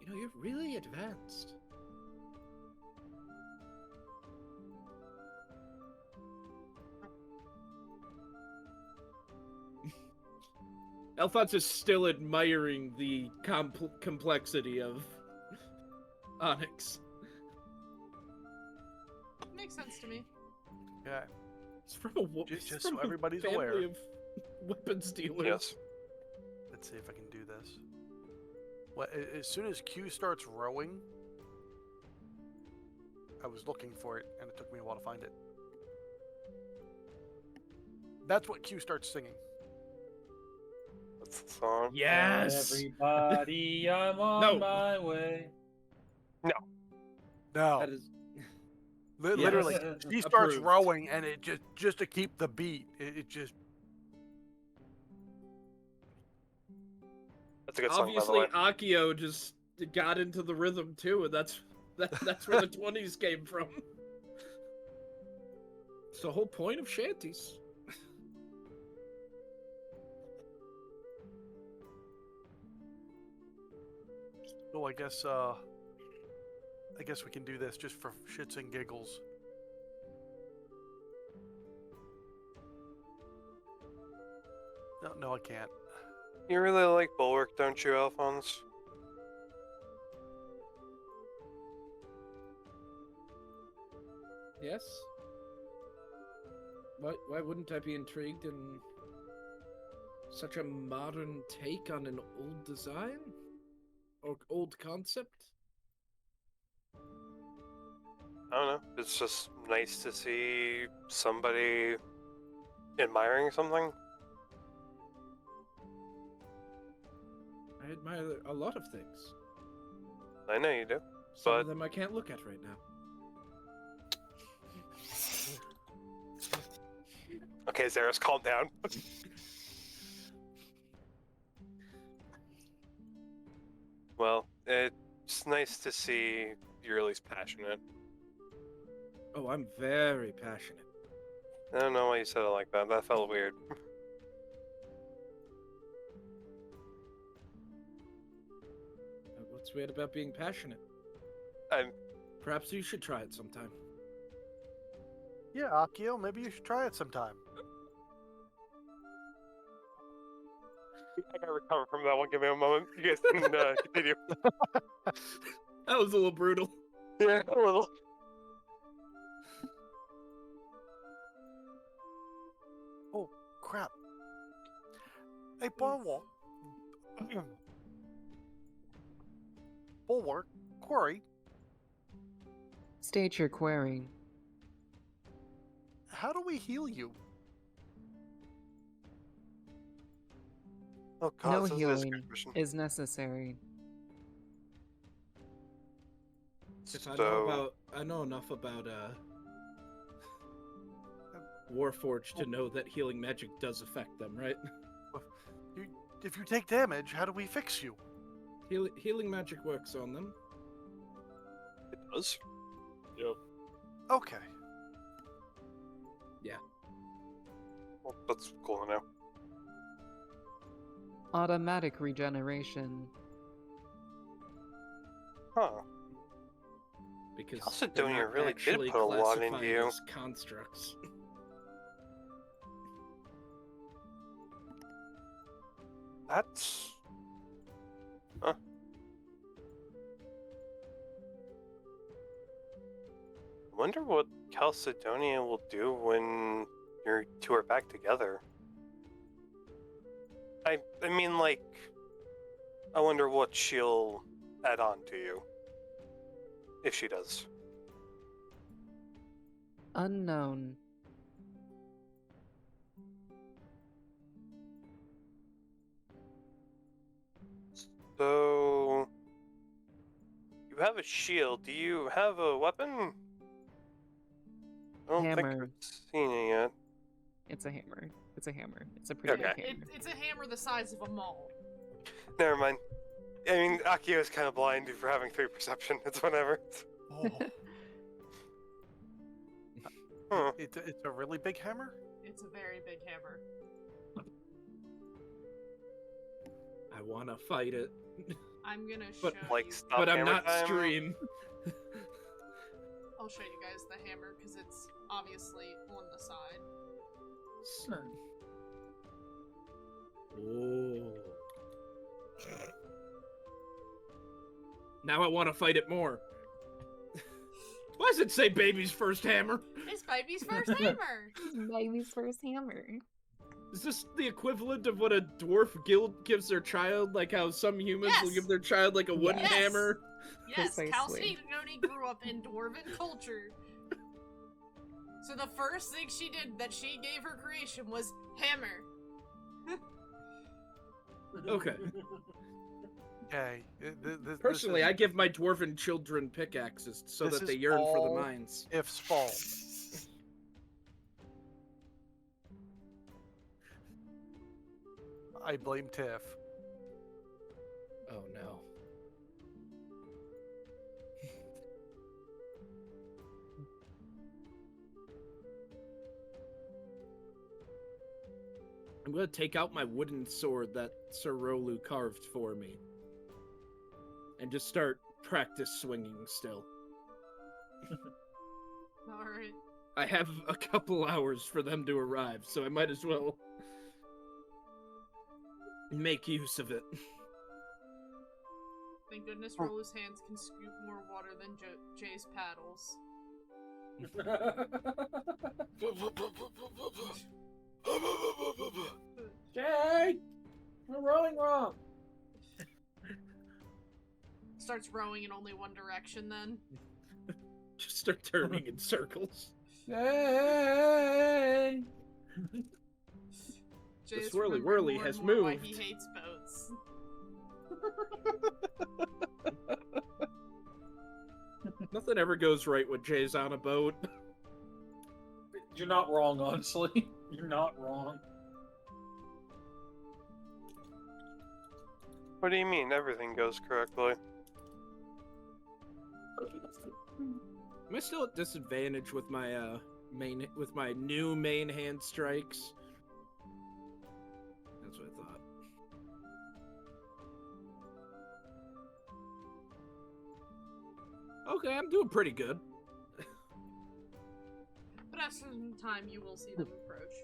You know, you're really advanced. Alphonse is still admiring the complexity of Onyx. Makes sense to me. Yeah. It's from a Just from so a everybody's family aware. of weapons dealers. Yes. Let's see if I can do this. Well, as soon as Q starts rowing, I was looking for it, and it took me a while to find it. That's what Q starts singing. That's the song. Yes. Everybody, I'm on No. my way. No. That is Literally, Yes. he starts Approved. rowing, and it just to keep the beat. It just That's a good song, by the obviously way. Akio just got into the rhythm too, and that's where the 20s came from. It's the whole point of shanties. Oh, I guess we can do this just for shits and giggles. No, I can't. You really like Bulwark, don't you, Alphonse? Yes. Why wouldn't I be intrigued in such a modern take on an old design? Or old concept? I don't know. It's just nice to see somebody admiring something. I admire a lot of things. I know you do. Some But- of them I can't look at right now. Okay, Zaris, calm down. Well, it's nice to see you're at least passionate. Oh, I'm very passionate. I don't know why you said it like that. That felt weird. What's weird about being passionate? I'm Perhaps you should try it sometime. Yeah, Akio, maybe you should try it sometime. I gotta recover from that one. Give me a moment. You guys can continue. That was a little brutal. Yeah, a little. Oh, crap. Hey, Bulwark. Bulwark, Quarry, State your query. how do we heal you? Oh god, No this is a healing good question. is necessary. If I So, know enough about Warforged to know that healing magic does affect them, right? If you take damage, how do we fix you? Healing magic works on them. it does. Yep. Okay. Well, that's cool to know. Automatic regeneration. Huh. Because Calcedonia they're not really did actually put a lot into classified you. as constructs. That's... Huh. I wonder what Calcedonia will do when your two are back together. I mean, like, I wonder what she'll add on to you. If she does. Unknown. So... You have a shield. Do you have a weapon? I don't think Hammer. I've seen it yet. It's a hammer. It's a hammer. It's a pretty Okay. big hammer. It's a hammer the size of a mall. Never mind. I mean, Akio's kind of blind for having 3 perception. It's whatever. Oh, Huh. it's a really big hammer. It's a very big hammer. I want to fight it, I'm gonna But, show Like, you. stop but I'm hammer not time. stream. I'll show you guys the hammer because it's obviously on the side. Oh. Now I want to fight it more. Why does it say baby's first hammer? It's baby's first hammer. Baby's first hammer. Is this the equivalent of what a dwarf guild gives their child? Like how some humans will Yes. give their child like a wooden Yes. hammer? Yes, Precisely. Calcedony grew up in dwarven culture. So the first thing she did that she gave her creation was hammer. Okay. Okay. Personally, I give my dwarven children pickaxes so this that they is yearn for all- the mines. if Spall. I blame Tiff. Oh no. I'm gonna take out my wooden sword that Sir Rolu carved for me. And just start practice swinging still. Alright. I have a couple hours for them to arrive, so I might as well make use of it. Thank goodness Rolu's hands can scoop more water than Jay's paddles. Jay! We're rowing wrong. Starts rowing in only one direction then. Just start turning in circles. Jay! Jay is swirly remembering whirly more has and more why moved. he hates boats. Nothing ever goes right when Jay's on a boat. You're not wrong, honestly. You're not wrong. What do you mean? Everything goes correctly. Am I still at disadvantage with my my new main hand strikes? That's what I thought. Okay, I'm doing pretty good. But after some time, you will see them approach.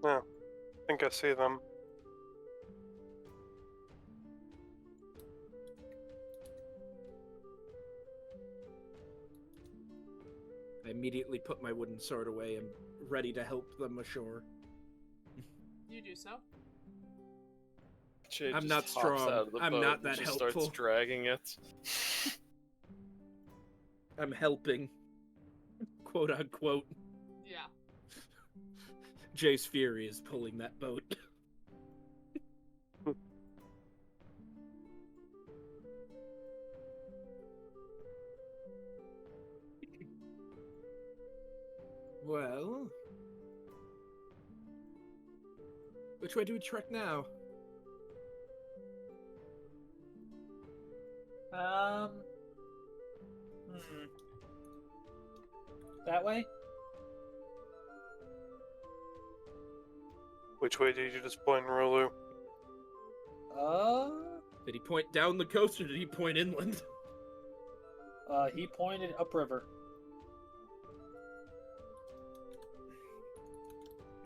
I think I see them. I immediately put my wooden sword away and ready to help them ashore. You do so. Jay I'm just not hops strong. Out of the I'm boat not and that just helpful. Starts dragging it. I'm helping. Quote unquote. Yeah. Jay's fury is pulling that boat. Well, which way do we trek now? That way? Which way did you just point, Rolu? Did he point down the coast or did he point inland? He pointed upriver.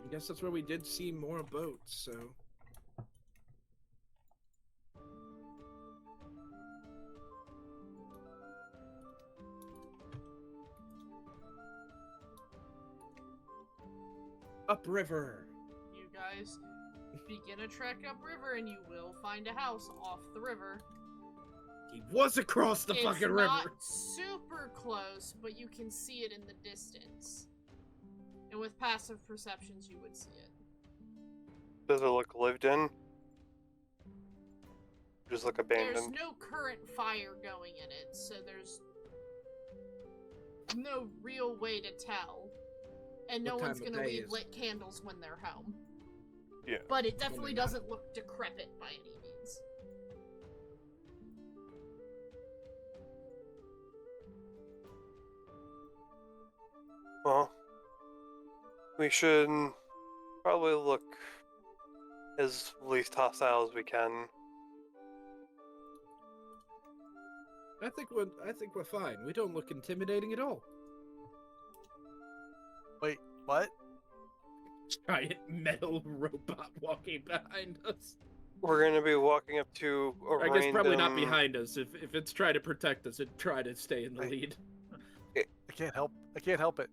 I guess that's where we did see more boats, so. Upriver. You guys begin a trek upriver and you will find a house off the river. He was across the It's fucking not river. super close, but you can see it in the distance. And with passive perceptions, you would see it. Does it look lived in? Just look There's abandoned. no current fire going in it, so there's no real way to tell. And no What one's time of gonna day leave is lit candles when they're home. Yeah. But it definitely they're not. doesn't look decrepit by any means. Well, we should probably look as least hostile as we can. I think we're fine. We don't look intimidating at all. Wait, what? Giant metal robot walking behind us. We're gonna be walking up to a I guess probably not random- behind us. If it's trying to protect us, it'd try to stay in the Right. lead. I can't help it.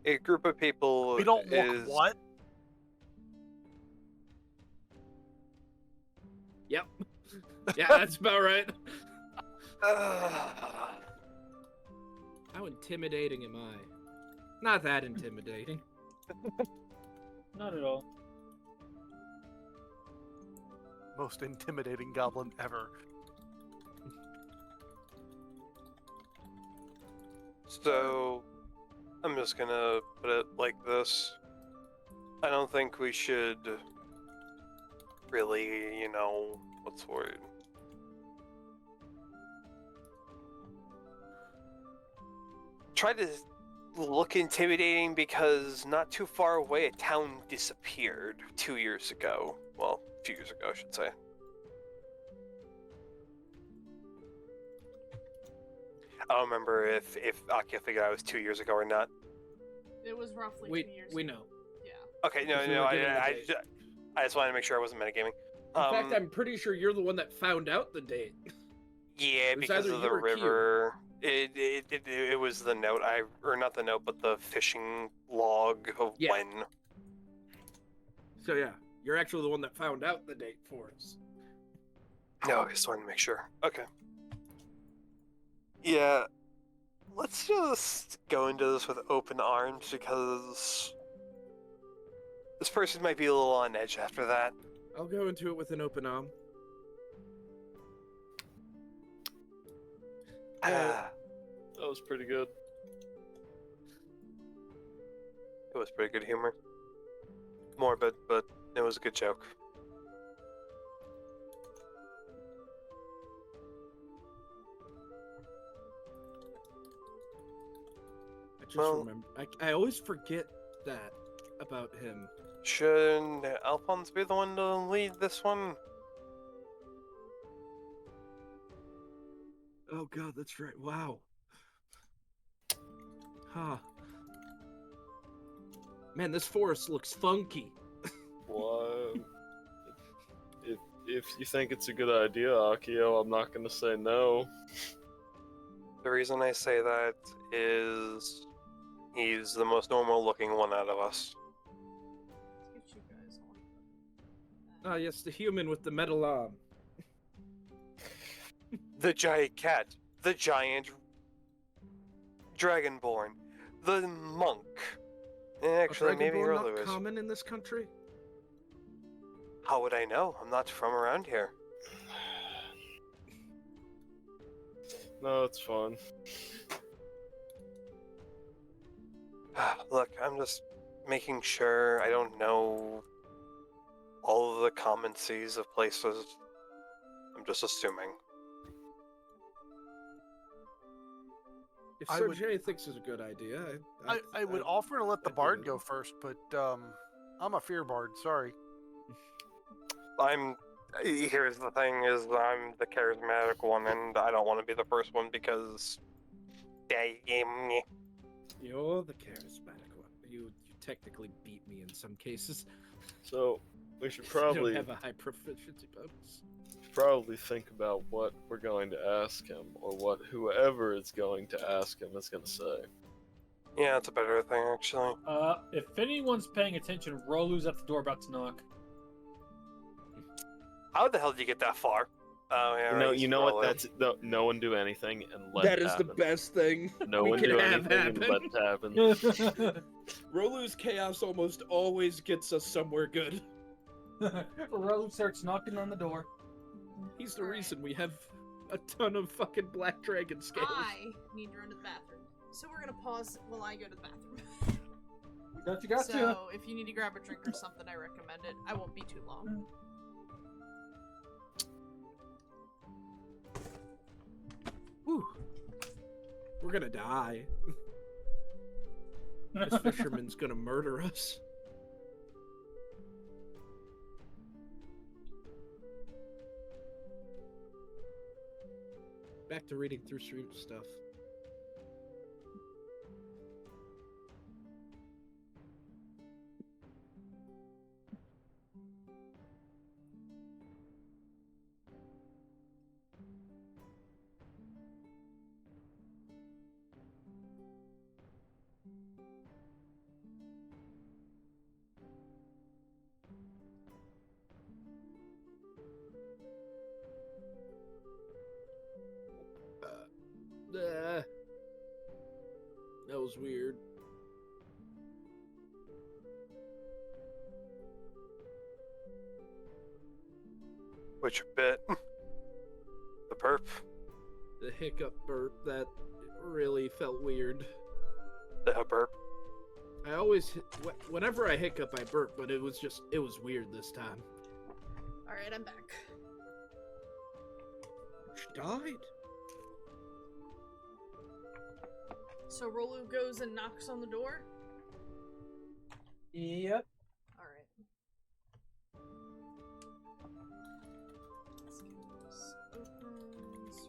A group of people. We don't look is... what? Yep. Yeah, that's about right. How intimidating am I? Not that intimidating. Not at all. Most intimidating goblin ever. So, I'm just gonna put it like this. I don't think we should really, what's the word? Try to look intimidating because not too far away a town disappeared 2 years ago. Well, a few years ago, I should say. I don't remember if Akia figured out it was 2 years ago or not. It was roughly 2 years We ago. know. Yeah. Okay, no, If we no, were given the I date. just wanted to make sure I wasn't metagaming. In fact, I'm pretty sure you're the one that found out the date. Yeah, It was because either of the you or Q. river. It was the note. Or not the note, but the fishing log of Yeah. when. So yeah, you're actually the one that found out the date for us. No, I just wanted to make sure. Okay. Yeah, let's just go into this with open arms because this person might be a little on edge after that. I'll go into it with an open arm. Ah, That was pretty good. it was pretty good humor. Morbid, but it was a good joke. I just Well- remember. I always forget that about him. Should Alphonse be the one to lead this one? Oh god, that's right. Wow. Huh. Man, this forest looks funky. Well, if you think it's a good idea, Akio, I'm not gonna say no. The reason I say that is he's the most normal looking one out of us. Let's get you guys on. Ah, yes, the human with the metal arm. The giant cat, the giant dragonborn, the monk. Actually, Are maybe Dragonborn Rolo not is. common in this country? How would I know? I'm not from around here. No, it's fine. Look, I'm just making sure I don't know all of the common seas of places. I'm just assuming. If I Sir would- Jay thinks it's a good idea, I would offer to let the I'd be bard with go him. first, but I'm a fear bard. Sorry. Here's the thing: is I'm the charismatic one, and I don't want to be the first one because. You're the charismatic one. You technically beat me in some cases. So we should You probably don't have a high proficiency bonus. think about what we're going to ask him, or what whoever is going to ask him is going to say. Yeah, it's a better thing actually. If anyone's paying attention, Rolu's at the door about to knock. How the hell did you get that far? Oh yeah, right, You know what? Rolo. That's no one do anything and let That it is happen. the best thing No we one can do have anything and let happen. it happen. Rolu's chaos almost always gets us somewhere good. Rolu starts knocking on the door. He's the Alright. reason we have a ton of fucking black dragon scales. I need to run to the bathroom. So we're gonna pause while I go to the bathroom. You got so to. if you need to grab a drink or something, I recommend it. I won't be too long. Whew. We're gonna die. This fisherman's gonna murder us. Back to reading through stream stuff. That was weird. Which bit? The burp? The hiccup burp, that really felt weird. The burp? I always, whenever I hiccup, I burp, but it was weird this time. Alright, I'm back. She died? So Rolu goes and knocks on the door? Yep. Alright. Let's get this opens.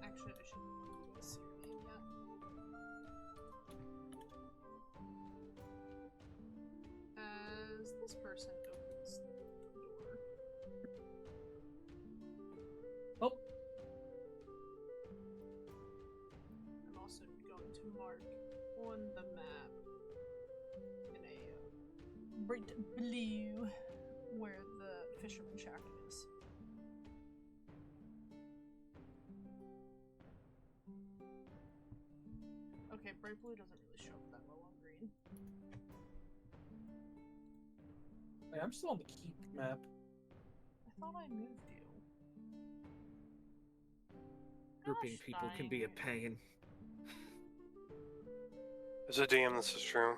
Actually, I shouldn't want to do a serial yet. As this person opens the door. Oh. I'm also going to mark on the map in a bright blue where the fisherman shack is. Okay, bright blue doesn't really show up that well on green. Wait, I'm still on the keep map. I thought I moved you. Grouping Gosh people can be a dang. pain. As a DM, this is true.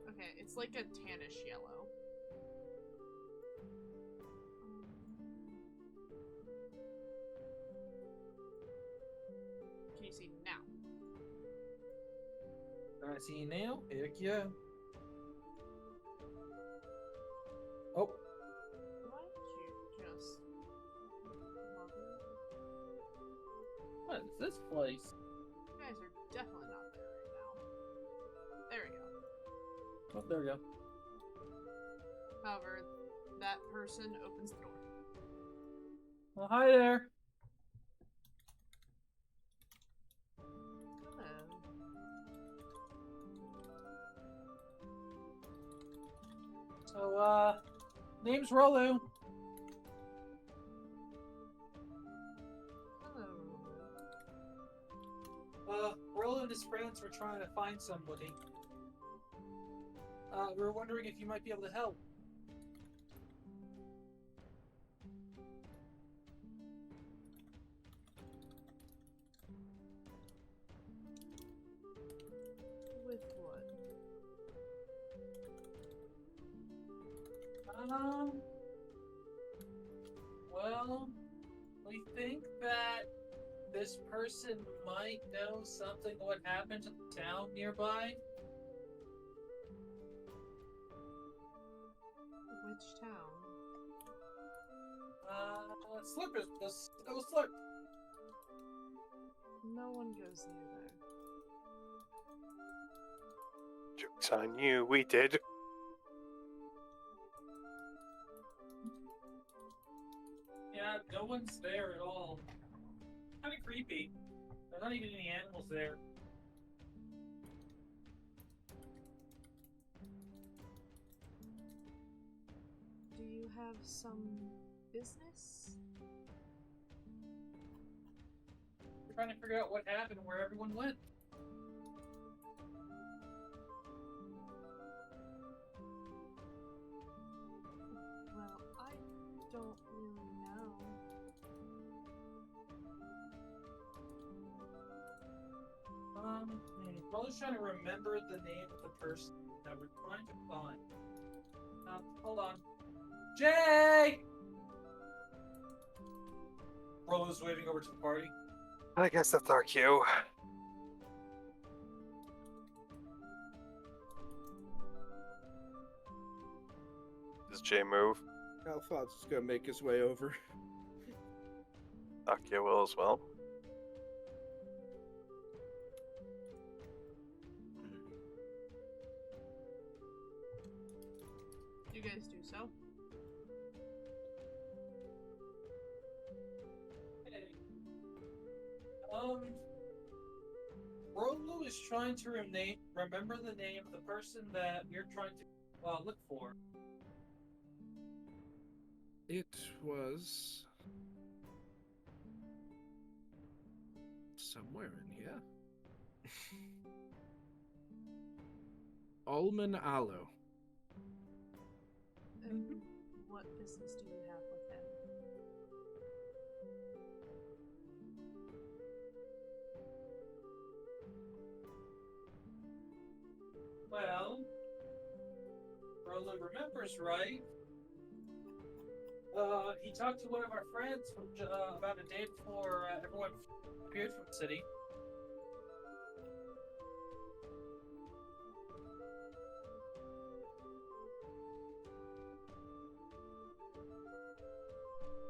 Okay, it's like a tannish yellow. Can you see now? I see you now. Heck yeah. Oh, Why did you just... what is this place? You guys are definitely there we go. However, that person opens the door. Well, hi there. Hello. So, name's Rolu. Hello. Rolu and his friends were trying to find somebody. We were wondering if you might be able to help. With what? Well, we think that this person might know something what happened to the town nearby. Which town? Slippers. It was Slip. No one goes near there. Joke's on you, we did. Yeah, no one's there at all. Kind of creepy. There's not even any animals there. Do you have some business? We're trying to figure out what happened and where everyone went. Well, I don't really know. We're just trying to remember the name of the person that we're trying to find. Hold on. Jay! Rolo's waving over to the party. I guess that's our cue. Does Jay move? Alphonse is gonna make his way over. Akia will as well. You guys do so. Hey. Rolo is trying to remember the name of the person that we're trying to look for. It was somewhere in here. Ulman Aloe. And what business do you have with him? Well, Rolo remembers, right? He talked to one of our friends about a day before everyone appeared from the city.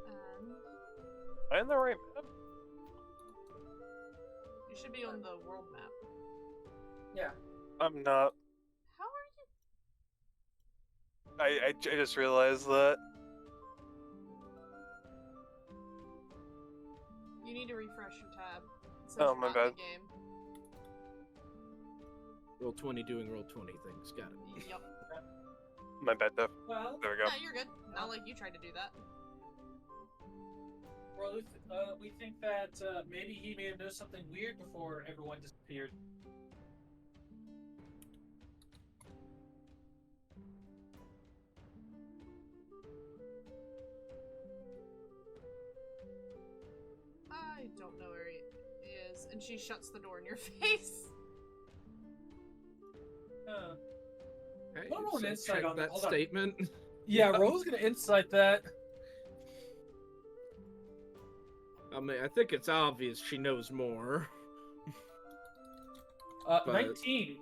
And Am I in the right map? you should be on the world map. Yeah. I'm not. How are you? I just realized that. You need to refresh your tab. It says Oh, you're my not in bad. the game. Roll20 doing Roll20 things. Got it. Yep. My bad, Def. Well, There we go. No, you're good. Not like you tried to do that. Rolo, we think that maybe he may have noticed something weird before everyone disappeared. I don't know where he is. And she shuts the door in your face. Hey, Roll an so insight check on that hold on. statement. Yeah, Rolo's gonna insight that. I mean, I think it's obvious she knows more. But- 19.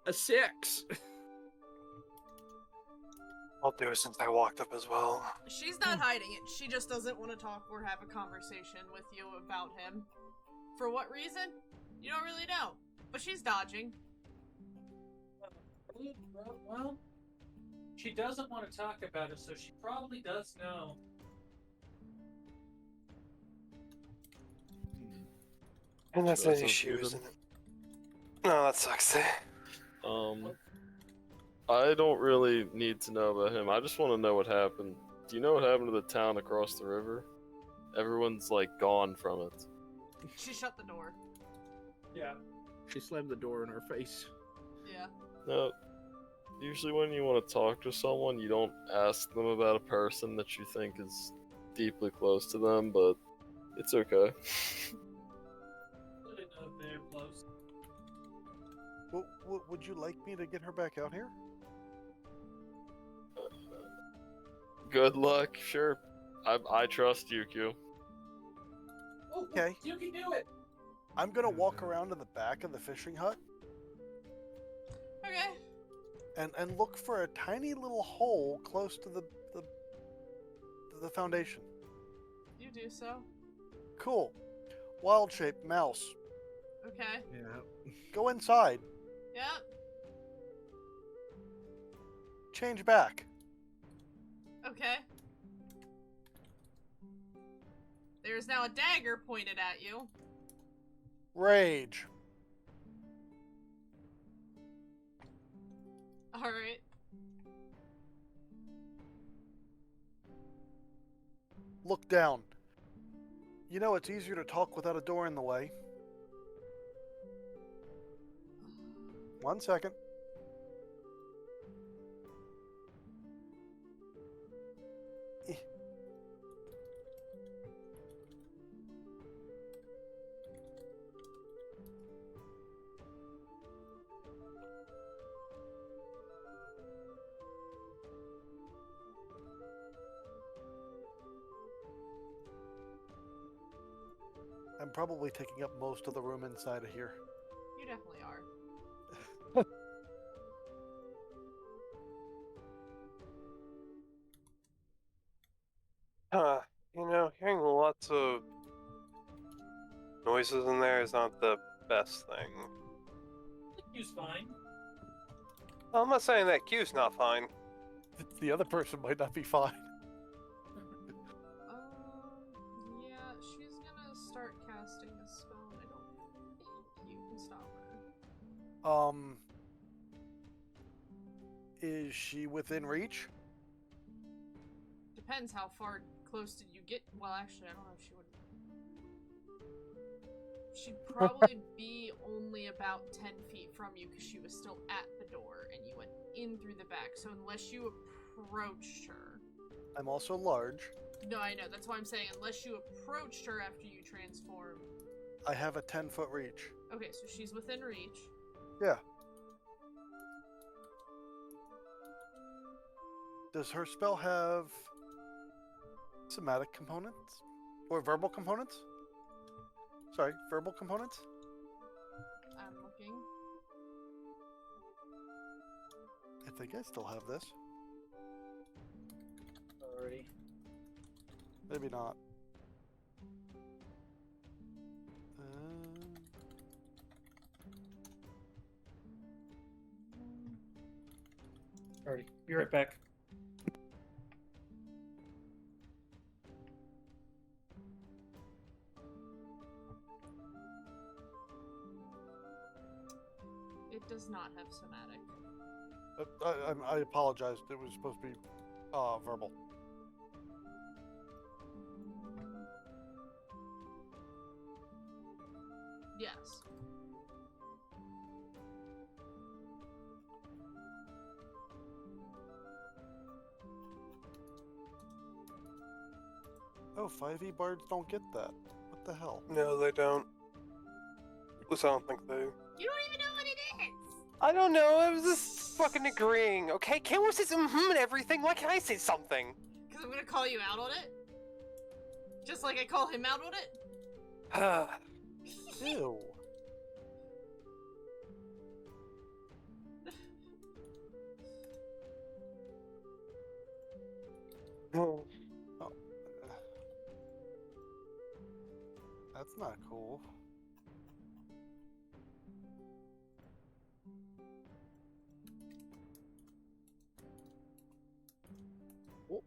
A 6. I'll do it since I walked up as well. She's not hiding it. She just doesn't want to talk or have a conversation with you about him. For what reason? You don't really know. But she's dodging. Well, she doesn't want to talk about it, so she probably does know. And that's Sure, an that sounds issue, good. isn't it? No, that sucks. I don't really need to know about him. I just want to know what happened. Do you know what happened to the town across the river? Everyone's like gone from it. She shut the door. Yeah. She slammed the door in our face. Yeah. No, usually when you want to talk to someone, you don't ask them about a person that you think is deeply close to them, but it's okay. I didn't know they're close. Would you like me to get her back out here? Good luck, sure. I trust you, Q. Oh, Okay. You can do it. I'm gonna walk around to the back of the fishing hut Okay. and look for a tiny little hole close to the foundation. You do so. Cool. Wild-shaped mouse. Okay. Yeah. Go inside. Yep. Change back. Okay. There is now a dagger pointed at you. Rage. Alright. Look down. You know it's easier to talk without a door in the way. 1 second. Eh. I'm probably taking up most of the room inside of here. You definitely are. Hearing lots of noises in there is not the best thing. Q's fine. Well, I'm not saying that Q's not fine. The other person might not be fine. Yeah, she's gonna start casting a spell, and I don't think you can stop her. Is she within reach? Depends how far close did you get. Well, actually, I don't know if she would. She'd probably be only about 10 feet from you because she was still at the door and you went in through the back. So unless you approached her. I'm also large. No, I know. That's why I'm saying unless you approached her after you transformed. I have a 10-foot reach. Okay, so she's within reach. Yeah. Does her spell have somatic components? Or verbal components? Sorry, verbal components? I'm looking. I think I still have this. Alrighty. Maybe not. Alrighty. Be right back. It does not have somatic. I apologize. It was supposed to be verbal. Yes. Oh, 5e bards don't get that. What the hell? No, they don't. At least I don't think they do. You don't even know what it is! I don't know, I was just fucking agreeing, okay? Kayla says and everything, why can't I say something? Because I'm gonna call you out on it. Just like I call him out on it. Ew. Oh. Oh. That's not cool. Oh.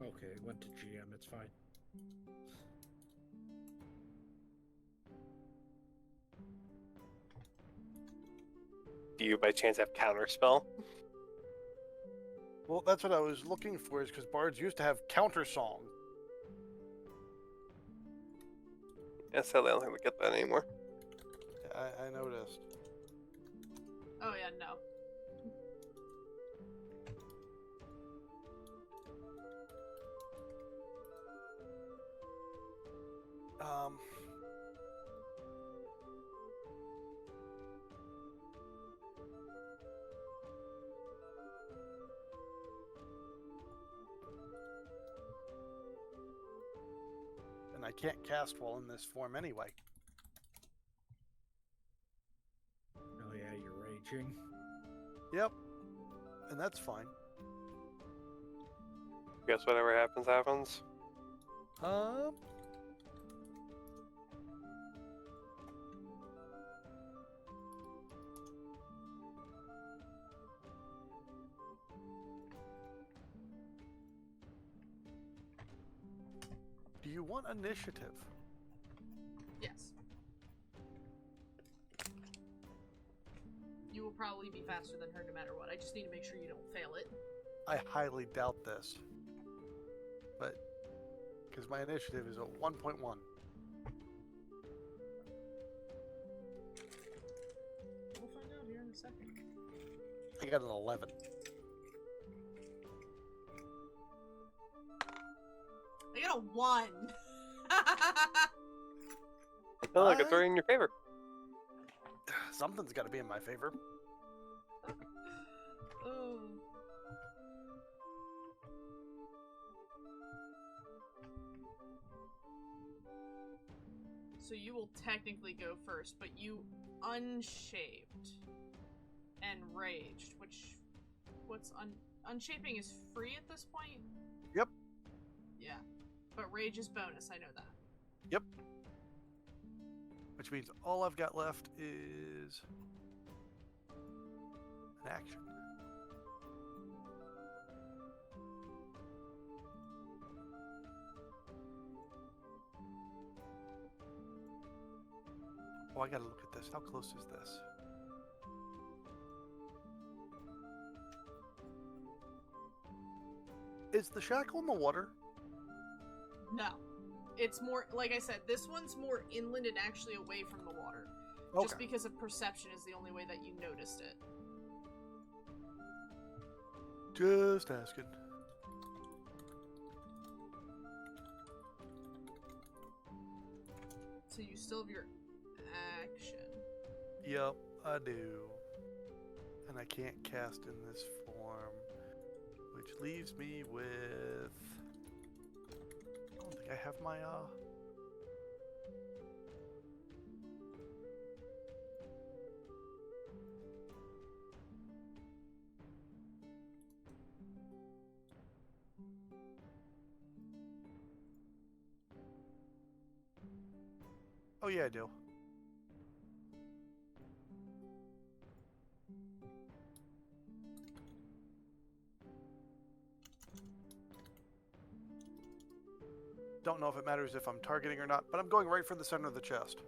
Okay, it went to GM. It's fine. Do you by chance have counterspell? Well, that's what I was looking for, is because bards used to have counter song. Yeah, sadly, I don't think we get that anymore. I noticed. Oh yeah, no. And I can't cast while in this form anyway. Oh yeah, you're raging. Yep. And that's fine. Guess whatever happens, happens. Do you want initiative? Yes. You will probably be faster than her no matter what. I just need to make sure you don't fail it. I highly doubt this. But, because my initiative is a 1.1. We'll find out here in a second. I got an 11. I got a 1. Oh, look, it's already in your favor. Something's got to be in my favor. Oh. So you will technically go first, but you unshaved and raged, which unshaping is free at this point? Yep. Yeah. But rage is bonus, I know that. Yep. Which means all I've got left is an action. Oh, I gotta look at this. How close is this? Is the shackle in the water? No. It's more, like I said, this one's more inland and actually away from the water. Okay. Just because of perception is the only way that you noticed it. Just asking. So you still have your action. Yep, I do. And I can't cast in this form, which leaves me with... I don't think I have my, Oh yeah, I do. Don't know if it matters if I'm targeting or not, but I'm going right for the center of the chest.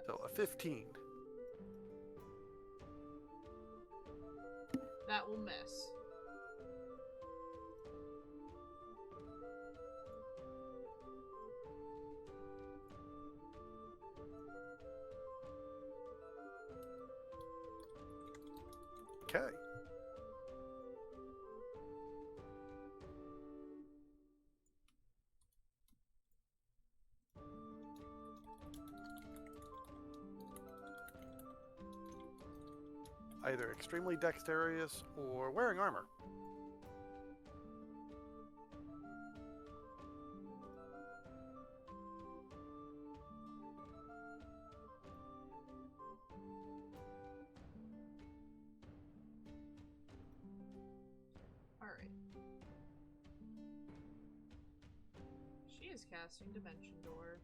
So a 15. That will miss. Okay. Either extremely dexterous or wearing armor. Alright. is casting Dimension Door.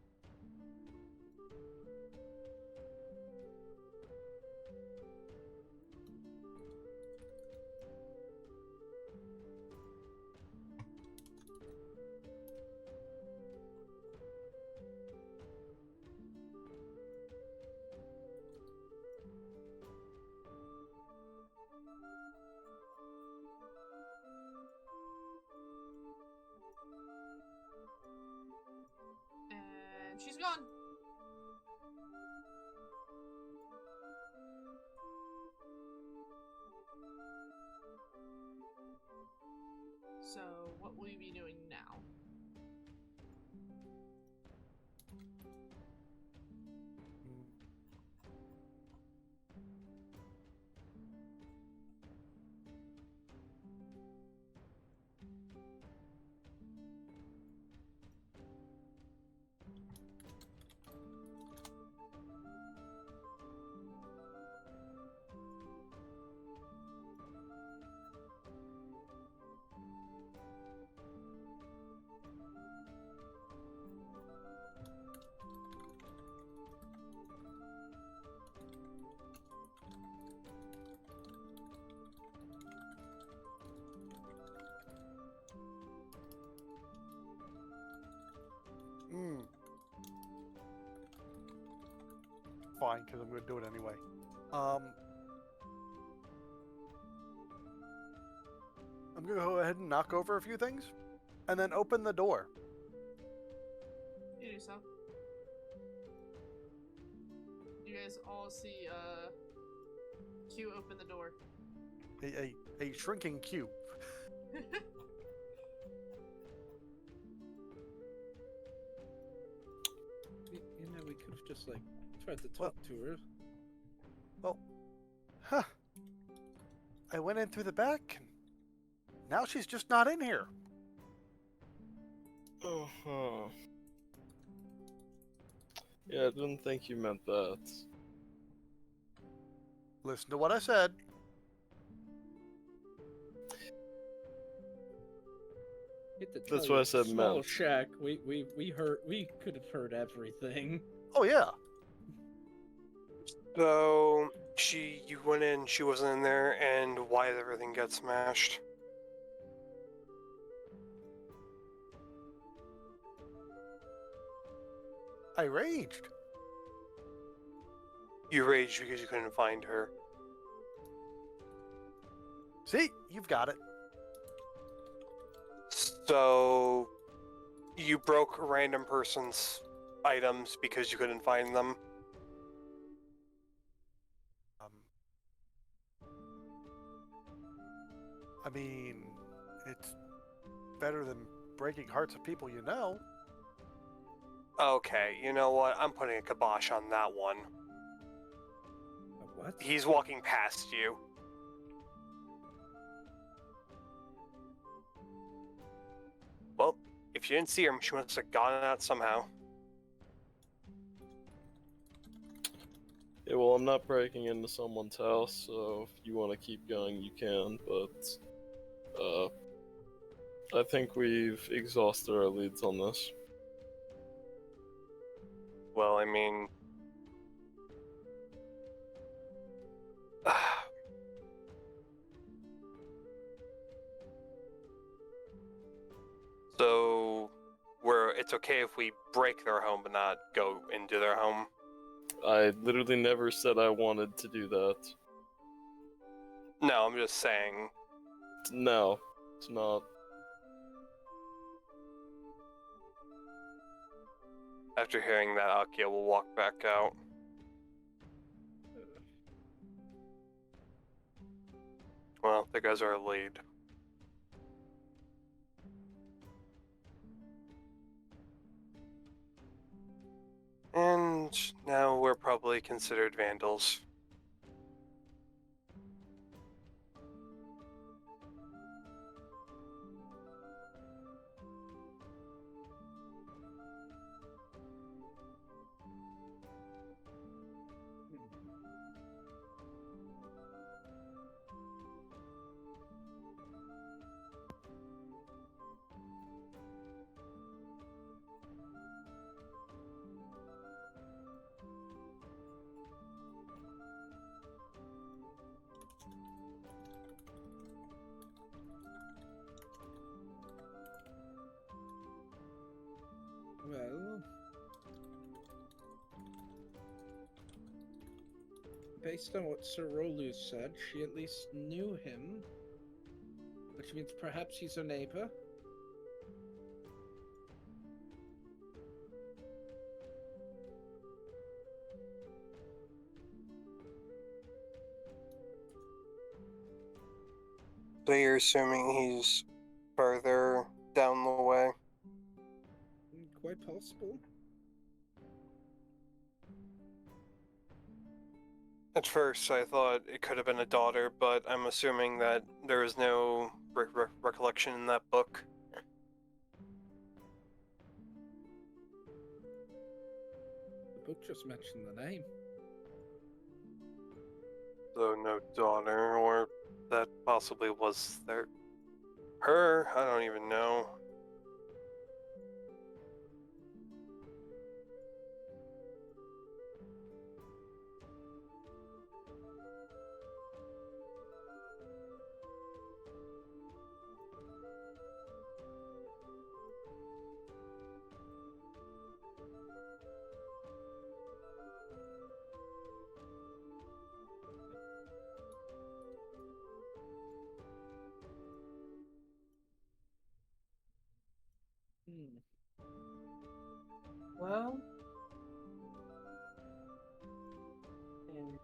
And she's gone. So, what will you be doing now? Fine, because I'm going to do it anyway. I'm going to go ahead and knock over a few things, and then open the door. You do so. You guys all see Q open the door. A shrinking cube. You know, we could have just, like, tried to talk to her. Well, huh. I went in through the back, and now she's just not in here. Uh-huh. Yeah, I didn't think you meant that. Listen to what I said. That's what I said Small meant. shack. We heard. We could have heard everything. Oh, yeah. So, you went in, she wasn't in there, and why did everything get smashed? I raged. You raged because you couldn't find her. See? You've got it. So, you broke a random person's items because you couldn't find them? I mean, it's better than breaking hearts of people you know. Okay, you know what? I'm putting a kibosh on that one. What? He's walking past you. Well, if you didn't see her, she must have gotten out somehow. Yeah, well, I'm not breaking into someone's house, so if you want to keep going, you can, but I think we've exhausted our leads on this. Well, I mean... So, it's okay if we break their home but not go into their home? I literally never said I wanted to do that. No, I'm just saying. No, it's not. After hearing that, Akia will walk back out. Well, there goes our lead. And now we're probably considered vandals. based on what Sir Rolu said, she at least knew him. Which means perhaps he's her neighbor. So you're assuming he's further down the way? Quite possible. At first, I thought it could have been a daughter, but I'm assuming that there is no recollection in that book. The book just mentioned the name. So no daughter, or that possibly was her? I don't even know. Well, and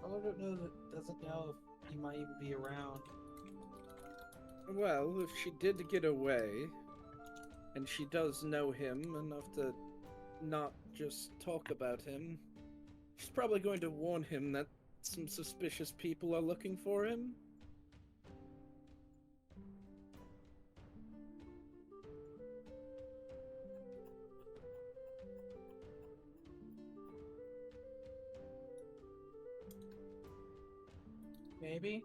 I don't know that doesn't know if he might even be around. Well, if she did get away, and she does know him enough to not just talk about him, she's probably going to warn him that some suspicious people are looking for him. Maybe.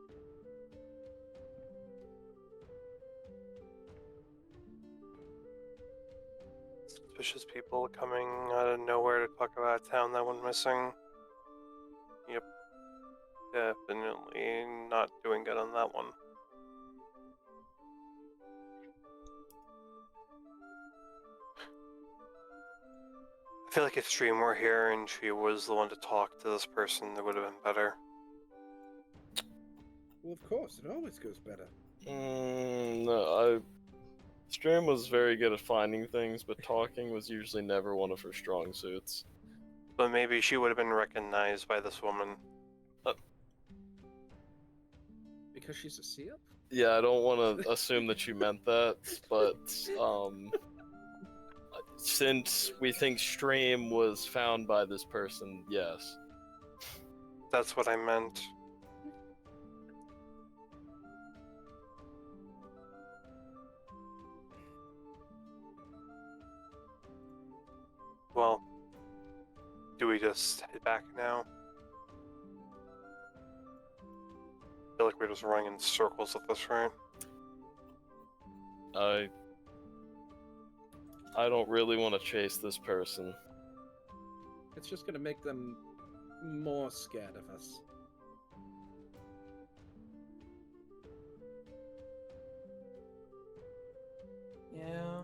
Suspicious people coming out of nowhere to talk about a town that went missing. Yep. Definitely not doing good on that one. I feel like if Stream were here and she was the one to talk to this person, it would have been better. Well, of course, it always goes better. No, Stream was very good at finding things, but talking was usually never one of her strong suits. But maybe she would have been recognized by this woman. Because she's a seal? Yeah, I don't want to assume that you meant that, but since we think Stream was found by this person, yes. That's what I meant. Well, do we just head back now? I feel like we're just running in circles at this rate. I don't really want to chase this person. It's just gonna make them more scared of us. Yeah.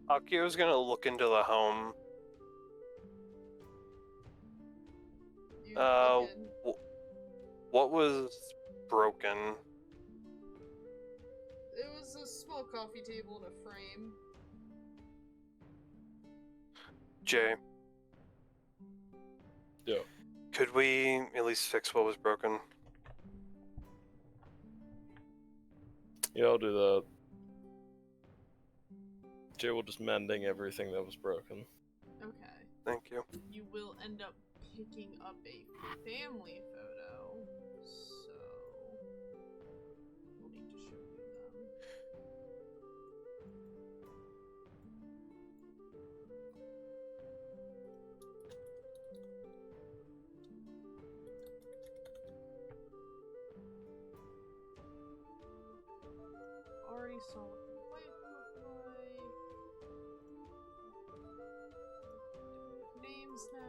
Akio's gonna look into the home. You again. What was broken? It was a small coffee table and a frame. Jay, Yeah. could we at least fix what was broken? Yeah, I'll do that. Jay will just mending everything that was broken. Okay. Thank you. You will end up picking up a family photo, so we'll need to show you them. Already saw what the wife looked like. Different names now.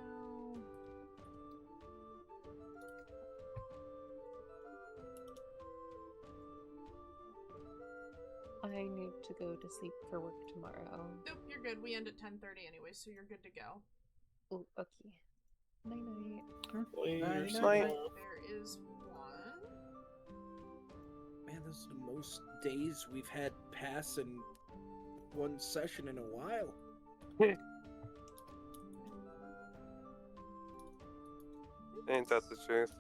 I need to go to sleep for work tomorrow. Nope, you're good. We end at 10:30 anyway, so you're good to go. Oh, okay. Night night. Later, Night. There is one. Man, this is the most days we've had pass in one session in a while. Ain't that the truth?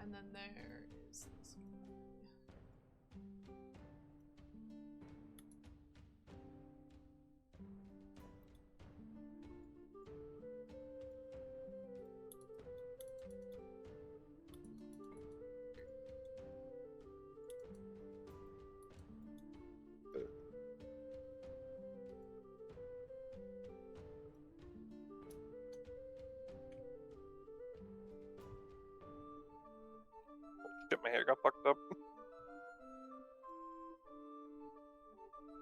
And then there is this guy. Shit, my hair got fucked up.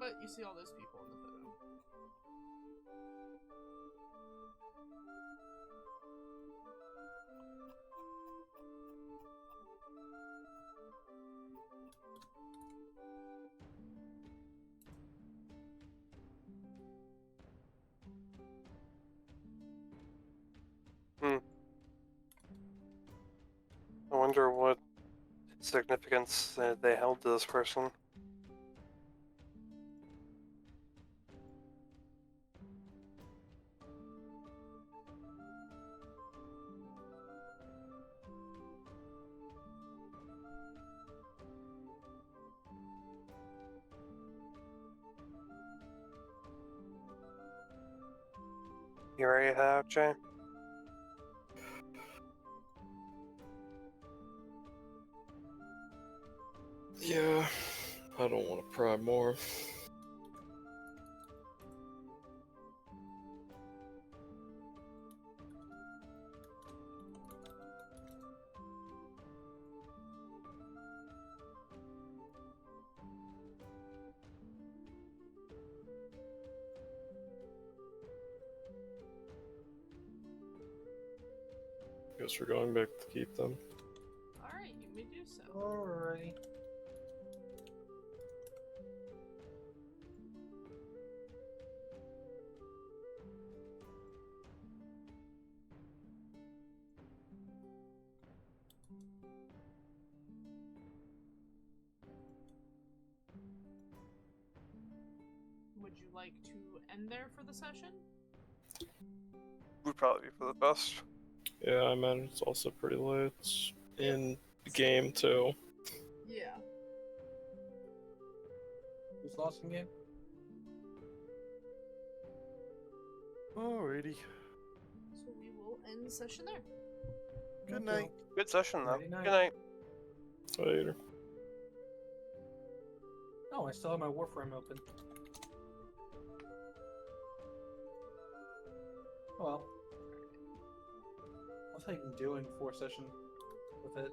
But you see all those people in the photo. I wonder what significance they held to this person. You ready to head out, Jay? Yeah, I don't want to pry more. Guess we're going back to keep them. Alright, you may do so. Alrighty. Would you like to end there for the session? Would probably be for the best. Yeah, I mean, it's also pretty late. It's in the game, too. Yeah. Who's lost in game? Alrighty. So we will end the session there. Good night. Good session, though. Nighty night. Good night. Later. Oh, I still have my Warframe open. Oh well. I'll take doing 4 session with it.